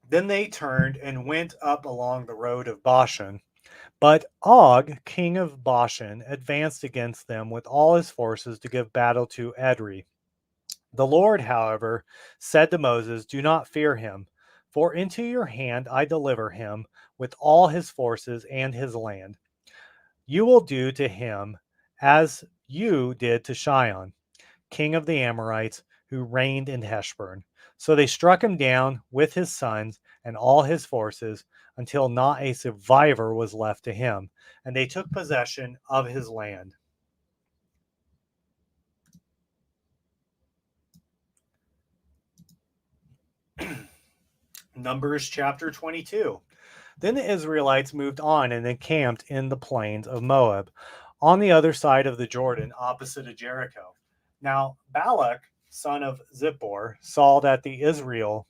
Then they turned and went up along the road of Bashan. But Og, king of Bashan, advanced against them with all his forces to give battle to Edrei. The Lord, however, said to Moses, "Do not fear him, for into your hand I deliver him with all his forces and his land. You will do to him as you did to Shion, king of the Amorites, who reigned in Heshbon." So they struck him down with his sons and all his forces until not a survivor was left to him, and they took possession of his land. Numbers chapter 22. Then the Israelites moved on and encamped in the plains of Moab, on the other side of the Jordan, opposite of Jericho. Now Balak, son of Zippor, saw that the Israel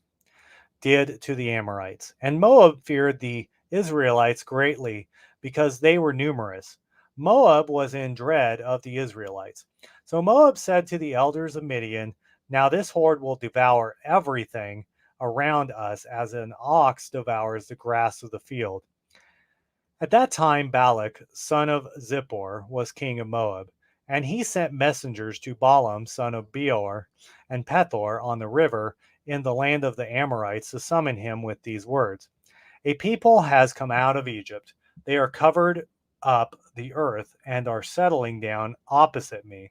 did to the Amorites, and Moab feared the Israelites greatly because they were numerous. Moab was in dread of the Israelites. So Moab said to the elders of Midian, "Now this horde will devour everything around us as an ox devours the grass of the field." At that time, Balak, son of Zippor, was king of Moab, and he sent messengers to Balaam, son of Beor, and Pethor on the river in the land of the Amorites to summon him with these words: "A people has come out of Egypt. They are covered up the earth and are settling down opposite me.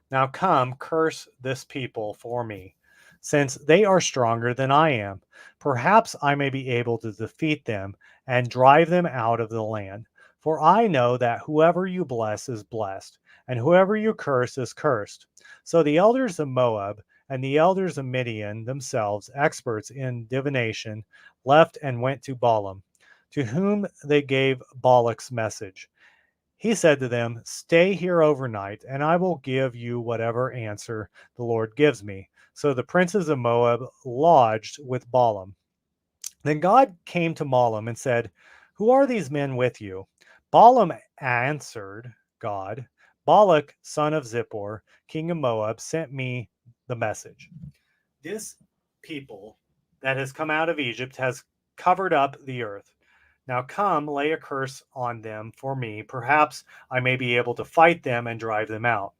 Now come, curse this people for me, since they are stronger than I am. Perhaps I may be able to defeat them and drive them out of the land. For I know that whoever you bless is blessed, and whoever you curse is cursed." So the elders of Moab and the elders of Midian, themselves experts in divination, left and went to Balaam, to whom they gave Balak's message. He said to them, "Stay here overnight, and I will give you whatever answer the Lord gives me." So the princes of Moab lodged with Balaam. Then God came to Balaam and said, "Who are these men with you?" Balaam answered God, "Balak, son of Zippor, king of Moab, sent me the message. This people that has come out of Egypt has covered up the earth. Now come, lay a curse on them for me. Perhaps I may be able to fight them and drive them out.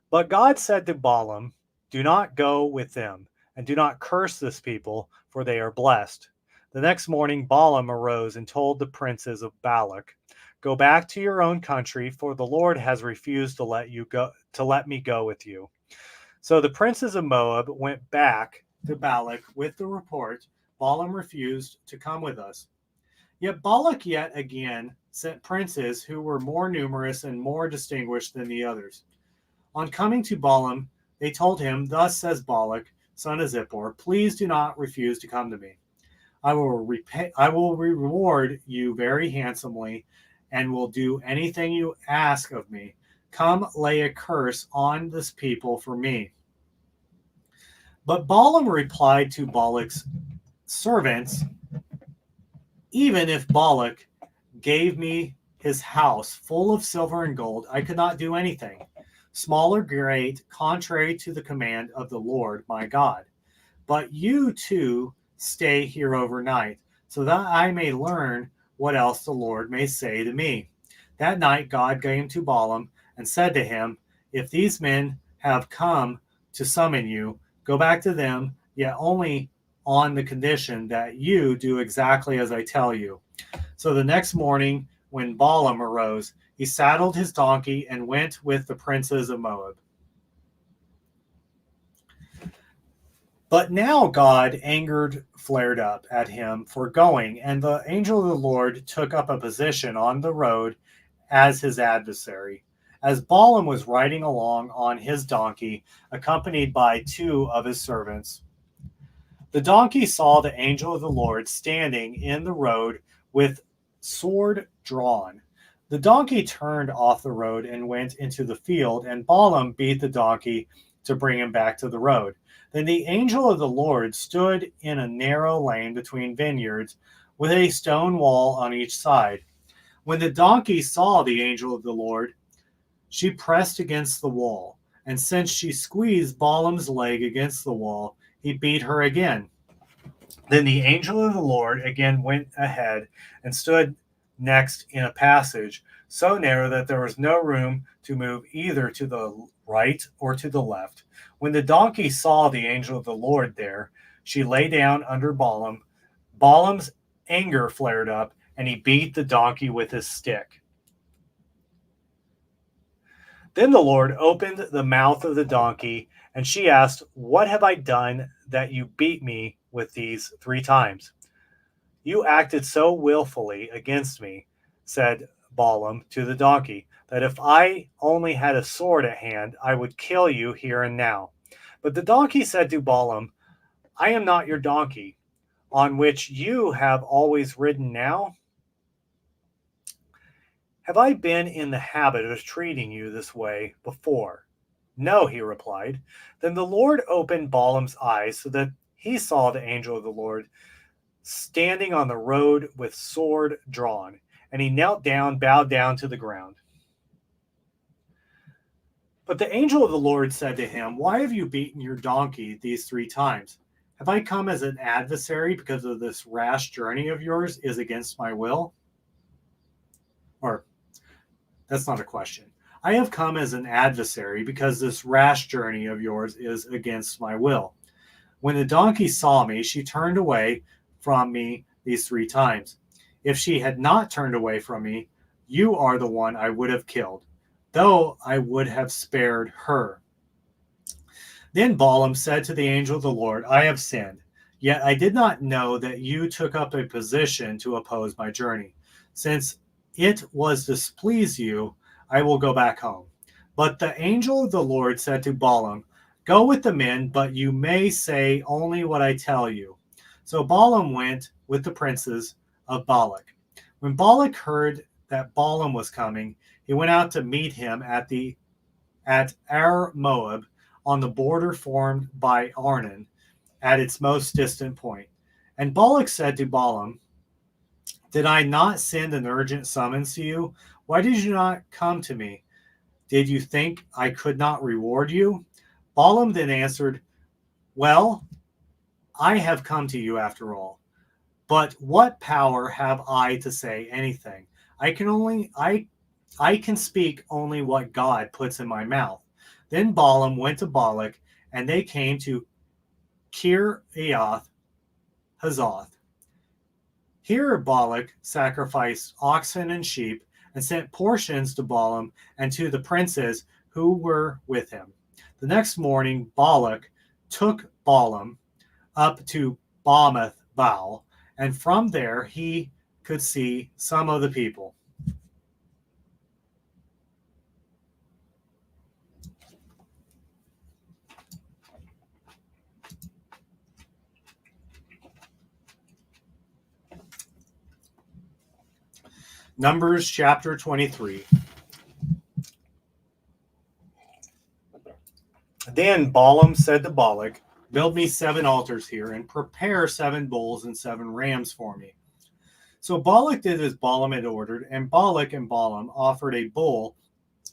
But God said to Balaam, do not go with them, and do not curse this people, for they are blessed. The next morning Balaam arose and told the princes of Balak, go back to your own country, for the Lord has refused to let me go with you. So the princes of Moab went back to Balak with the report, Balaam refused to come with us. Yet Balak yet again sent princes who were more numerous and more distinguished than the others. On coming to Balaam, they told him, thus says Balak, son of Zippor, please do not refuse to come to me. I will reward you very handsomely and will do anything you ask of me. Come lay a curse on this people for me. But Balaam replied to Balak's servants, even if Balak gave me his house full of silver and gold, I could not do anything, small or great, contrary to the command of the Lord my God. But you too stay here overnight, so that I may learn what else the Lord may say to me. That night God came to Balaam and said to him, if these men have come to summon you, go back to them, yet only on the condition that you do exactly as I tell you. So the next morning, when Balaam arose, he saddled his donkey and went with the princes of Moab. But now God flared up at him for going, and the angel of the Lord took up a position on the road as his adversary. As Balaam was riding along on his donkey, accompanied by two of his servants, the donkey saw the angel of the Lord standing in the road with sword drawn. The donkey turned off the road and went into the field, and Balaam beat the donkey to bring him back to the road. Then the angel of the Lord stood in a narrow lane between vineyards with a stone wall on each side. When the donkey saw the angel of the Lord, she pressed against the wall, and since she squeezed Balaam's leg against the wall, he beat her again. Then the angel of the Lord again went ahead and stood next in a passage so narrow that there was no room to move either to the right or to the left. When the donkey saw the angel of the Lord there, she lay down under Balaam. Balaam's anger flared up, and he beat the donkey with his stick. Then the Lord opened the mouth of the donkey, and she asked, what have I done that you beat me with these 3 times? You acted so willfully against me, said Balaam to the donkey, that if I only had a sword at hand, I would kill you here and now. But the donkey said to Balaam, I am not your donkey, on which you have always ridden now. Have I been in the habit of treating you this way before? No, he replied. Then the Lord opened Balaam's eyes so that he saw the angel of the Lord standing on the road with sword drawn, and he knelt down, bowed down to the ground. But the angel of the Lord said to him, why have you beaten your donkey these 3 times? Have I come as an adversary because of this rash journey of yours is against my will? Or, that's not a question. I have come as an adversary because this rash journey of yours is against my will. When the donkey saw me, she turned away from me these 3 times. If she had not turned away from me, you are the one I would have killed, though I would have spared her. Then Balaam said to the angel of the Lord, I have sinned, yet I did not know that you took up a position to oppose my journey. Since it was displeased you, I will go back home. But the angel of the Lord said to Balaam, go with the men, but you may say only what I tell you. So Balaam went with the princes of Balak. When Balak heard that Balaam was coming, he went out to meet him at Ar Moab, on the border formed by Arnon, at its most distant point. And Balak said to Balaam, did I not send an urgent summons to you? Why did you not come to me? Did you think I could not reward you? Balaam then answered, well, I have come to you after all. But what power have I to say anything? I can speak only what God puts in my mouth. Then Balaam went to Balak, and they came to Kiriath Hazoth. Here Balak sacrificed oxen and sheep and sent portions to Balaam and to the princes who were with him. The next morning Balak took Balaam up to Bamoth Baal, and from there he could see some of the people. Numbers chapter 23. Then Balaam said to Balak, build me 7 altars here and prepare 7 bulls and 7 rams for me. So Balak did as Balaam had ordered, and Balak and Balaam offered a bull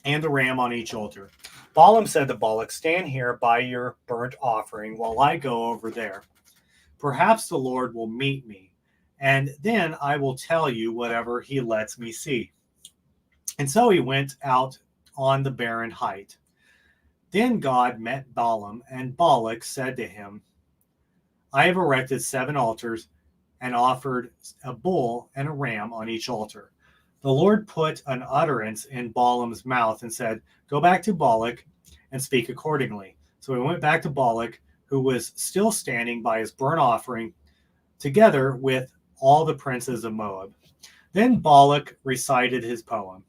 and a ram on each altar. Balaam said to Balak, stand here by your burnt offering while I go over there. Perhaps the Lord will meet me, and then I will tell you whatever he lets me see. And so he went out on the barren height. Then God met Balaam, and Balak said to him, I have erected 7 altars and offered a bull and a ram on each altar. The Lord put an utterance in Balaam's mouth and said, go back to Balak and speak accordingly. So he went back to Balak, who was still standing by his burnt offering, together with all the princes of Moab. Then Balak recited his poem.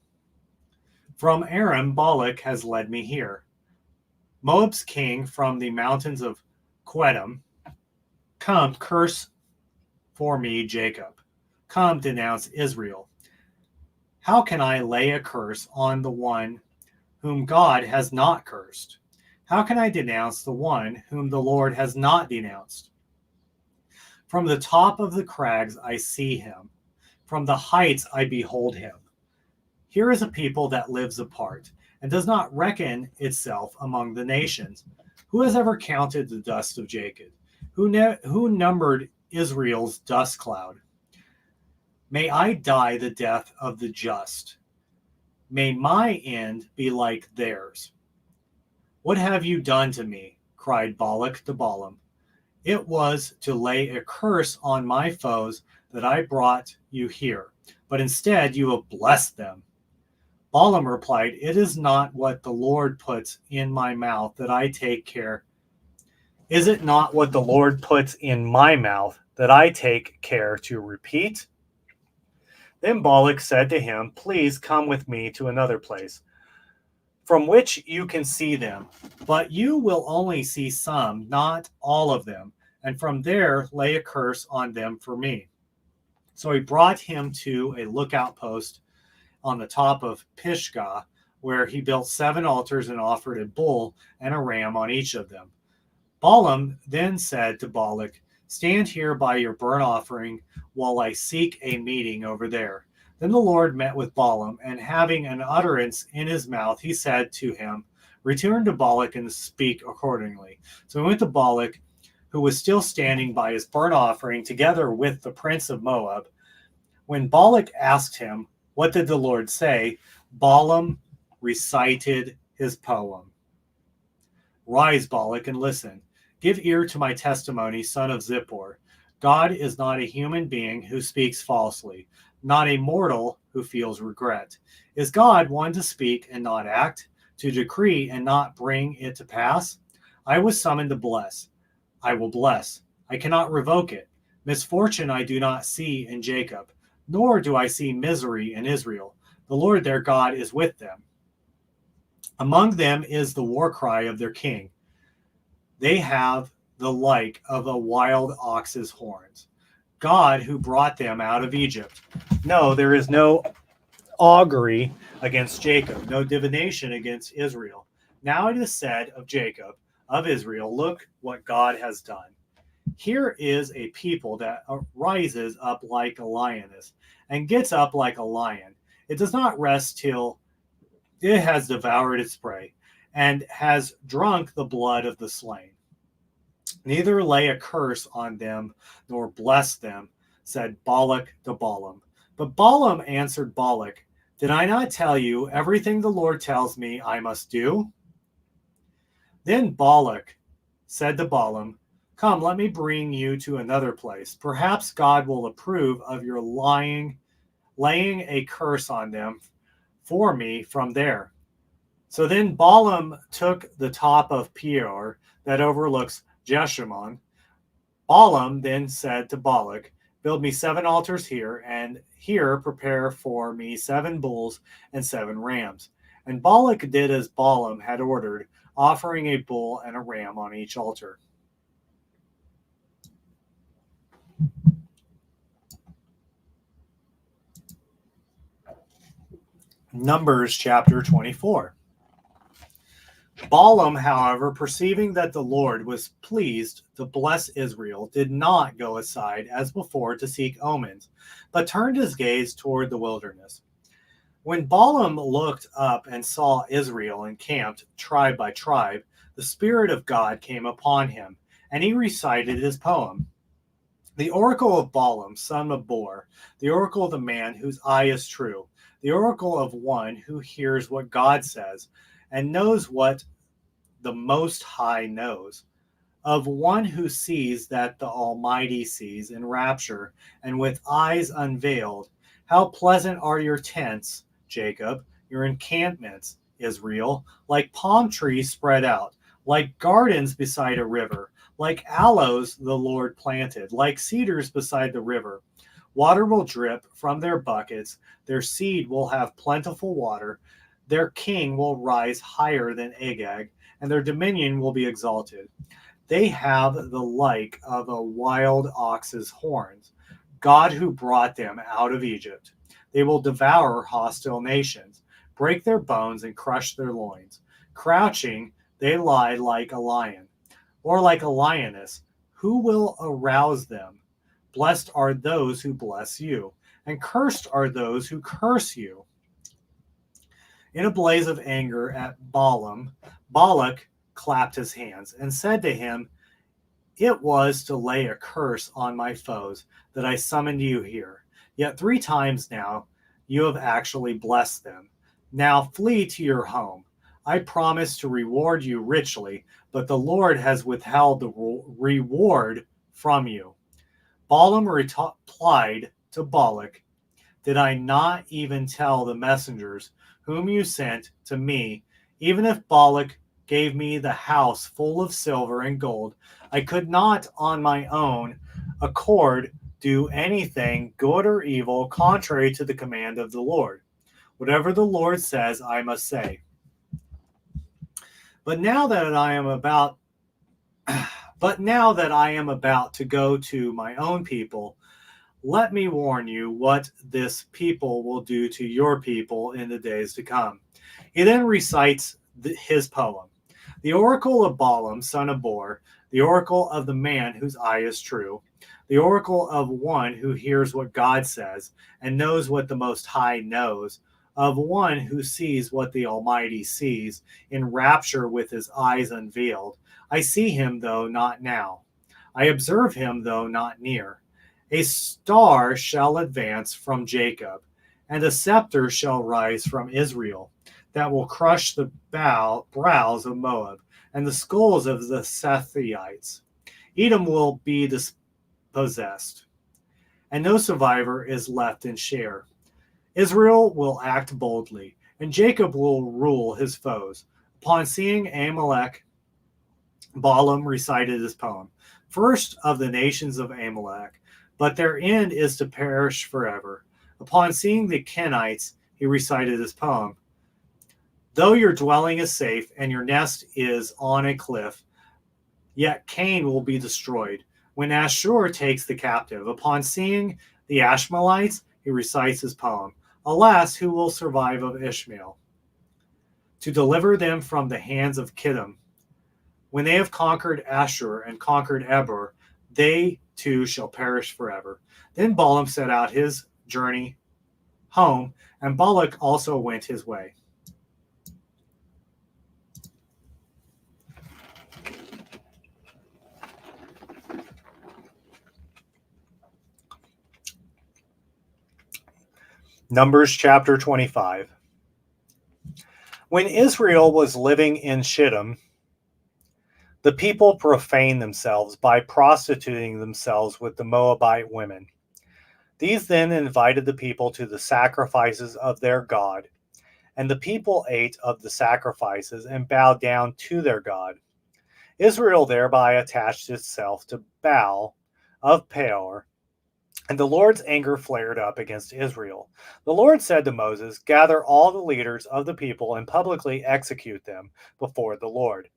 From Aram, Balak has led me here. Moab's king from the mountains of Quedam, come, curse for me Jacob. Come, denounce Israel. How can I lay a curse on the one whom God has not cursed? How can I denounce the one whom the Lord has not denounced? From the top of the crags I see him. From the heights I behold him. Here is a people that lives apart and does not reckon itself among the nations. Who has ever counted the dust of Jacob? Who numbered Israel's dust cloud? May I die the death of the just. May my end be like theirs. What have you done to me? Cried Balak to Balaam. It was to lay a curse on my foes that I brought you here, but instead you have blessed them. Balaam replied, it is not what the Lord puts in my mouth that I take care. Is it not what the Lord puts in my mouth that I take care to repeat? Then Balak said to him, please come with me to another place, from which you can see them, but you will only see some, not all of them, and from there lay a curse on them for me. So he brought him to a lookout post on the top of Pisgah, where he built 7 altars and offered a bull and a ram on each of them. Balaam then said to Balak, stand here by your burnt offering while I seek a meeting over there. Then the Lord met with Balaam, and having an utterance in his mouth, he said to him, return to Balak and speak accordingly. So he went to Balak, who was still standing by his burnt offering, together with the prince of Moab. When Balak asked him, what did the Lord say? Balaam recited his poem. Rise, Balak, and listen. Give ear to my testimony, son of Zippor. God is not a human being who speaks falsely, not a mortal who feels regret. Is God one to speak and not act, to decree and not bring it to pass? I was summoned to bless. I will bless. I cannot revoke it. Misfortune I do not see in Jacob, nor do I see misery in Israel. The Lord their God is with them. Among them is the war cry of their king. They have the like of a wild ox's horns. God who brought them out of Egypt. No, there is no augury against Jacob, no divination against Israel. Now it is said of Jacob, of Israel, look what God has done. Here is a people that rises up like a lioness and gets up like a lion. It does not rest till it has devoured its prey and has drunk the blood of the slain. Neither lay a curse on them nor bless them. said Balak to Balaam. But Balaam answered Balak, "Did I not tell you everything the Lord tells me I must do?" Then Balak said to Balaam, "Come, let me bring you to another place. Perhaps God will approve of your laying a curse on them for me from there." So then Balaam took the top of Peor that overlooks Jeshimon. Balaam then said to Balak, "Build me 7 altars here, and here prepare for me 7 bulls and 7 rams." And Balak did as Balaam had ordered, offering a bull and a ram on each altar. Numbers chapter 24. Balaam, however, perceiving that the Lord was pleased to bless Israel, did not go aside as before to seek omens, but turned his gaze toward the wilderness. When Balaam looked up and saw Israel encamped tribe by tribe, the Spirit of God came upon him, and he recited his poem. The oracle of Balaam, son of Beor, the oracle of the man whose eye is true, the oracle of one who hears what God says and knows what the Most High knows, of one who sees that the Almighty sees in rapture and with eyes unveiled. How pleasant are your tents, Jacob, your encampments, Israel, like palm trees spread out, like gardens beside a river, like aloes the Lord planted, like cedars beside the river. Water will drip from their buckets, their seed will have plentiful water, their king will rise higher than Agag, and their dominion will be exalted. They have the like of a wild ox's horns, God who brought them out of Egypt. They will devour hostile nations, break their bones and crush their loins. Crouching, they lie like a lion, or like a lioness. Who will arouse them? Blessed are those who bless you, and cursed are those who curse you. In a blaze of anger at Balaam, Balak clapped his hands and said to him, "It was to lay a curse on my foes that I summoned you here. Yet 3 times now you have actually blessed them. Now flee to your home. I promised to reward you richly, but the Lord has withheld the reward from you." Balaam replied to Balak, "Did I not even tell the messengers whom you sent to me, even if Balak gave me the house full of silver and gold, I could not on my own accord do anything good or evil contrary to the command of the Lord. Whatever the Lord says, I must say. But now that I am about to go to my own people, let me warn you what this people will do to your people in the days to come." He then recites his poem. The oracle of Balaam, son of Beor, the oracle of the man whose eye is true, the oracle of one who hears what God says and knows what the Most High knows, of one who sees what the Almighty sees, in rapture with his eyes unveiled. I see him, though not now. I observe him, though not near. A star shall advance from Jacob, and a scepter shall rise from Israel, that will crush the brows of Moab and the skulls of the Sethites. Edom will be dispossessed, and no survivor is left in share. Israel will act boldly, and Jacob will rule his foes. Upon seeing Amalek, Balaam recited his poem. First of the nations of Amalek, but their end is to perish forever. Upon seeing the Kenites, he recited his poem. Though your dwelling is safe and your nest is on a cliff, yet Cain will be destroyed when Ashur takes the captive. Upon seeing the Ashmalites, he recites his poem. Alas, who will survive of Ishmael, to deliver them from the hands of Kittim? When they have conquered Ashur and conquered Eber, they too shall perish forever. Then Balaam set out his journey home, and Balak also went his way. Numbers chapter 25. When Israel was living in Shittim, the people profaned themselves by prostituting themselves with the Moabite women. These then invited the people to the sacrifices of their God, and the people ate of the sacrifices and bowed down to their God. Israel thereby attached itself to Baal of Peor, and the Lord's anger flared up against Israel. The Lord said to Moses, "Gather all the leaders of the people and publicly execute them before the Lord,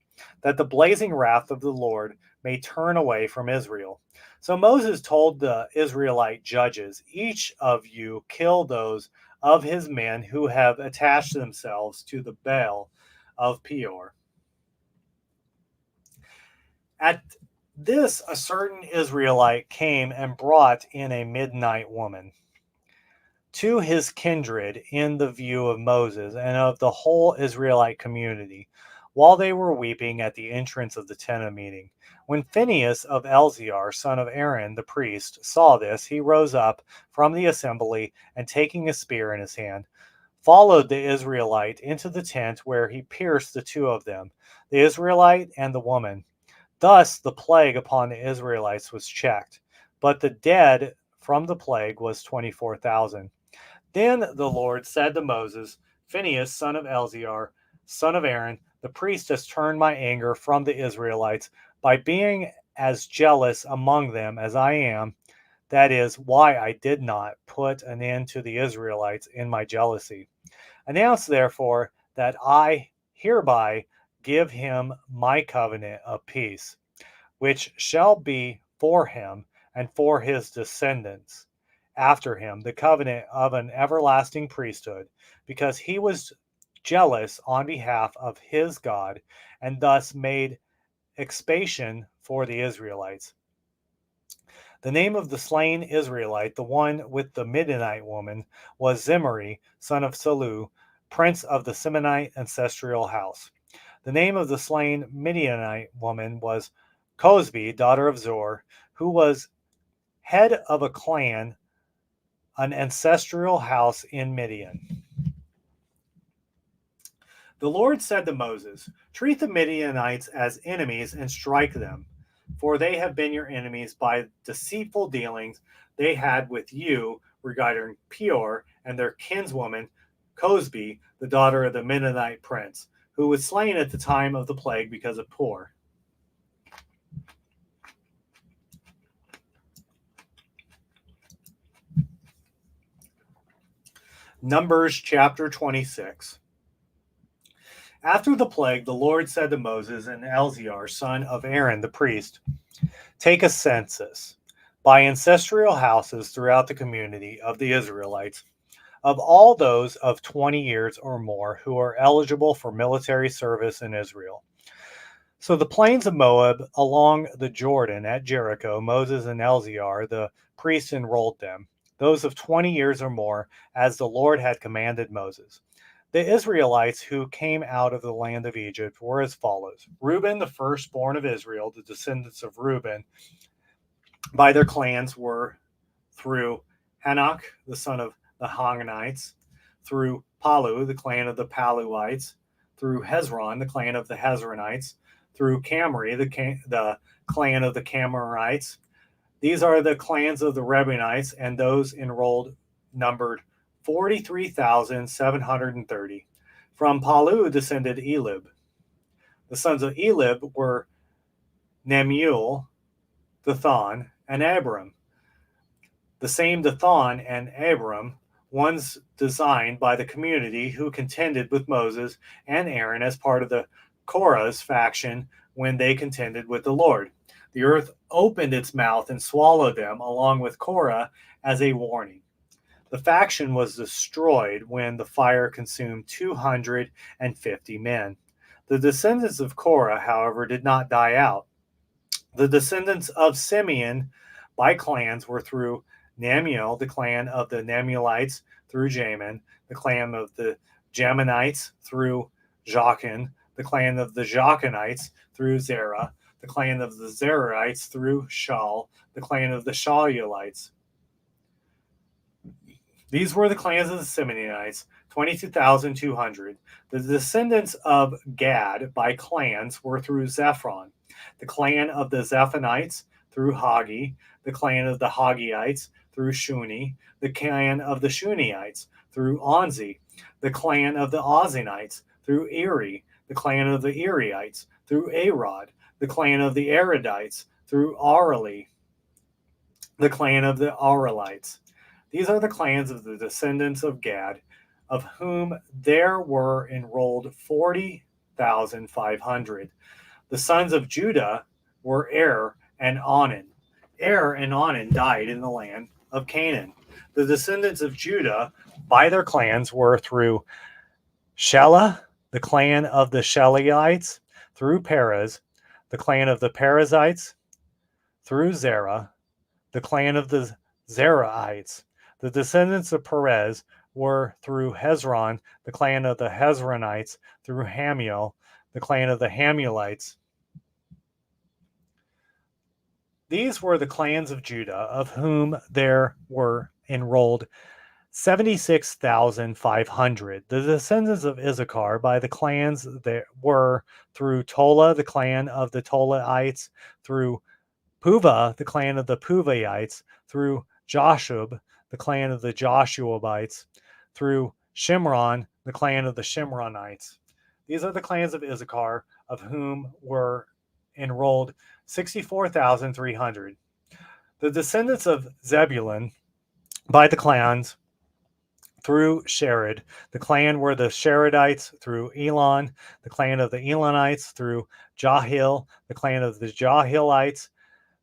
that the blazing wrath of the Lord may turn away from Israel." So Moses told the Israelite judges, "Each of you kill those of his men who have attached themselves to the Baal of Peor." At this, a certain Israelite came and brought in a midnight woman to his kindred in the view of Moses and of the whole Israelite community, while they were weeping at the entrance of the tent of meeting. When Phinehas of Eleazar, son of Aaron the priest, saw this, he rose up from the assembly and taking a spear in his hand, followed the Israelite into the tent where he pierced the two of them, the Israelite and the woman. Thus the plague upon the Israelites was checked, but the dead from the plague was 24,000. Then the Lord said to Moses, "Phinehas, son of Eleazar, son of Aaron, the priest, has turned my anger from the Israelites by being as jealous among them as I am. That is why I did not put an end to the Israelites in my jealousy. Announce therefore that I hereby give him my covenant of peace, which shall be for him and for his descendants after him, the covenant of an everlasting priesthood, because he was jealous on behalf of his God and thus made expiation for the Israelites." The name of the slain Israelite, the one with the Midianite woman, was Zimri, son of Salu, prince of the Simonite ancestral house. The name of the slain Midianite woman was Cosbi, daughter of Zor, who was head of a clan, an ancestral house in Midian. The Lord said to Moses, "Treat the Midianites as enemies and strike them, for they have been your enemies by deceitful dealings they had with you regarding Peor and their kinswoman Cosbi, the daughter of the Midianite prince, who was slain at the time of the plague because of Peor." Numbers chapter 26. After the plague, the Lord said to Moses and Eleazar, son of Aaron the priest, "Take a census by ancestral houses throughout the community of the Israelites, of all those of 20 years or more who are eligible for military service in Israel." So the plains of Moab along the Jordan at Jericho, Moses and Eleazar the priest enrolled them, those of 20 years or more, as the Lord had commanded Moses. The Israelites who came out of the land of Egypt were as follows: Reuben, the firstborn of Israel, the descendants of Reuben by their clans were through Hanok, the son of the Hanganites, through Palu, the clan of the Paluites, through Hezron, the clan of the Hezronites, through Camri, the clan of the Camarites. These are the clans of the Reubenites, and those enrolled numbered 43,730. From Palu descended Elib. The sons of Elib were Nemuel, Dathan, and Abram. The same Dathan and Abram, ones designed by the community who contended with Moses and Aaron as part of the Korah's faction when they contended with the Lord. The earth opened its mouth and swallowed them along with Korah as a warning. The faction was destroyed when the fire consumed 250 men. The descendants of Korah, however, did not die out. The descendants of Simeon by clans were through Nemuel, the clan of the Nemuelites, through Jamin, the clan of the Jaminites, through Jachin, the clan of the Jachinites, through Zerah, the clan of the Zerahites, through Shaul, the clan of the Shaulites. These were the clans of the Simeonites, 22,200. The descendants of Gad by clans were through Zephron, the clan of the Zephonites through Hagi, the clan of the Hagiites through Shuni, the clan of the Shuniites through Onzi, the clan of the Ozinites through Eri, the clan of the Eriites through Arod, the clan of the Aradites through Arali, the clan of the Aralites. These are the clans of the descendants of Gad, of whom there were enrolled 40,500. The sons of Judah were and Onan. And Onan died in the land of Canaan. The descendants of Judah by their clans were through Shelah, the clan of the Shelaites, through Perez, the clan of the Perizzites, through Zerah, the clan of the Zerahites. The descendants of Perez were through Hezron, the clan of the Hezronites, through Hamuel, the clan of the Hamuelites. These were the clans of Judah, of whom there were enrolled 76,500. The descendants of Issachar by the clans there were through Tola, the clan of the Tolaites, through Puvah, the clan of the Puvaites, through Joshub, the clan of the Joshuabites, through Shimron, the clan of the Shimronites. These are the clans of Issachar, of whom were enrolled 64,300. The descendants of Zebulun by the clans through Shared. The clan were the Sheredites through Elon, the clan of the Elonites through Jahil, the clan of the Jahilites.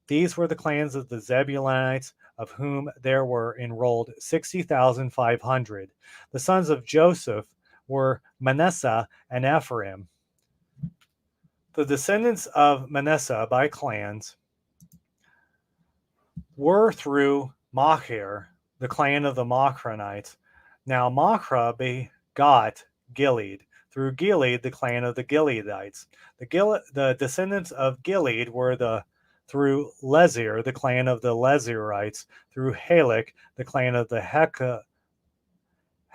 These were the clans of the Zebulunites, of whom there were enrolled 60,500. The sons of Joseph were Manasseh and Ephraim. The descendants of Manasseh by clans were through Machir, the clan of the Machronites. Now Machra begot Gilead, through Gilead, the clan of the Gileadites. The descendants of Gilead were through Lezir, the clan of the Lezirites, through Halek, the clan of the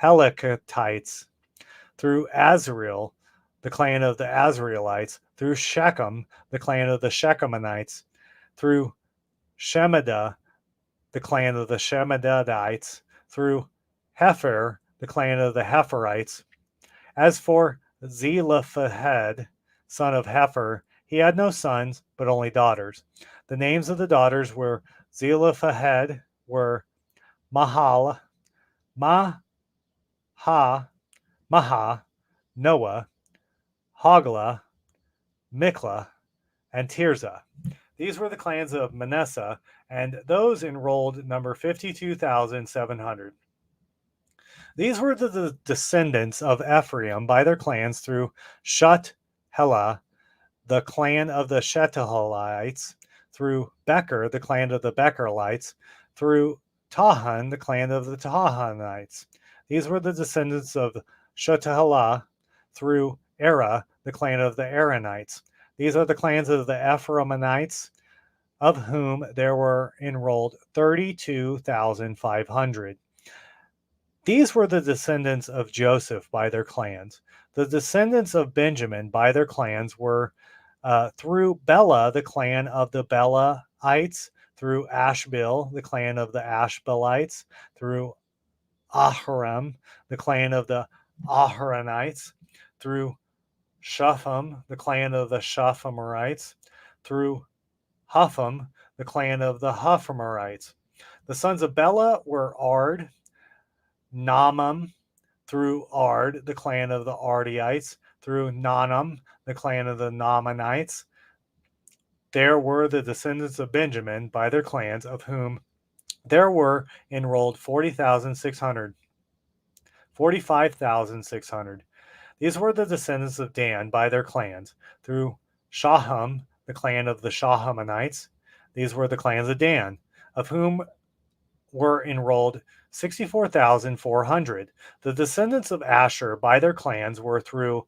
Helekatites, through Azriel, the clan of the Azraelites, through Shechem, the clan of the Shechemites, through Shemida, the clan of the Shemidadites, through Hepher, the clan of the Hepherites. As for Zelophehad, son of Hepher, he had no sons, but only daughters. The names of the daughters were Zelophehad were Mahal, Maha, Noah, Hoglah, Miklah, and Tirzah. These were the clans of Manasseh, and those enrolled number 52,700. These were the descendants of Ephraim by their clans through Shuthelah, the clan of the Shuthelites, through Becher, the clan of the Becherites, through Tahan, the clan of the Tahanites. These were the descendants of Shuthelah, through Era, the clan of the Aaronites. These are the clans of the Ephraimites, of whom there were enrolled 32,500. These were the descendants of Joseph by their clans. The descendants of Benjamin by their clans were through Bela, the clan of the Belaites, through Ashbel, the clan of the Ashbelites, through Aharam, the clan of the Aharonites, through Shupham, the clan of the Shuphamites, through Hupham, the clan of the Huphamites. The sons of Bela were Ard, Naamam, through Ard, the clan of the Ardites, through Nanam, the clan of the Naamanites. There were the descendants of Benjamin by their clans, of whom there were enrolled 45,600. These were the descendants of Dan by their clans, through Shaham, the clan of the Shahamanites. These were the clans of Dan, of whom were enrolled 64,400. The descendants of Asher by their clans were through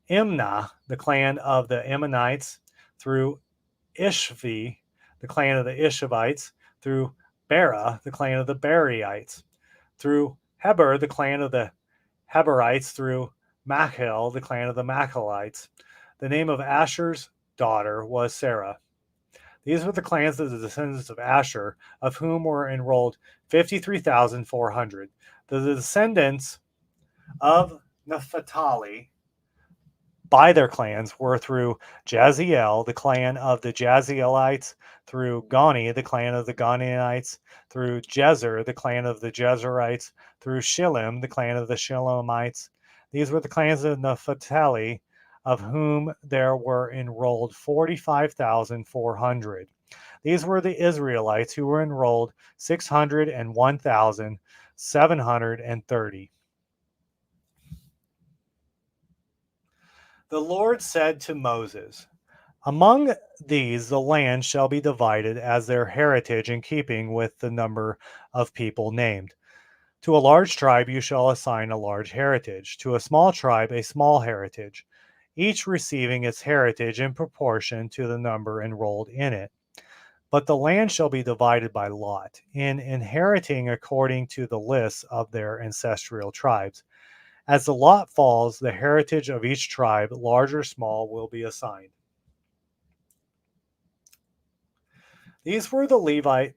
Imnah, the clan of the Ammonites, through Ishvi, the clan of the Ishavites, through Bera, the clan of the Beriites. through Heber, the clan of the Heberites, through Machel, the clan of the Machelites. The name of Asher's daughter was Sarah. These were the clans of the descendants of Asher, of whom were enrolled 53,400. The descendants of Naphtali by their clans were through Jaziel, the clan of the Jazielites, through Goni, the clan of the Goniites, through Jezer, the clan of the Jezerites, through Shillim, the clan of the Shillemites. These were the clans of Naphtali, of whom there were enrolled 45,400. These were the Israelites who were enrolled 601,730. The Lord said to Moses, among these the land shall be divided as their heritage in keeping with the number of people named. To a large tribe you shall assign a large heritage, to a small tribe a small heritage, each receiving its heritage in proportion to the number enrolled in it. But the land shall be divided by lot, in inheriting according to the lists of their ancestral tribes. As the lot falls, the heritage of each tribe, large or small, will be assigned. These were the Levite.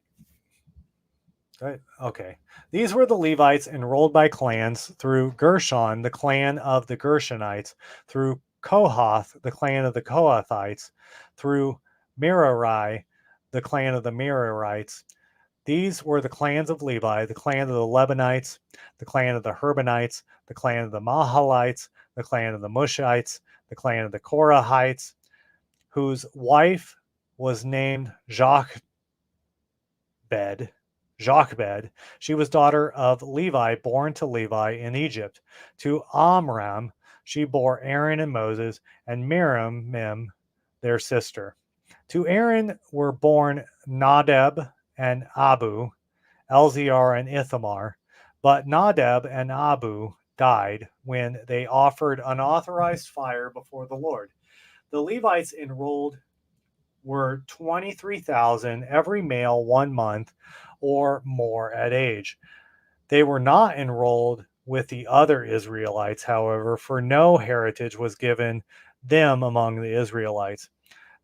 Okay. These were the Levites enrolled by clans through Gershon, the clan of the Gershonites, through Kohath, the clan of the Kohathites, through Merari, the clan of the Merarites. These were the clans of Levi, the clan of the Lebanites, the clan of the Herbanites, the clan of the Mahalites, the clan of the Mushites, the clan of the Korahites, whose wife was named Jochebed. She was daughter of Levi, born to Levi in Egypt. To Amram she bore Aaron and Moses, and Miriam, their sister. To Aaron were born Nadab and Abu, Elzar and Ithamar. But Nadab and Abu died when they offered unauthorized fire before the Lord. The Levites enrolled were 23,000, every male 1 month or more at age. They were not enrolled with the other Israelites, however, for no heritage was given them among the Israelites.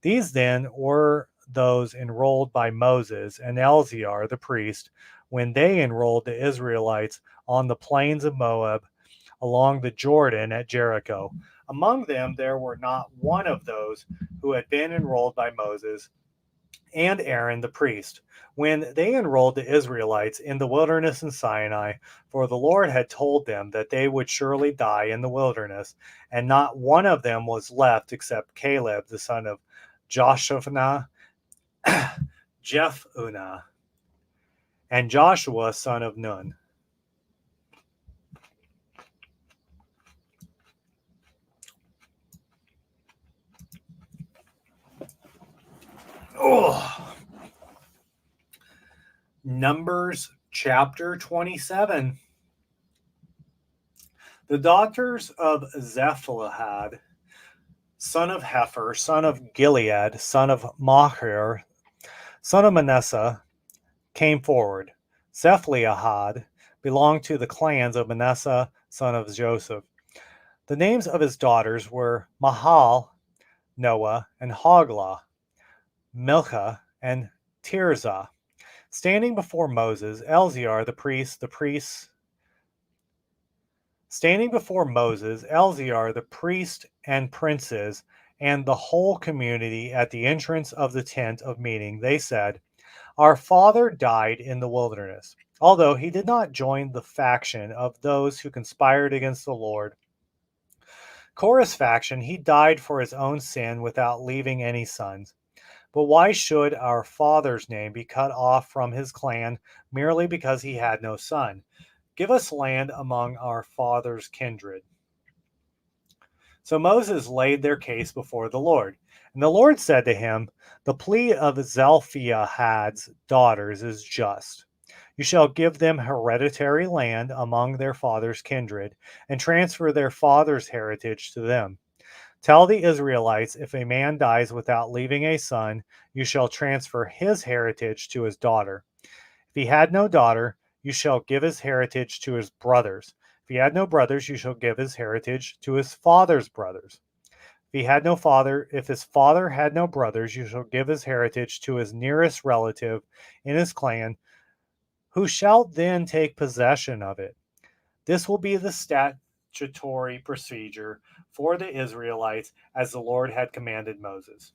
These then were those enrolled by Moses and Elzar the priest when they enrolled the Israelites on the plains of Moab along the Jordan at Jericho. Among them there were not one of those who had been enrolled by Moses and Aaron the priest, when they enrolled the Israelites in the wilderness in Sinai, for the Lord had told them that they would surely die in the wilderness, and not one of them was left except Caleb the son of Jephunneh, and Joshua son of Nun. Oh. Numbers chapter 27. The daughters of Zephilahad, son of Hepher, son of Gilead, son of Machir, son of Manasseh, came forward. Zephilahad belonged to the clans of Manasseh, son of Joseph. The names of his daughters were Mahal, Noah, and Hoglah, Milcah, and Tirzah. Standing before Moses, Elzar the priest and princes, and the whole community at the entrance of the tent of meeting, they said, our father died in the wilderness, although he did not join the faction of those who conspired against the Lord. Korah's faction, he died for his own sin without leaving any sons. But why should our father's name be cut off from his clan merely because he had no son? Give us land among our father's kindred. So Moses laid their case before the Lord. And the Lord said to him, the plea of Zephilahad's daughters is just. You shall give them hereditary land among their father's kindred, and transfer their father's heritage to them. Tell the Israelites, if a man dies without leaving a son, you shall transfer his heritage to his daughter. If he had no daughter, you shall give his heritage to his brothers. If he had no brothers, you shall give his heritage to his father's brothers. If his father had no brothers, you shall give his heritage to his nearest relative in his clan, who shall then take possession of it. This will be the statutory procedure for the Israelites as the Lord had commanded Moses.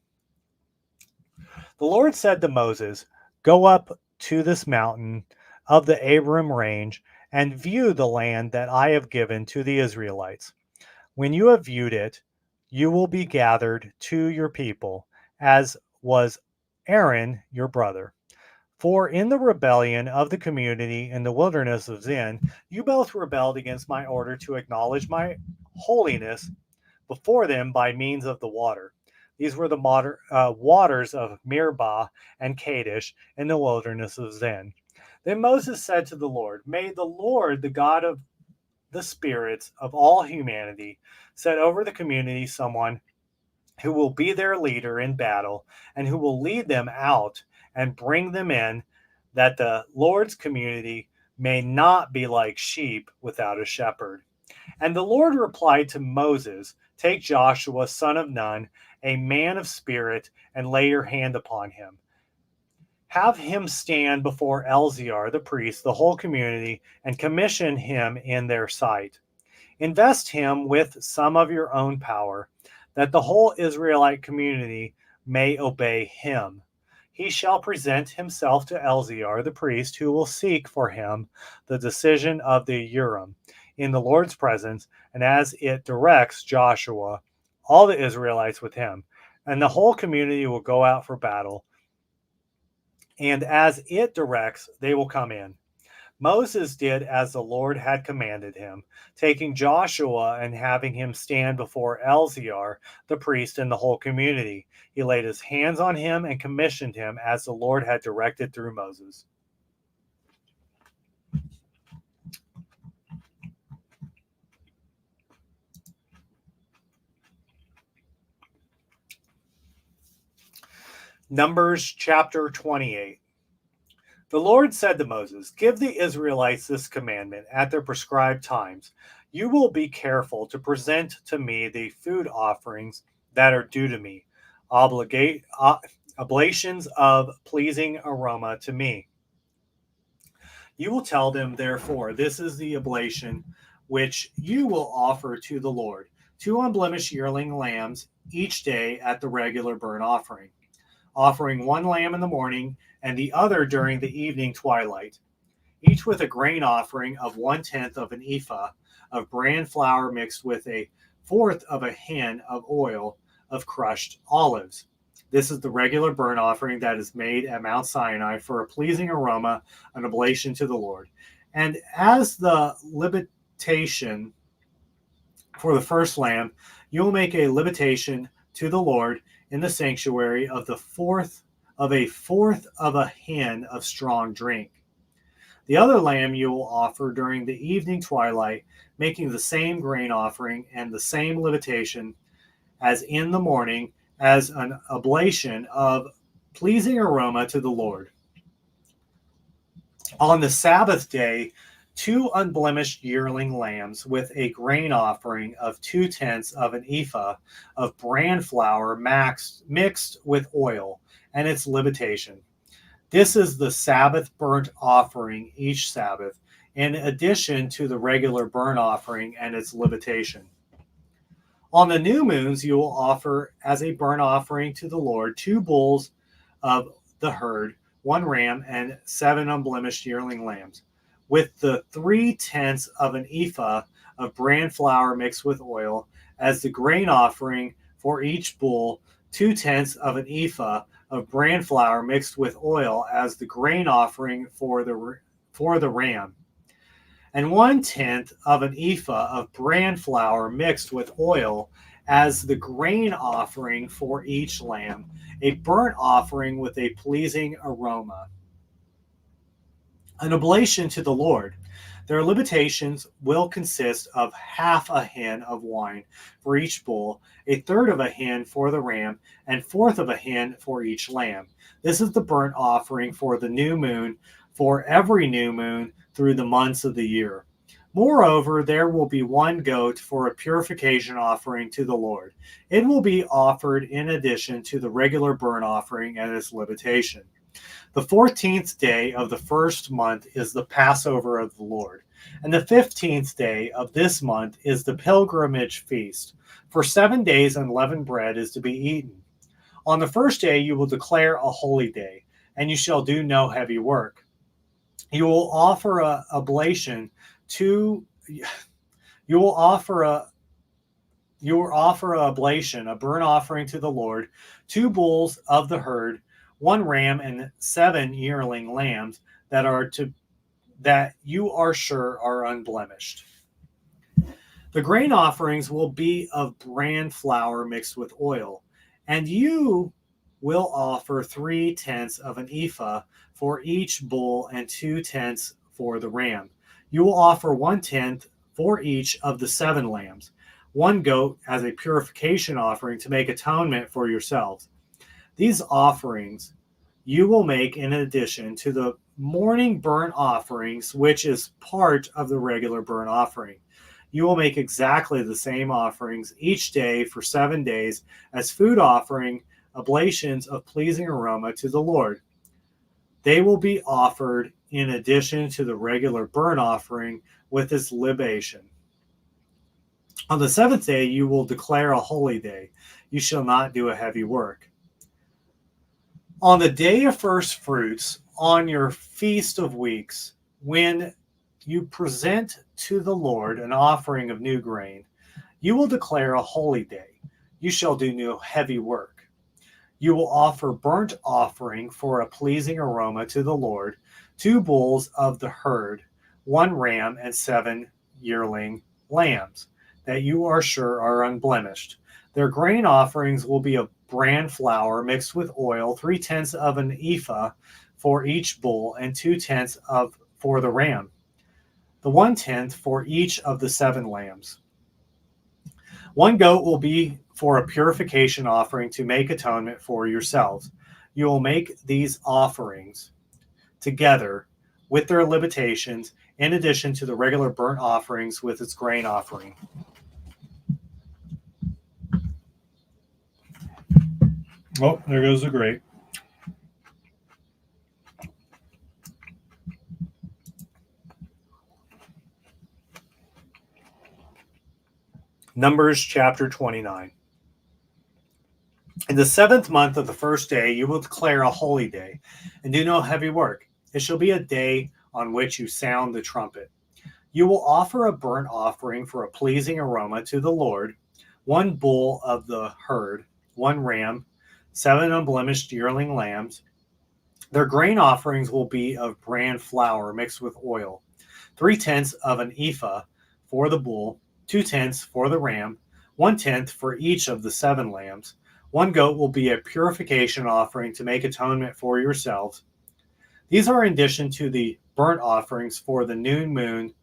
The Lord said to Moses, "Go up to this mountain of the Abraham range and view the land that I have given to the Israelites. When you have viewed it, you will be gathered to your people, as was Aaron your brother. For in the rebellion of the community in the wilderness of Zin, you both rebelled against my order to acknowledge my holiness before them by means of the water. These were the waters of Meribah and Kadesh in the wilderness of Zin. Then Moses said to the Lord, May the Lord, the God of the spirits of all humanity, set over the community someone who will be their leader in battle and who will lead them out and bring them in, that the Lord's community may not be like sheep without a shepherd." And the Lord replied to Moses, "Take Joshua, son of Nun, a man of spirit, and lay your hand upon him. Have him stand before Eleazar the priest, the whole community, and commission him in their sight. Invest him with some of your own power, that the whole Israelite community may obey him. He shall present himself to Eleazar the priest, who will seek for him the decision of the Urim in the Lord's presence, and as it directs Joshua, all the Israelites with him. And the whole community will go out for battle, and as it directs, they will come in." Moses did as the Lord had commanded him, taking Joshua and having him stand before Eleazar, the priest, and the whole community. He laid his hands on him and commissioned him as the Lord had directed through Moses. Numbers chapter 28. The Lord said to Moses, "Give the Israelites this commandment at their prescribed times. You will be careful to present to me the food offerings that are due to me, oblations of pleasing aroma to me. You will tell them, therefore, this is the oblation which you will offer to the Lord: 2 unblemished yearling lambs each day at the regular burnt offering one lamb in the morning and the other during the evening twilight, each with a grain offering of 1/10 of an ephah of bran flour mixed with 1/4 of a hin of oil of crushed olives. This is the regular burnt offering that is made at Mount Sinai for a pleasing aroma, an oblation to the Lord. And as the libatation for the first lamb, you will make a libatation to the Lord in the sanctuary of a fourth of a hin of strong drink. The other lamb you will offer during the evening twilight, making the same grain offering and the same libatation as in the morning, as an oblation of pleasing aroma to the Lord. On the Sabbath day, 2 unblemished yearling lambs with a grain offering of 2/10 of an ephah of bran flour mixed with oil, and its libatation. This is the Sabbath burnt offering each Sabbath, in addition to the regular burnt offering and its libatation. On the new moons, you will offer as a burnt offering to the Lord 2 bulls of the herd, 1 ram, and 7 unblemished yearling lambs, with the 3/10 of an ephah of bran flour mixed with oil, as the grain offering for each bull, 2/10 of an ephah of bran flour mixed with oil, as the grain offering for the ram, and 1/10 of an ephah of bran flour mixed with oil as the grain offering for each lamb, a burnt offering with a pleasing aroma. An oblation to the Lord. Their libatations will consist of 1/2 a hin of wine for each bull, 1/3 of a hin for the ram, and 1/4 of a hin for each lamb. This is the burnt offering for the new moon for every new moon through the months of the year. Moreover, there will be one goat for a purification offering to the Lord. It will be offered in addition to the regular burnt offering at its limitation. The 14th day of the first month is the Passover of the Lord, and the 15th day of this month is the pilgrimage feast. For 7 days unleavened bread is to be eaten. On the first day you will declare a holy day, and you shall do no heavy work. You will offer a oblation to you will offer a oblation, a burnt offering to the Lord, 2 bulls of the herd, 1 ram, and 7 yearling lambs that you are sure are unblemished. The grain offerings will be of bran flour mixed with oil, and you will offer 3/10 of an ephah for each bull and 2/10 for the ram. You will offer 1/10 for each of the 7 lambs, 1 goat as a purification offering to make atonement for yourselves. These offerings you will make in addition to the morning burnt offerings, which is part of the regular burnt offering. You will make exactly the same offerings each day for 7 days as food offering, oblations of pleasing aroma to the Lord. They will be offered in addition to the regular burnt offering with its libation. On the 7th day you will declare a holy day. You shall not do a heavy work. On the day of first fruits, on your feast of weeks, when you present to the Lord an offering of new grain, you will declare a holy day. You shall do no heavy work. You will offer burnt offering for a pleasing aroma to the Lord, 2 bulls of the herd, 1 ram, and 7 yearling lambs, that you are sure are unblemished. Their grain offerings will be of bran flour mixed with oil, 3/10 of an ephah for each bull, and 2/10 for the ram, the 1/10 for each of the 7 lambs. 1 goat will be for a purification offering to make atonement for yourselves. You will make these offerings together with their limitations, in addition to the regular burnt offerings with its grain offering. Oh, there goes the grape. Numbers chapter 29. In the 7th month of the first day, you will declare a holy day, and do no heavy work. It shall be a day on which you sound the trumpet. You will offer a burnt offering for a pleasing aroma to the Lord, 1 bull of the herd, 1 ram, 7 unblemished yearling lambs. Their grain offerings will be of bran flour mixed with oil, 3/10 of an ephah for the bull, 2/10 for the ram, 1/10 for each of the 7 lambs. 1 goat will be a purification offering to make atonement for yourselves. These are in addition to the burnt offerings for the new moon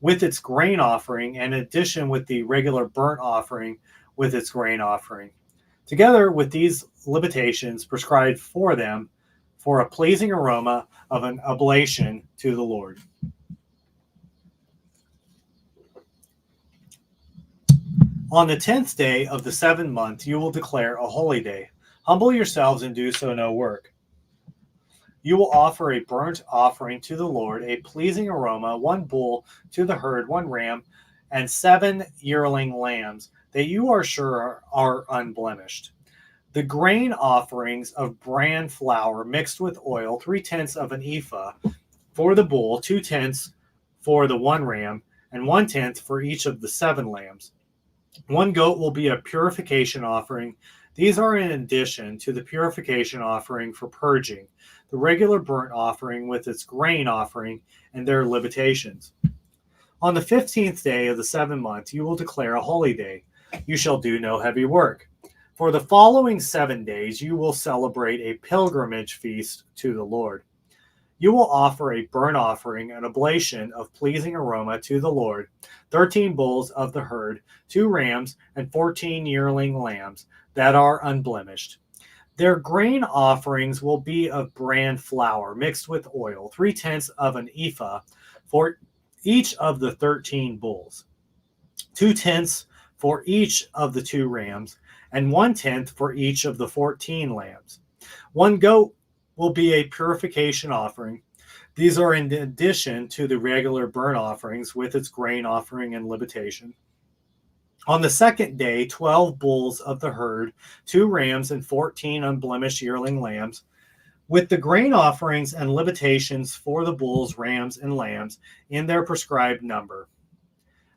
with its grain offering, and in addition with the regular burnt offering with its grain offering, together with these limitations prescribed for them for a pleasing aroma of an oblation to the Lord. On the 10th day of the 7th month, you will declare a holy day. Humble yourselves and do so no work. You will offer a burnt offering to the Lord, a pleasing aroma, 1 bull to the herd, 1 ram, and 7 yearling lambs, that you are sure are unblemished. The grain offerings of bran flour mixed with oil, 3/10 of an ephah for the bull, 2/10 for the 1 ram, and 1/10 for each of the 7 lambs. 1 goat will be a purification offering. These are in addition to the purification offering for purging, the regular burnt offering with its grain offering, and their limitations. On the 15th day of the 7th month, you will declare a holy day. You shall do no heavy work. For the following 7 days, you will celebrate a pilgrimage feast to the Lord. You will offer a burnt offering, an oblation of pleasing aroma to the Lord, 13 bulls of the herd, 2 rams, and 14 yearling lambs that are unblemished. Their grain offerings will be of bran flour mixed with oil, 3/10 of an ephah for each of the 13 bulls, 2/10 for each of the 2 rams, and 1/10 for each of the 14 lambs. One goat will be a purification offering. These are in addition to the regular burnt offerings with its grain offering and libation. On the second day, 12 bulls of the herd, 2 rams, and 14 unblemished yearling lambs, with the grain offerings and libations for the bulls, rams, and lambs in their prescribed number,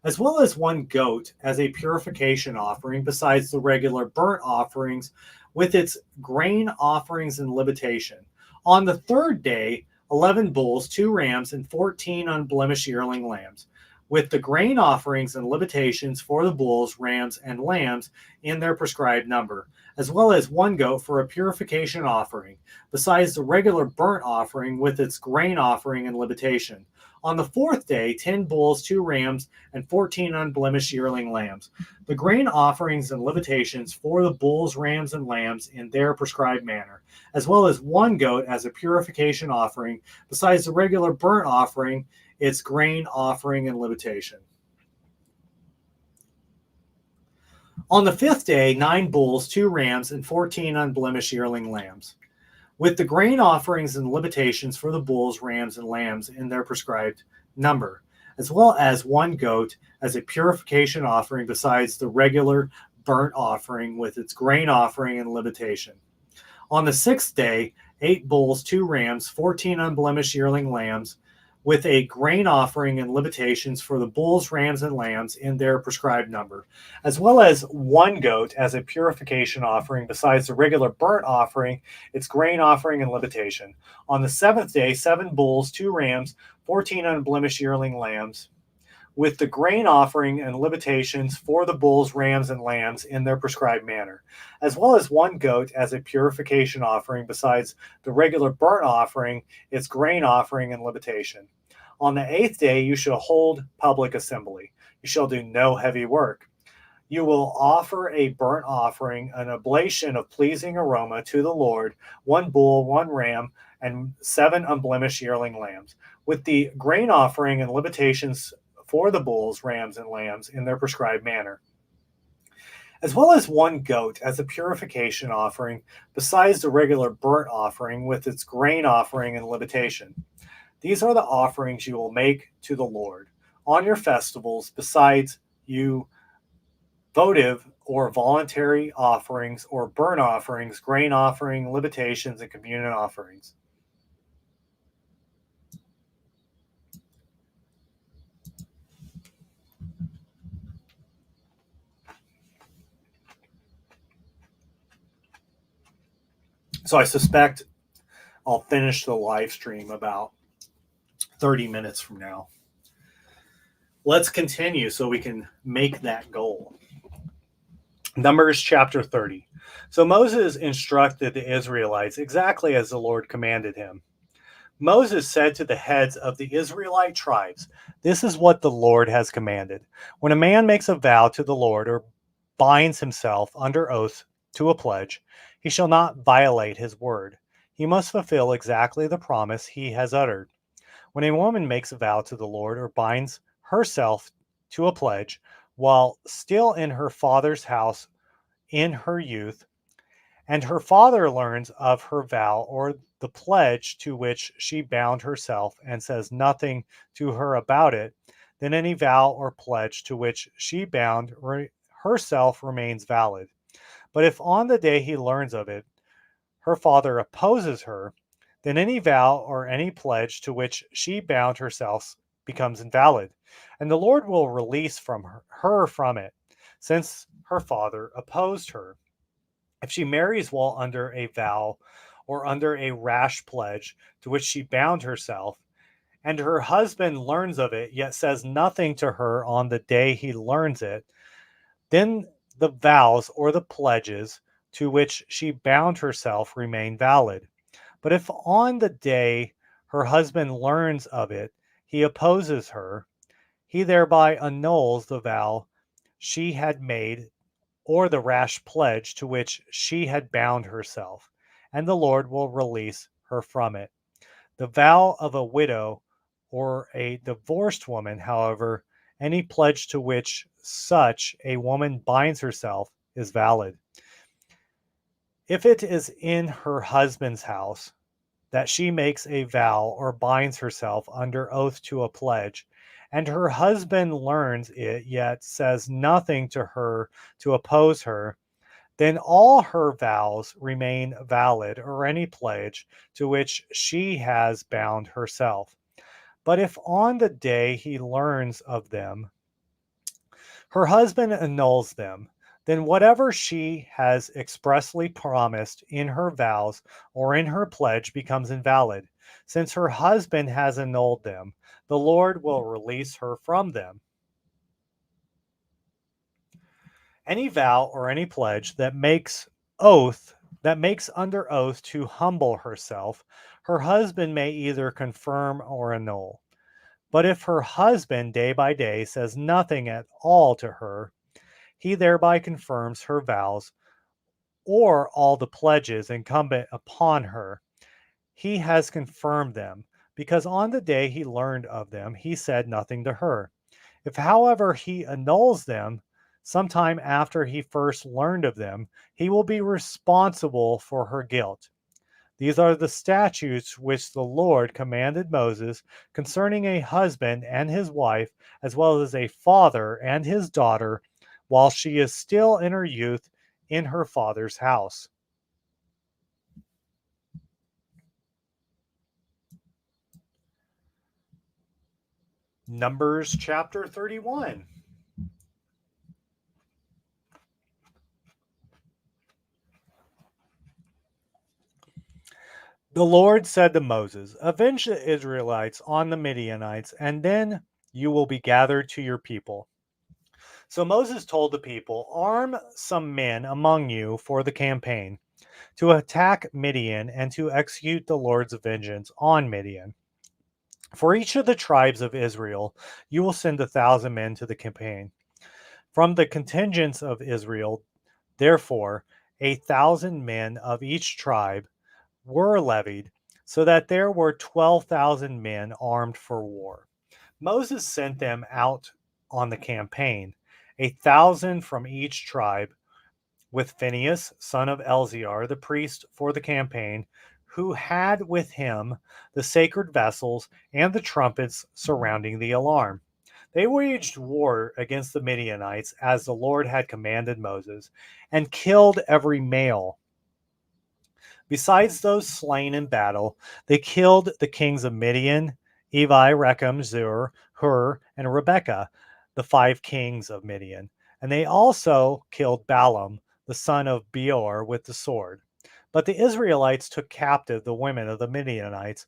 as well as 1 goat as a purification offering, besides the regular burnt offerings with its grain offerings and libation. On the third day, 11 bulls, 2 rams, and 14 unblemished yearling lambs, with the grain offerings and libations for the bulls, rams, and lambs in their prescribed number, as well as 1 goat for a purification offering, besides the regular burnt offering with its grain offering and libation. On the fourth day, 10 bulls, 2 rams, and 14 unblemished yearling lambs, the grain offerings and libations for the bulls, rams, and lambs in their prescribed manner, as well as 1 goat as a purification offering, besides the regular burnt offering, its grain offering and libation. On the fifth day, 9 bulls, 2 rams, and 14 unblemished yearling lambs, with the grain offerings and libations for the bulls, rams, and lambs in their prescribed number, as well as 1 goat as a purification offering, besides the regular burnt offering with its grain offering and libation. On the sixth day, 8 bulls, 2 rams, 14 unblemished yearling lambs, with a grain offering and libations for the bulls, rams, and lambs in their prescribed number, as well as 1 goat as a purification offering, besides the regular burnt offering, its grain offering and libation. On the seventh day, 7 bulls, 2 rams, 14 unblemished yearling lambs, with the grain offering and libations for the bulls, rams, and lambs in their prescribed manner, as well as 1 goat as a purification offering, besides the regular burnt offering, its grain offering and libation. On the eighth day, you shall hold public assembly. You shall do no heavy work. You will offer a burnt offering, an oblation of pleasing aroma to the Lord, 1 bull, 1 ram, and 7 unblemished yearling lambs, with the grain offering and libations for the bulls, rams, and lambs in their prescribed manner, as well as 1 goat as a purification offering, besides the regular burnt offering with its grain offering and libation. These are the offerings you will make to the Lord on your festivals, besides you votive or voluntary offerings or burnt offerings, grain offering, libations, and communion offerings. So I suspect I'll finish the live stream about 30 minutes from now. Let's continue so we can make that goal. Numbers chapter 30. So Moses instructed the Israelites exactly as the Lord commanded him. Moses said to the heads of the Israelite tribes, "This is what the Lord has commanded. When a man makes a vow to the Lord or binds himself under oath to a pledge, he shall not violate his word. He must fulfill exactly the promise he has uttered. When a woman makes a vow to the Lord or binds herself to a pledge while still in her father's house in her youth, and her father learns of her vow or the pledge to which she bound herself and says nothing to her about it, then any vow or pledge to which she bound herself remains valid. But if on the day he learns of it, her father opposes her, then any vow or any pledge to which she bound herself becomes invalid, and the Lord will release her from it, since her father opposed her. If she marries while under a vow or under a rash pledge to which she bound herself, and her husband learns of it, yet says nothing to her on the day he learns it, then the vows or the pledges to which she bound herself remain valid. But if on the day her husband learns of it, he opposes her, he thereby annuls the vow she had made or the rash pledge to which she had bound herself, and the Lord will release her from it. The vow of a widow or a divorced woman, however, any pledge to which such a woman binds herself is valid. If it is in her husband's house that she makes a vow or binds herself under oath to a pledge, and her husband learns it yet says nothing to her to oppose her, then all her vows remain valid or any pledge to which she has bound herself. But if on the day he learns of them, her husband annuls them, then whatever she has expressly promised in her vows or in her pledge becomes invalid. Since her husband has annulled them, the Lord will release her from them. Any vow or any pledge that makes under oath to humble herself, her husband may either confirm or annul. But if her husband day by day says nothing at all to her, he thereby confirms her vows or all the pledges incumbent upon her. He has confirmed them, because on the day he learned of them, he said nothing to her. If, however, he annuls them sometime after he first learned of them, he will be responsible for her guilt. These are the statutes which the Lord commanded Moses concerning a husband and his wife, as well as a father and his daughter, while she is still in her youth in her father's house. Numbers chapter 31. The Lord said to Moses, "Avenge the Israelites on the Midianites, and then you will be gathered to your people." So Moses told the people, "Arm some men among you for the campaign, to attack Midian and to execute the Lord's vengeance on Midian. For each of the tribes of Israel, you will send 1,000 men to the campaign. From the contingents of Israel, therefore, 1,000 men of each tribe were levied, so that there were 12,000 men armed for war. Moses sent them out on the campaign, 1,000 from each tribe, with Phinehas, son of Eleazar, the priest for the campaign, who had with him the sacred vessels and the trumpets surrounding the alarm. They waged war against the Midianites as the Lord had commanded Moses, and killed every male. Besides those slain in battle, they killed the kings of Midian, Evi, Rechem, Zur, Hur, and Rebekah, the 5 kings of Midian. And they also killed Balaam, the son of Beor, with the sword. But the Israelites took captive the women of the Midianites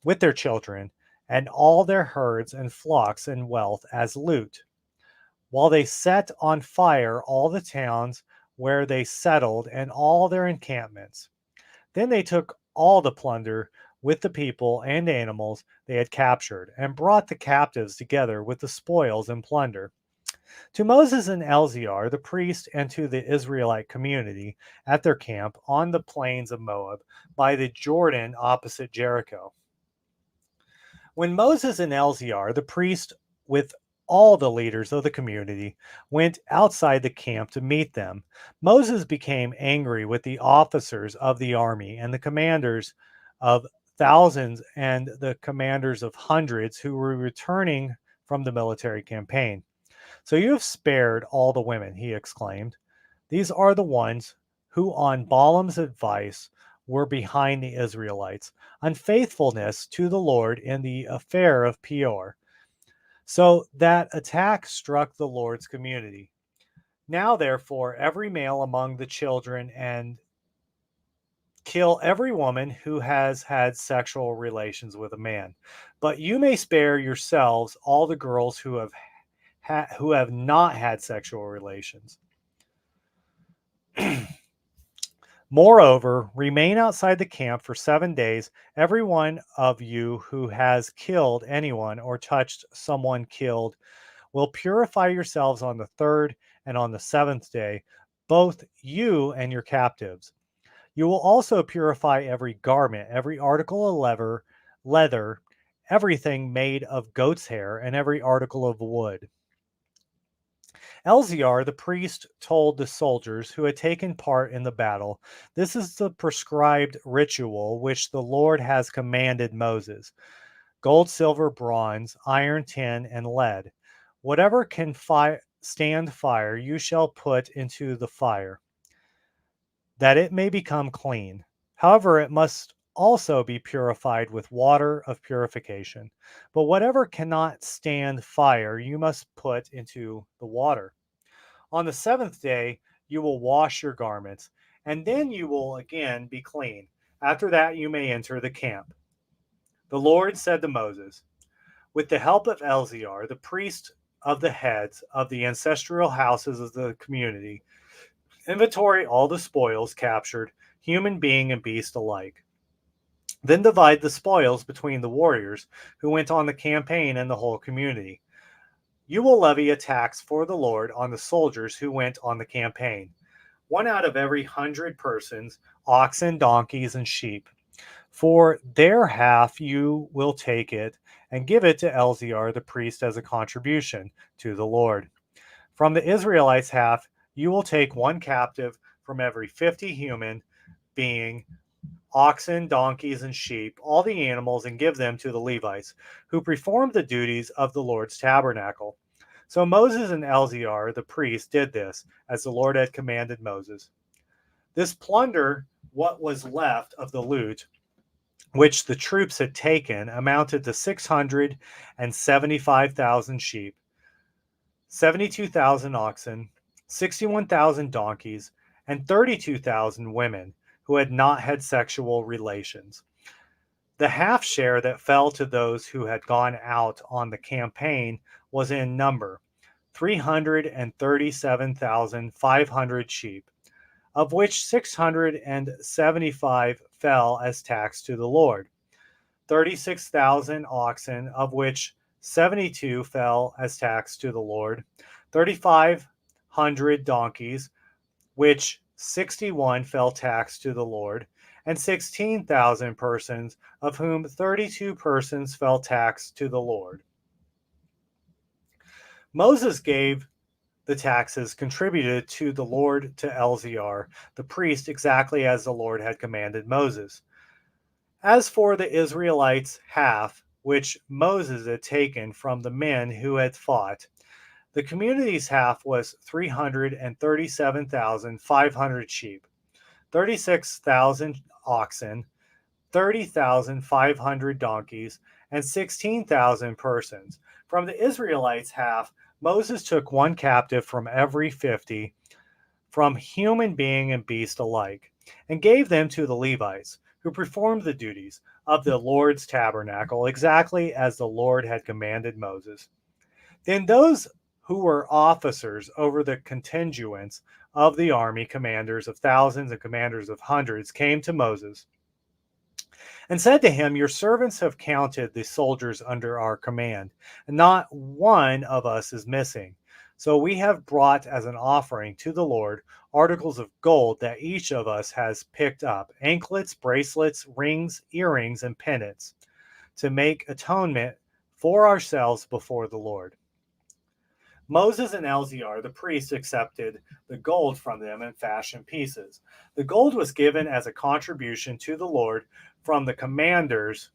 with their children, and all their herds and flocks and wealth as loot, while they set on fire all the towns where they settled and all their encampments. Then they took all the plunder with the people and animals they had captured, and brought the captives together with the spoils and plunder to Moses and Eleazar, the priest, and to the Israelite community at their camp on the plains of Moab by the Jordan opposite Jericho. When Moses and Eleazar, the priest, with all the leaders of the community, went outside the camp to meet them, Moses became angry with the officers of the army and the commanders of thousands and the commanders of hundreds who were returning from the military campaign. "So you have spared all the women," he exclaimed. "These are the ones who, on Balaam's advice, were behind the Israelites' unfaithfulness to the Lord in the affair of Peor. So that attack struck the Lord's community. Now, therefore, every male among the children, and kill every woman who has had sexual relations with a man. But you may spare yourselves all the girls who have not had sexual relations. Moreover, remain outside the camp for 7 days. Every one of you who has killed anyone or touched someone killed will purify yourselves on the third, and on the seventh day both you and your captives. You will also purify every garment, every article of leather, everything made of goat's hair, and every article of wood. Elziar, the priest, told the soldiers who had taken part in the battle, "This is the prescribed ritual which the Lord has commanded Moses: gold, silver, bronze, iron, tin, and lead. Whatever can stand fire, you shall put into the fire, that it may become clean. However, it must also be purified with water of purification. But whatever cannot stand fire, you must put into the water. On the seventh day, you will wash your garments, and then you will again be clean. After that, you may enter the camp." The Lord said to Moses, "With the help of Elziar, the priest of the heads of the ancestral houses of the community, inventory all the spoils captured, human being and beast alike. Then divide the spoils between the warriors who went on the campaign and the whole community. You will levy a tax for the Lord on the soldiers who went on the campaign, one out of every 100 persons, oxen, donkeys, and sheep. For their half you will take it and give it to Elziar the priest as a contribution to the Lord. From the Israelites' half you will take one captive from every 50 human being, oxen, donkeys, and sheep, all the animals, and give them to the Levites, who perform the duties of the Lord's tabernacle." So Moses and Elziar the priest did this, as the Lord had commanded Moses. This plunder, what was left of the loot which the troops had taken, amounted to 675,000 sheep, 72,000 oxen, 61,000 donkeys, and 32,000 women who had not had sexual relations. The half share that fell to those who had gone out on the campaign was in number 337,500 sheep, of which 675 fell as tax to the Lord, 36,000 oxen, of which 72 fell as tax to the Lord, 3,500 donkeys, which 61 fell tax to the Lord, and 16,000 persons, of whom 32 persons fell tax to the Lord. Moses gave the taxes contributed to the Lord to Elziar, the priest, exactly as the Lord had commanded Moses. As for the Israelites' half, which Moses had taken from the men who had fought, the community's half was 337,500 sheep, 36,000 oxen, 30,500 donkeys, and 16,000 persons. From the Israelites' half, Moses took one captive from every 50, from human being and beast alike, and gave them to the Levites, who performed the duties of the Lord's tabernacle exactly as the Lord had commanded Moses. Then those who were officers over the contingents of the army, commanders of thousands and commanders of hundreds, came to Moses and said to him, "Your servants have counted the soldiers under our command, and not one of us is missing. So we have brought as an offering to the Lord articles of gold that each of us has picked up, anklets, bracelets, rings, earrings, and pendants, to make atonement for ourselves before the Lord." Moses and Elziar, the priests, accepted the gold from them and fashioned pieces. The gold was given as a contribution to the Lord from the commanders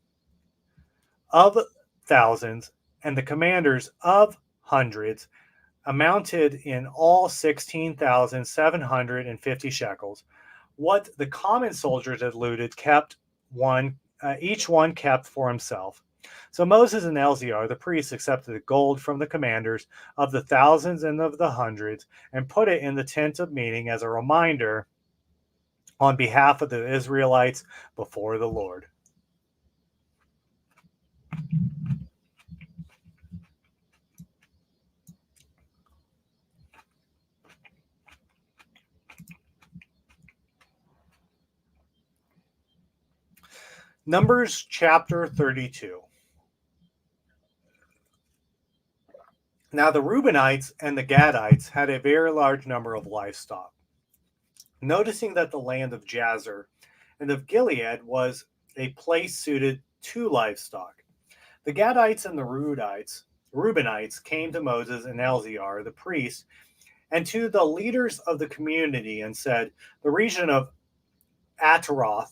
of thousands and the commanders of hundreds, amounted in all 16,750 shekels. What the common soldiers had looted kept each one kept for himself. So Moses and Elziar, the priests, accepted the gold from the commanders of the thousands and of the hundreds and put it in the tent of meeting as a reminder on behalf of the Israelites before the Lord. Numbers chapter 32. Now the Reubenites and the Gadites had a very large number of livestock. noticing that the land of Jazer and of Gilead was a place suited to livestock. The Gadites and the Reubenites came to Moses and Eleazar, the priest, and to the leaders of the community and said, the region of Ataroth,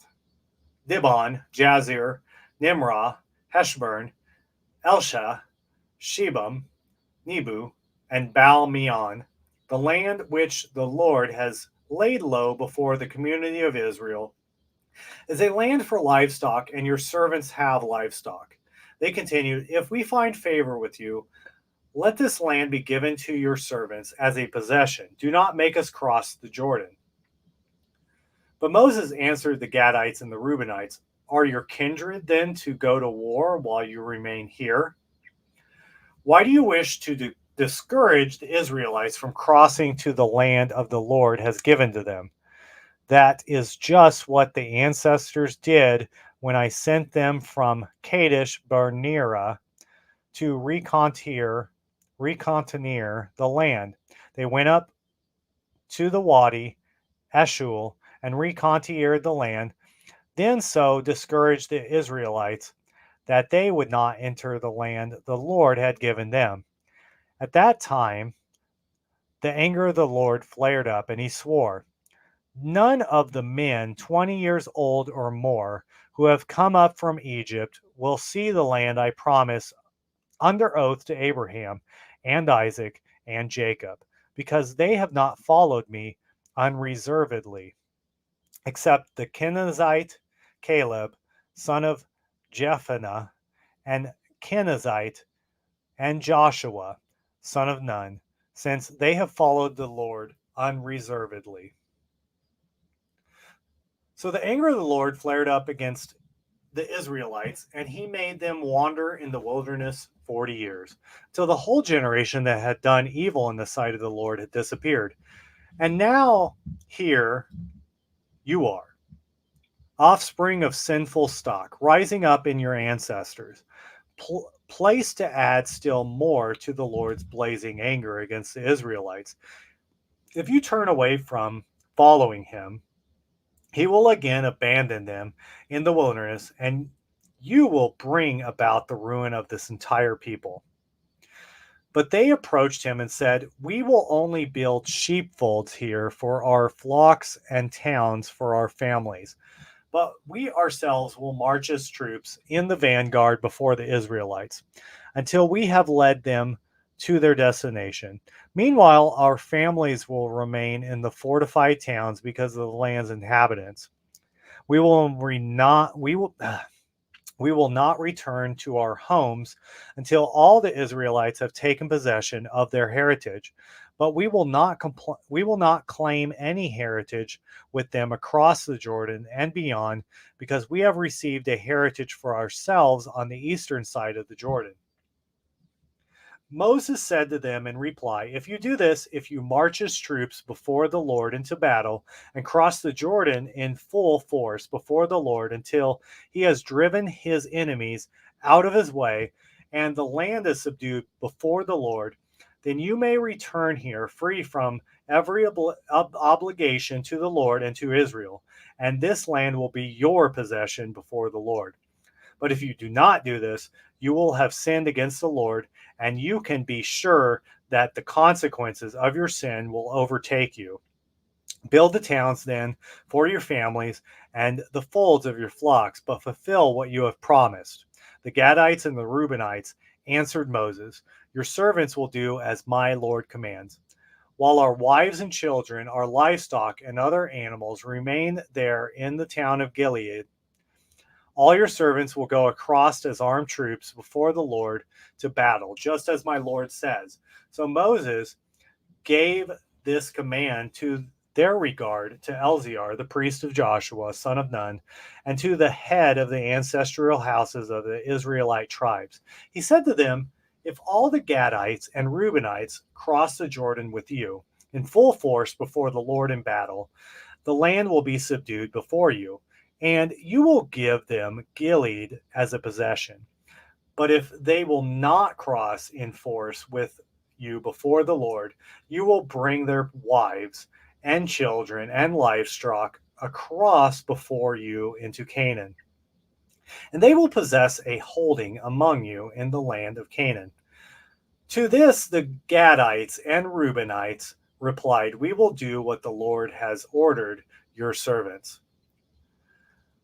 Dibon, Jazer, Nimrah, Heshburn, Elsha, Shebam, Nebu, and Baal Meon, the land which the Lord has laid low before the community of Israel, is a land for livestock, and your servants have livestock. They continued, if we find favor with you, let this land be given to your servants as a possession. Do not make us cross the Jordan. But Moses answered the Gadites and the Reubenites, are your kindred then to go to war while you remain here? Why do you wish to discourage the Israelites from crossing to the land of the Lord has given to them? That is just what the ancestors did when I sent them from Kadesh Barnea to reconnoiter the land. They went up to the Wadi Eshul and reconnoitered the land, then so discouraged the Israelites that they would not enter the land the Lord had given them. At that time, the anger of the Lord flared up, and he swore, none of the men 20 years old or more who have come up from Egypt will see the land I promise under oath to Abraham and Isaac and Jacob, because they have not followed me unreservedly, except the Kenizzite Caleb, son of Jephunneh, and Kenizzite and Joshua, son of Nun, since they have followed the Lord unreservedly. So the anger of the Lord flared up against the Israelites, and he made them wander in the wilderness 40 years, till the whole generation that had done evil in the sight of the Lord had disappeared. And now here you are, offspring of sinful stock, rising up in your ancestors, placed to add still more to the Lord's blazing anger against the Israelites. If you turn away from following him, he will again abandon them in the wilderness, and you will bring about the ruin of this entire people. But they approached him and said, we will only build sheepfolds here for our flocks and towns for our families. But we ourselves will march as troops in the vanguard before the Israelites until we have led them to their destination. Meanwhile, our families will remain in the fortified towns because of the land's inhabitants. We will not return to our homes until all the Israelites have taken possession of their heritage. But we will not claim any heritage with them across the Jordan and beyond, because we have received a heritage for ourselves on the eastern side of the Jordan. Moses said to them in reply, if you do this, if you march as troops before the Lord into battle and cross the Jordan in full force before the Lord until he has driven his enemies out of his way and the land is subdued before the Lord, then you may return here free from every obligation to the Lord and to Israel, and this land will be your possession before the Lord. But if you do not do this, you will have sinned against the Lord, and you can be sure that the consequences of your sin will overtake you. Build the towns then for your families and the folds of your flocks, but fulfill what you have promised. The Gadites and the Reubenites answered Moses, your servants will do as my Lord commands. While our wives and children, our livestock, and other animals remain there in the town of Gilead, all your servants will go across as armed troops before the Lord to battle, just as my Lord says. So Moses gave this command to their regard to Eleazar, the priest of Joshua, son of Nun, and to the head of the ancestral houses of the Israelite tribes. He said to them, if all the Gadites and Reubenites cross the Jordan with you in full force before the Lord in battle, the land will be subdued before you, and you will give them Gilead as a possession. But if they will not cross in force with you before the Lord, you will bring their wives and children and livestock across before you into Canaan. And they will possess a holding among you in the land of Canaan. To this the Gadites and Reubenites replied, We will do what the Lord has ordered your servants.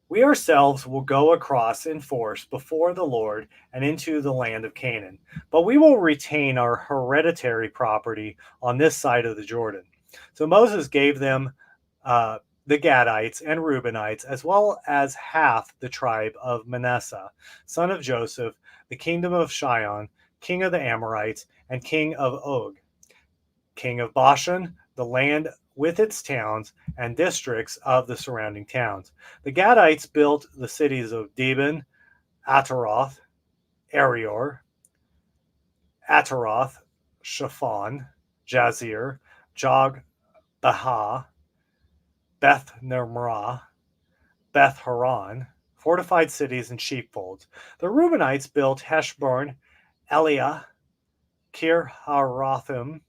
We ourselves will go across in force before the Lord and into the land of Canaan, but we will retain our hereditary property on this side of the Jordan. So Moses gave them the Gadites and Reubenites, as well as half the tribe of Manasseh, son of Joseph, the kingdom of Shion, king of the Amorites, and king of Og, king of Bashan, the land with its towns and districts of the surrounding towns. The Gadites built the cities of Dibon, Ataroth, Arior, Ataroth, Shaphan, Jazir, Jog, Baha, Beth Nimrah, Beth Haran, fortified cities and sheepfolds. The Reubenites built Heshbon, Eliah, Kir Harathim,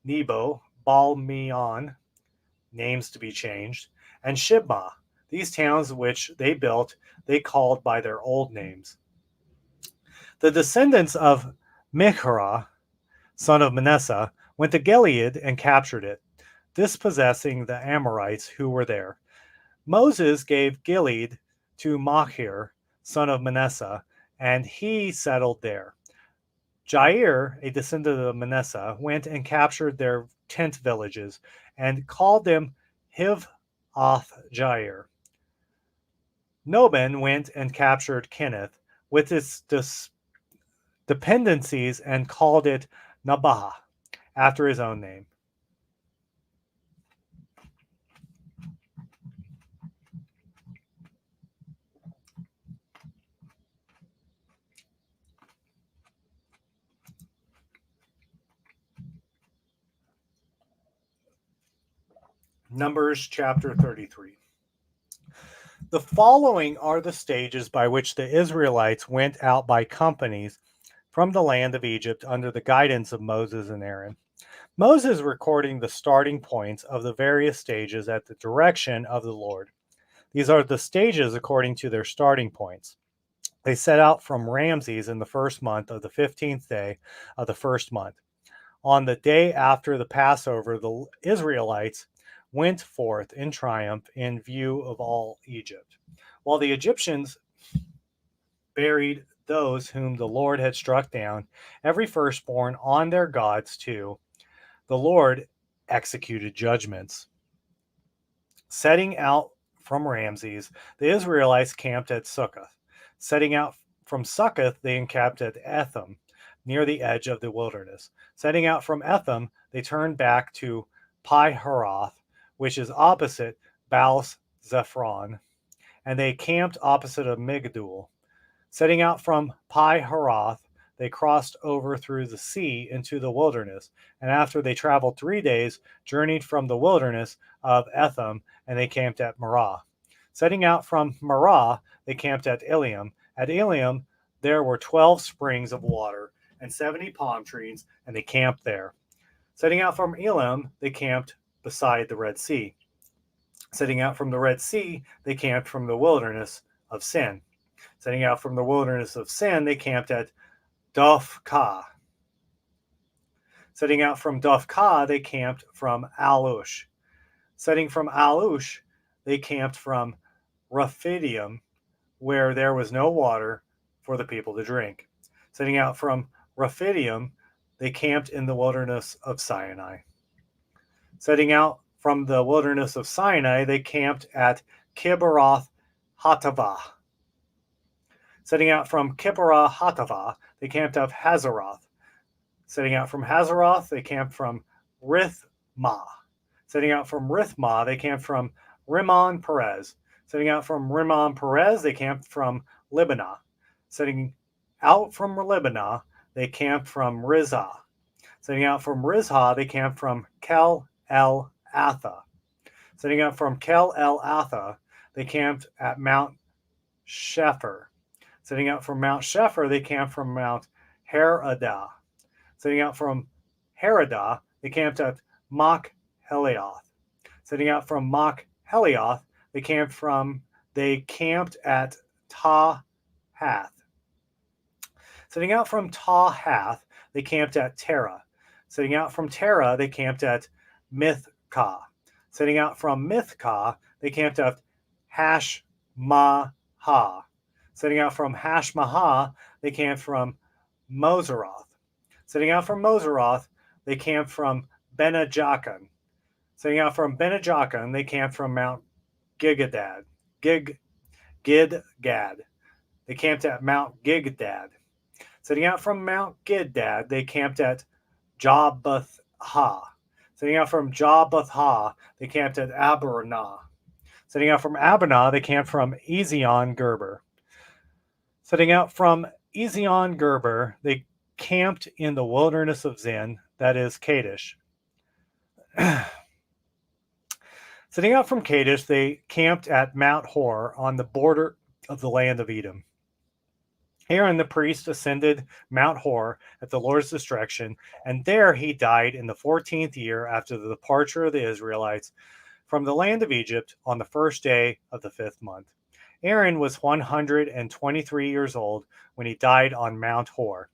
Nebo, Baal Meon, names to be changed, and Shibmah. These towns which they built, they called by their old names. The descendants of Michrah, son of Manasseh, went to Gilead and captured it, dispossessing the Amorites who were there. Moses gave Gilead to Machir, son of Manasseh, and he settled there. Jair, a descendant of Manasseh, went and captured their tent villages and called them Hivoth Jair. Noban went and captured Kenath with its dependencies and called it Nabah, after his own name. Numbers chapter 33. The following are the stages by which the Israelites went out by companies from the land of Egypt under the guidance of Moses and Aaron. Moses recording the starting points of the various stages at the direction of the Lord. These are the stages according to their starting points. They set out from Ramses in the first month of the 15th day of the first month. On the day after the Passover, the Israelites went forth in triumph in view of all Egypt, while the Egyptians buried those whom the Lord had struck down, every firstborn on their gods too. The Lord executed judgments. Setting out from Ramses, the Israelites camped at Succoth. Setting out from Succoth, they encamped at Etham, near the edge of the wilderness. Setting out from Etham, they turned back to Pi-haroth, which is opposite Baal Zephron, and they camped opposite of Migdol. Setting out from Pi-haroth, they crossed over through the sea into the wilderness, and after they traveled 3 days, journeyed from the wilderness of Etham, and they camped at Marah. Setting out from Marah, they camped at Eliam. At Eliam, there were 12 springs of water and 70 palm trees, and they camped there. Setting out from Elim, they camped beside the Red Sea. Setting out from the Red Sea, they camped from the wilderness of Sin. Setting out from the wilderness of Sin, they camped at Dophkah. Setting out from Dophkah, they camped from Alush. Setting from Alush, they camped from Rephidim, where there was no water for the people to drink. Setting out from Rephidim, they camped in the wilderness of Sinai. Setting out from the wilderness of Sinai, they camped at Kibroth Hattaavah. Setting out from Kibroth Hattaavah, they camped at Hazeroth. Setting out from Hazeroth, they camped from Rithmah. Setting out from Rithmah, they camped from Rimmon Perez. Setting out from Rimmon Perez, they camped from Libnah. Setting out from Libnah, they camped from Rizah. Setting out from Rizah, they camped from Kel El Atha. Setting out from Kel El Atha, they camped at Mount Shepher. Setting out from Mount Shepher, they camped from Mount Heradah. Setting out from Heradah, they camped at Mach Helioth. Setting out from Mach Helioth, they camped at Tahath. Setting out from Tahath, they camped at Terah. Setting out from Terah, they camped at Mithkah. Setting out from Mithkah, they camped at Hashmahah. Setting out from Hashmahah, they camped from Moseroth. Setting out from Moseroth, they camped from Benajakan. Setting out from Benajakan, they camped from Mount Gidgad. Gidgad. They camped at Mount Gidgad. Setting out from Mount Gidgad, they camped at Jabbath Ha. Setting out from Jabbath Ha, they camped at Abernah. Setting out from Abernah, they camped from Ezion Gerber. Setting out from Ezion Gerber, they camped in the wilderness of Zin, that is Kadesh. Setting out from Kadesh, they camped at Mount Hor on the border of the land of Edom. Aaron the priest ascended Mount Hor at the Lord's direction, and there he died in the 14th year after the departure of the Israelites from the land of Egypt on the first day of the 5th month. Aaron was 123 years old when he died on Mount Hor.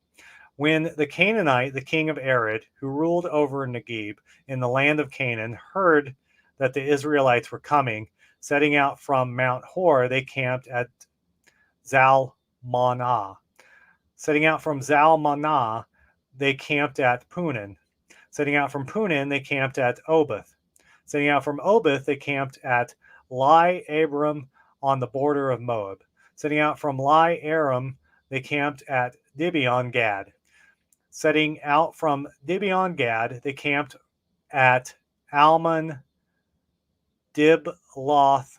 When the Canaanite, the king of Arad, who ruled over Negeb in the land of Canaan, heard that the Israelites were coming, setting out from Mount Hor, they camped at Zalmanah. Setting out from Zalmanah, they camped at Punan. Setting out from Punan, they camped at Oboth. Setting out from Oboth, they camped at Lai Abram on the border of Moab. Setting out from Lai Aram, they camped at Dibion Gad. Setting out from Dibion Gad, they camped at Almon Dibloth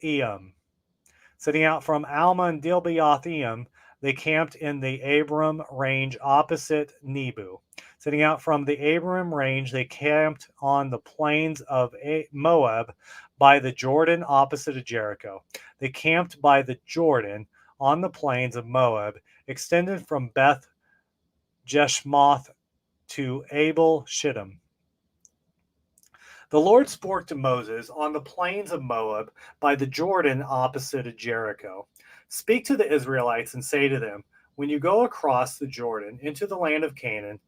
Eam. Setting out from Almon Dibloth Eam, they camped in the Abram range opposite Nebu. Setting out from the Abram range, they camped on the plains of Moab by the Jordan opposite of Jericho. They camped by the Jordan on the plains of Moab, extended from Beth Jeshmoth to Abel Shittim. The Lord spoke to Moses on the plains of Moab by the Jordan opposite of Jericho. Speak to the Israelites and say to them, when you go across the Jordan into the land of Canaan,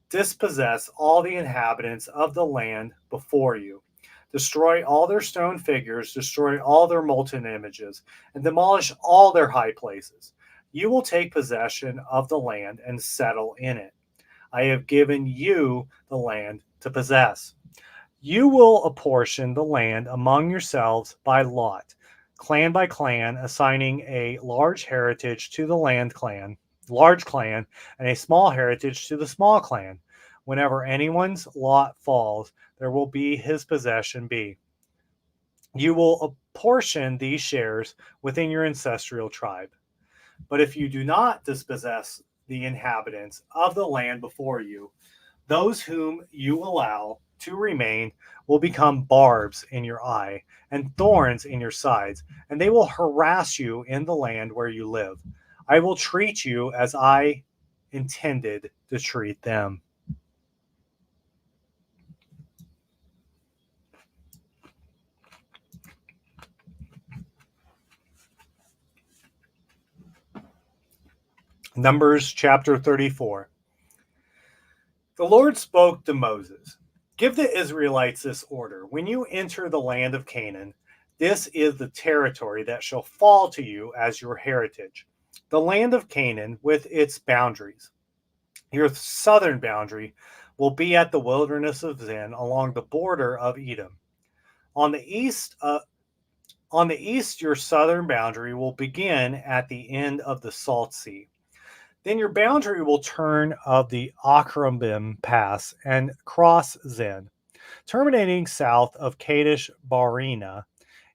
dispossess all the inhabitants of the land before you. Destroy all their stone figures, destroy all their molten images, and demolish all their high places. You will take possession of the land and settle in it. I have given you the land to possess. You will apportion the land among yourselves by lot, clan by clan, assigning a large heritage to the large clan, and a small heritage to the small clan. Whenever anyone's lot falls, there will be his possession be. You will apportion these shares within your ancestral tribe. But if you do not dispossess the inhabitants of the land before you, those whom you allow to remain will become barbs in your eye and thorns in your sides, and they will harass you in the land where you live. I will treat you as I intended to treat them. Numbers chapter 34. The Lord spoke to Moses. Give the Israelites this order. When you enter the land of Canaan, this is the territory that shall fall to you as your heritage. The land of Canaan with its boundaries. Your southern boundary will be at the wilderness of Zin along the border of Edom. On the east, your southern boundary will begin at the end of the Salt Sea. Then your boundary will turn of the Akrabim Pass and cross Zin. Terminating south of Kadesh Barnea,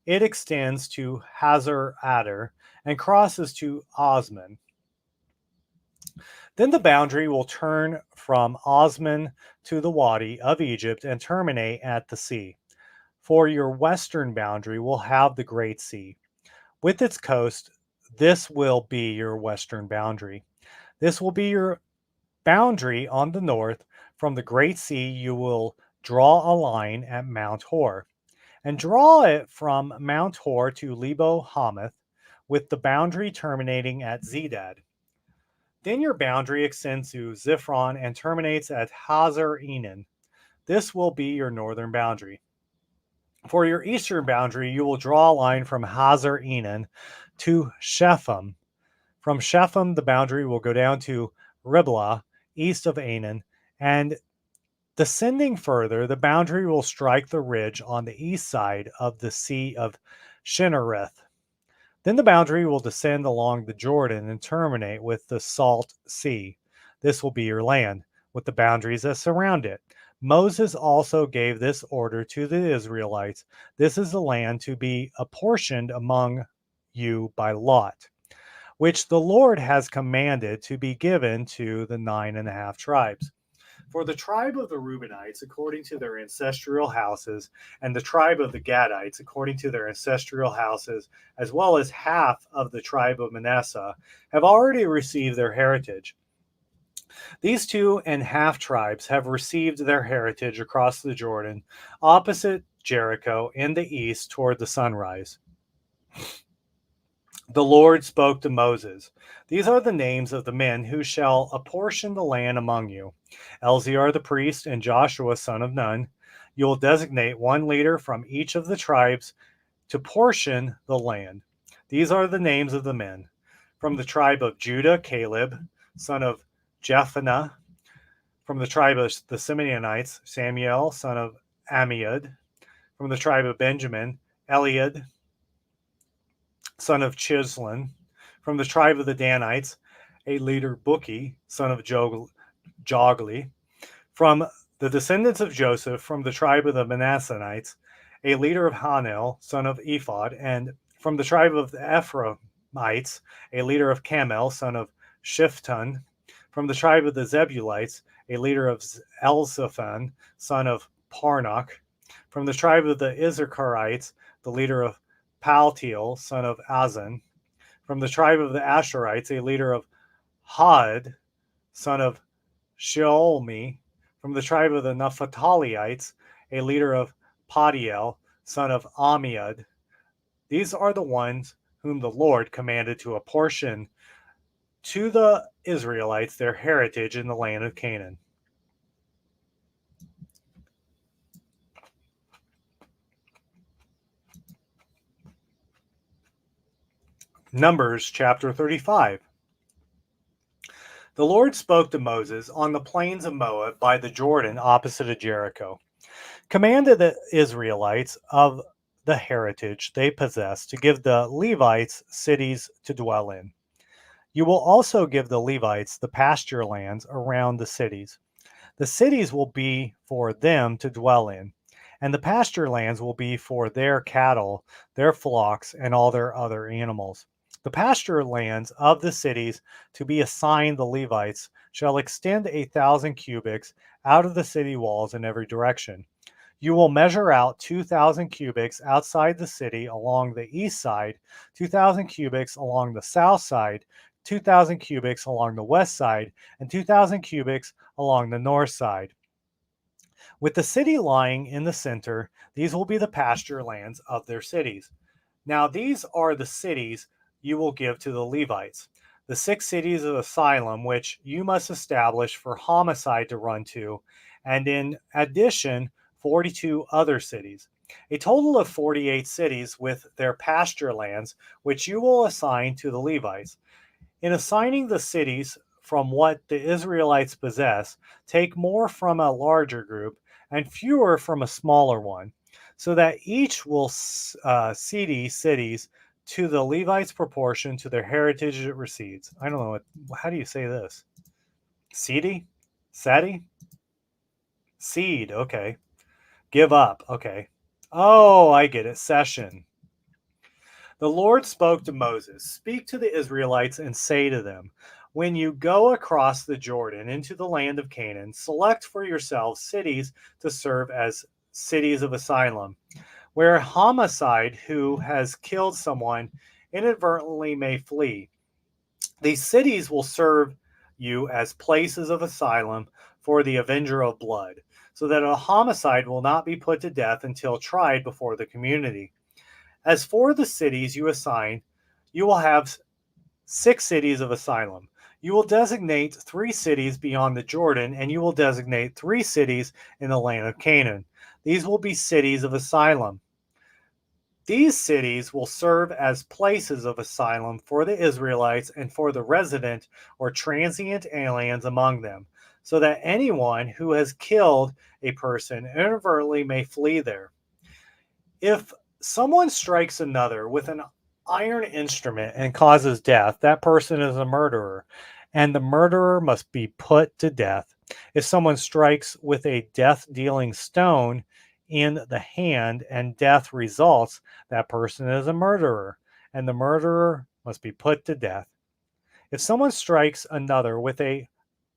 it extends to Hazar Adar and crosses to Osman. Then the boundary will turn from Osman to the Wadi of Egypt and terminate at the sea. For your western boundary will have the Great Sea. With its coast, this will be your western boundary. This will be your boundary on the north. From the Great Sea, you will draw a line at Mount Hor, and draw it from Mount Hor to Lebo Hamath, with the boundary terminating at Zedad. Then your boundary extends to Ziphron and terminates at Hazar Enan. This will be your northern boundary. For your eastern boundary, you will draw a line from Hazar Enan to Shepham. From Shepham, the boundary will go down to Riblah, east of Anan, and descending further, the boundary will strike the ridge on the east side of the Sea of Shinnereth. Then the boundary will descend along the Jordan and terminate with the Salt Sea. This will be your land, with the boundaries that surround it. Moses also gave this order to the Israelites. This is the land to be apportioned among you by lot, which the Lord has commanded to be given to the 9.5 tribes. For the tribe of the Reubenites, according to their ancestral houses, and the tribe of the Gadites, according to their ancestral houses, as well as half of the tribe of Manasseh, have already received their heritage. These 2.5 tribes have received their heritage across the Jordan, opposite Jericho in the east toward the sunrise. The Lord spoke to Moses. These are the names of the men who shall apportion the land among you. Elzar the priest and Joshua son of Nun. You will designate one leader from each of the tribes to portion the land. These are the names of the men. From the tribe of Judah, Caleb, son of Jephunneh. From the tribe of the Simeonites, Samuel, son of Ammiud. From the tribe of Benjamin, Eliad, son of Chislon. From the tribe of the Danites, a leader, Buki, son of Jogli. From the descendants of Joseph, from the tribe of the Manassanites, a leader of Hanel, son of Ephod. And from the tribe of the Ephraimites, a leader of Camel, son of Shiphtun. From the tribe of the Zebulites, a leader of Elzaphan, son of Parnach. From the tribe of the Issacharites, the leader of Paltiel, son of Azan. From the tribe of the Asherites, a leader of Had, son of Sheolmi. From the tribe of the Naphtaliites, a leader of Padiel, son of Ammiud. These are the ones whom the Lord commanded to apportion to the Israelites their heritage in the land of Canaan. Numbers chapter 35. The Lord spoke to Moses on the plains of Moab by the Jordan opposite of Jericho, commanded the Israelites of the heritage they possess to give the Levites cities to dwell in. You will also give the Levites the pasture lands around the cities. The cities will be for them to dwell in, and the pasture lands will be for their cattle, their flocks, and all their other animals. The pasture lands of the cities to be assigned the Levites shall extend 1,000 cubits out of the city walls in every direction. You will measure out 2,000 cubits outside the city along the east side, 2,000 cubits along the south side, 2,000 cubits along the west side, and 2,000 cubits along the north side. With the city lying in the center, these will be the pasture lands of their cities. Now these are the cities you will give to the Levites, the 6 cities of asylum which you must establish for homicide to run to, and in addition 42 other cities. A total of 48 cities with their pasture lands, which you will assign to the Levites. In assigning the cities from what the Israelites possess, take more from a larger group and fewer from a smaller one, so that each will cede cities to the Levites' proportion to their heritage it receives. I don't know how do you say this? Cedi? Sadi? Seed, okay. Give up, okay. Oh, I get it. Session. The Lord spoke to Moses, "Speak to the Israelites and say to them, when you go across the Jordan into the land of Canaan, select for yourselves cities to serve as cities of asylum, where a homicide who has killed someone inadvertently may flee. These cities will serve you as places of asylum for the avenger of blood. so that a homicide will not be put to death until tried before the community. As for the cities you assign, you will have 6 cities of asylum. You will designate 3 cities beyond the Jordan, and you will designate 3 cities in the land of Canaan. These will be cities of asylum. These cities will serve as places of asylum for the Israelites and for the resident or transient aliens among them, so that anyone who has killed a person inadvertently may flee there. If someone strikes another with an iron instrument and causes death, that person is a murderer, and the murderer must be put to death. If someone strikes with a death dealing stone in the hand and death results, that person is a murderer, and the murderer must be put to death. If someone strikes another with a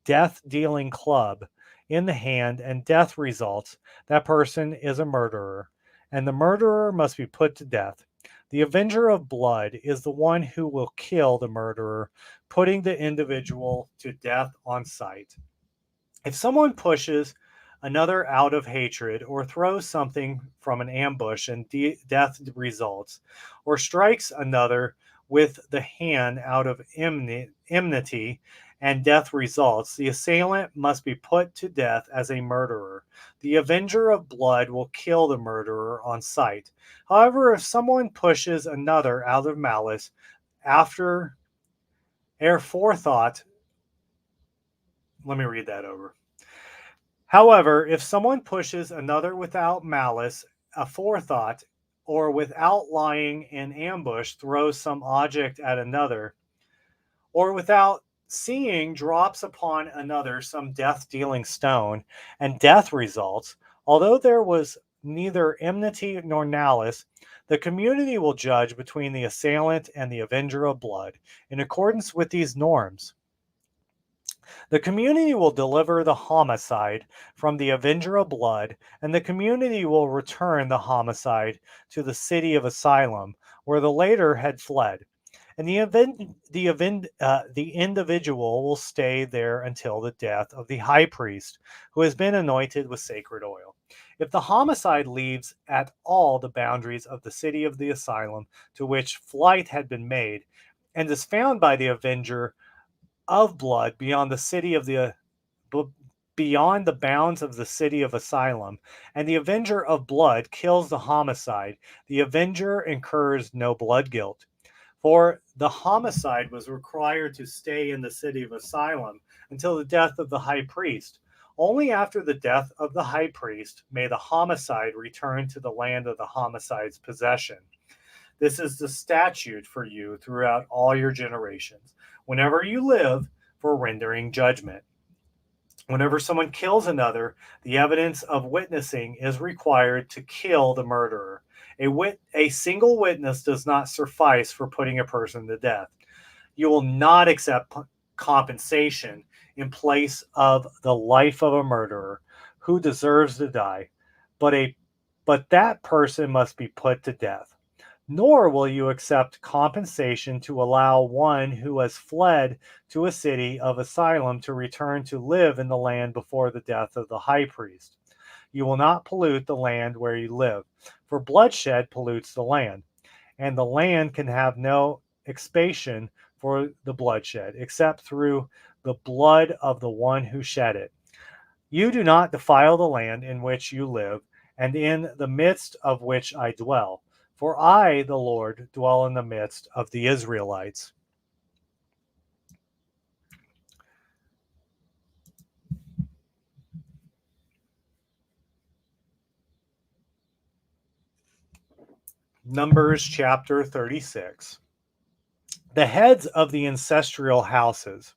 death dealing club in the hand and death results, that person is a murderer, and the murderer must be put to death. The avenger of blood is the one who will kill the murderer, putting the individual to death on sight. If someone pushes another out of hatred, or throws something from an ambush and death results, or strikes another with the hand out of enmity and death results, the assailant must be put to death as a murderer. The avenger of blood will kill the murderer on sight. However, if someone pushes another out of malice, after ere forethought, let me read that over. However, if someone pushes another without malice, aforethought, or without lying in ambush throws some object at another, or without seeing drops upon another some death dealing stone, and death results, although there was neither enmity nor malice, the community will judge between the assailant and the avenger of blood in accordance with these norms. The community will deliver the homicide from the avenger of blood, and the community will return the homicide to the city of asylum where the latter had fled. And the individual will stay there until the death of the high priest, who has been anointed with sacred oil. If the homicide leaves at all the boundaries of the city of the asylum to which flight had been made, and is found by the avenger of blood beyond the bounds of the city of asylum, and the avenger of blood kills the homicide, the avenger incurs no blood guilt. For the homicide was required to stay in the city of asylum until the death of the high priest. Only after the death of the high priest may the homicide return to the land of the homicide's possession. This is the statute for you throughout all your generations, whenever you live, for rendering judgment. Whenever someone kills another, the evidence of witnessing is required to kill the murderer. A single witness does not suffice for putting a person to death. You will not accept compensation in place of the life of a murderer who deserves to die, but that person must be put to death. Nor will you accept compensation to allow one who has fled to a city of asylum to return to live in the land before the death of the high priest. You will not pollute the land where you live, for bloodshed pollutes the land, and the land can have no expiation for the bloodshed, except through the blood of the one who shed it. You do not defile the land in which you live, and in the midst of which I dwell. For I, the Lord, dwell in the midst of the Israelites. Numbers chapter 36. The heads of the ancestral houses.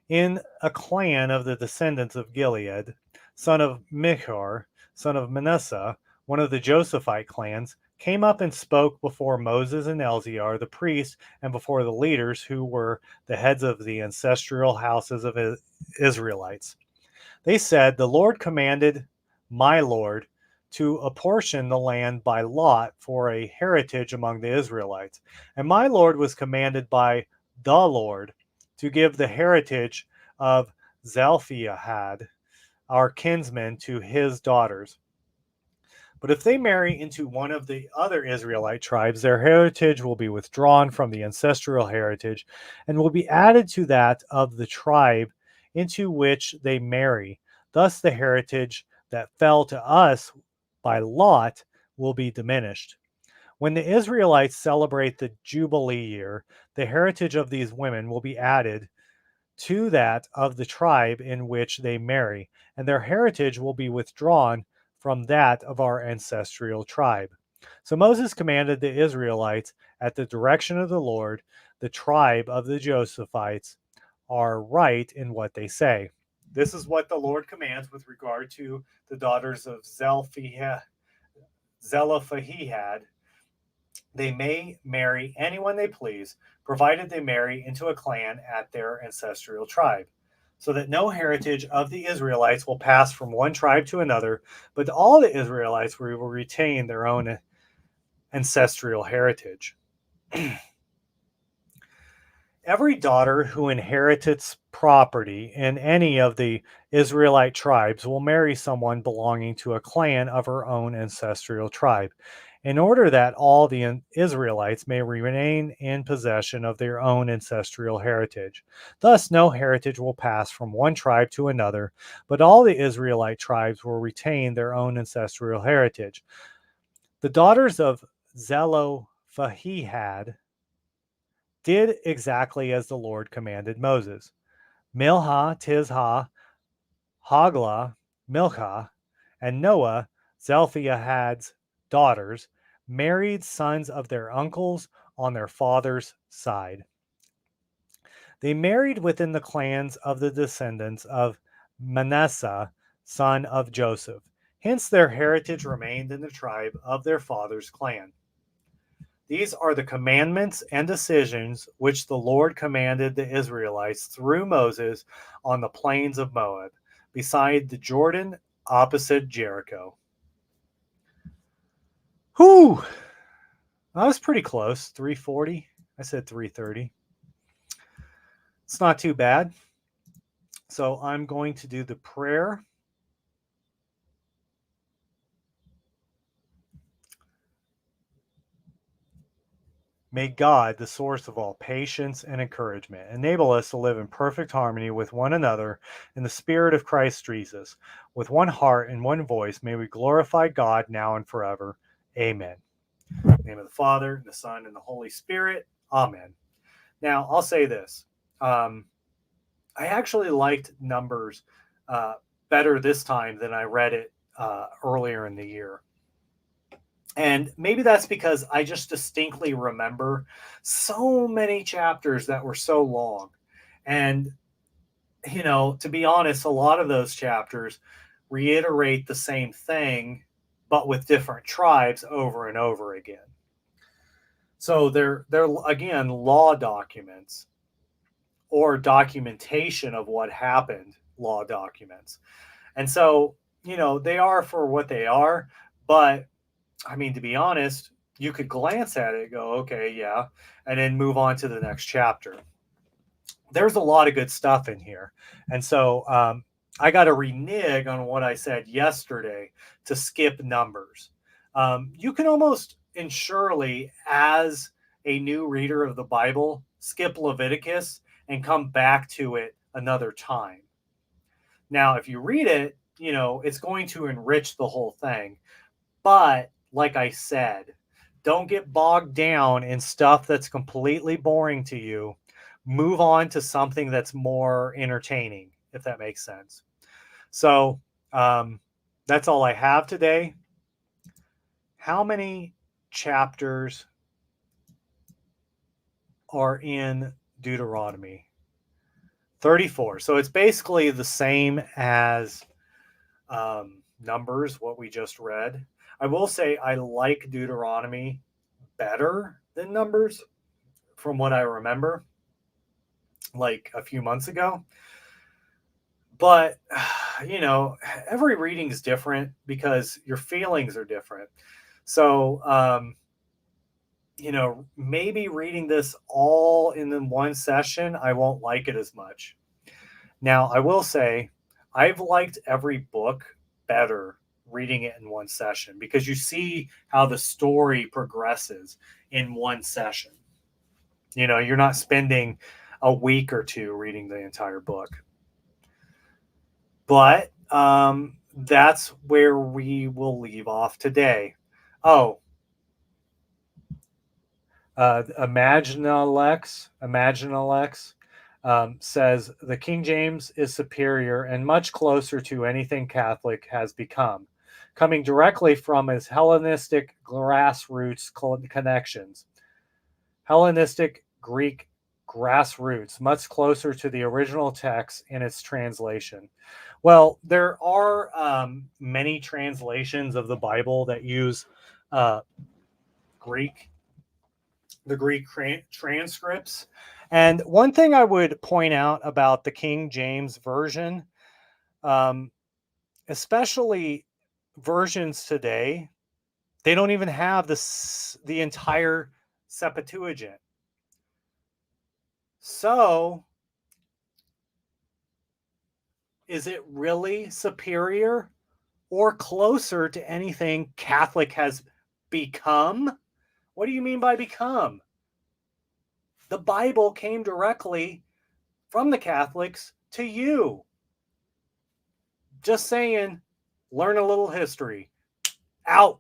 In a clan of the descendants of Gilead, son of Michar, son of Manasseh, one of the Josephite clans, came up and spoke before Moses and Eleazar the priest and before the leaders who were the heads of the ancestral houses of Israelites. They said, "The Lord commanded my Lord to apportion the land by lot for a heritage among the Israelites. And my Lord was commanded by the Lord to give the heritage of Zelophehad our kinsmen to his daughters. But if they marry into one of the other Israelite tribes, their heritage will be withdrawn from the ancestral heritage and will be added to that of the tribe into which they marry. Thus, the heritage that fell to us by lot will be diminished. When the Israelites celebrate the Jubilee year, the heritage of these women will be added to that of the tribe in which they marry, and their heritage will be withdrawn from that of our ancestral tribe. So Moses commanded the Israelites at the direction of the Lord, the tribe of the Josephites are right in what they say. This is what the Lord commands with regard to the daughters of Zelophehad. They may marry anyone they please, provided they marry into a clan at their ancestral tribe, so that no heritage of the Israelites will pass from one tribe to another, but all the Israelites will retain their own ancestral heritage. Every daughter who inherits property in any of the Israelite tribes will marry someone belonging to a clan of her own ancestral tribe, in order that all the Israelites may remain in possession of their own ancestral heritage. Thus, no heritage will pass from one tribe to another, but all the Israelite tribes will retain their own ancestral heritage. The daughters of Zelophehad did exactly as the Lord commanded Moses. Milhah, Tizhah, Haglah, Milcah, and Noah, Zelophehad's daughters, married sons of their uncles on their father's side. They married within the clans of the descendants of Manasseh, son of Joseph. Hence their heritage remained in the tribe of their father's clan. These are the commandments and decisions which the Lord commanded the Israelites through Moses on the plains of Moab, beside the Jordan, opposite Jericho. Whew! That was pretty close. 340. I said 330. It's not too bad. So I'm going to do the prayer. May God, the source of all patience and encouragement, enable us to live in perfect harmony with one another in the Spirit of Christ Jesus. With one heart and one voice, may we glorify God now and forever. Amen. In the name of the Father, and the Son, and the Holy Spirit. Amen. Now, I'll say this. I actually liked Numbers better this time than I read it earlier in the year. And maybe that's because I just distinctly remember so many chapters that were so long. And, to be honest, a lot of those chapters reiterate the same thing, but with different tribes over and over again. So they're again law documents or documentation of what happened, law documents. And so, they are for what they are, but I mean, to be honest, you could glance at it and go, okay, yeah, and then move on to the next chapter. There's a lot of good stuff in here. And so I got to renege on what I said yesterday to skip Numbers. You can almost and surely, as a new reader of the Bible, skip Leviticus and come back to it another time. Now, if you read it, it's going to enrich the whole thing. But like I said, don't get bogged down in stuff that's completely boring to you. Move on to something that's more entertaining, if that makes sense. So that's all I have today. How many chapters are in Deuteronomy? 34. So it's basically the same as Numbers, what we just read. I will say I like Deuteronomy better than Numbers from what I remember, like a few months ago. But, every reading is different because your feelings are different. So, maybe reading this all in one session, I won't like it as much. Now, I will say I've liked every book better reading it in one session because you see how the story progresses in one session. You know, you're not spending a week or two reading the entire book. But that's where we will leave off today. Oh, Imagine says the King James is superior and much closer to anything Catholic has become, coming directly from its Hellenistic grassroots connections. Hellenistic Greek grassroots, much closer to the original text in its translation. Well, there are many translations of the Bible that use uh, Greek, the Greek transcripts. And one thing I would point out about the King James Version, um, especially versions today, they don't even have the entire Septuagint. So, is it really superior or closer to anything Catholic has become? What do you mean by become? The Bible came directly from the Catholics to you. Just saying, learn a little history. Out.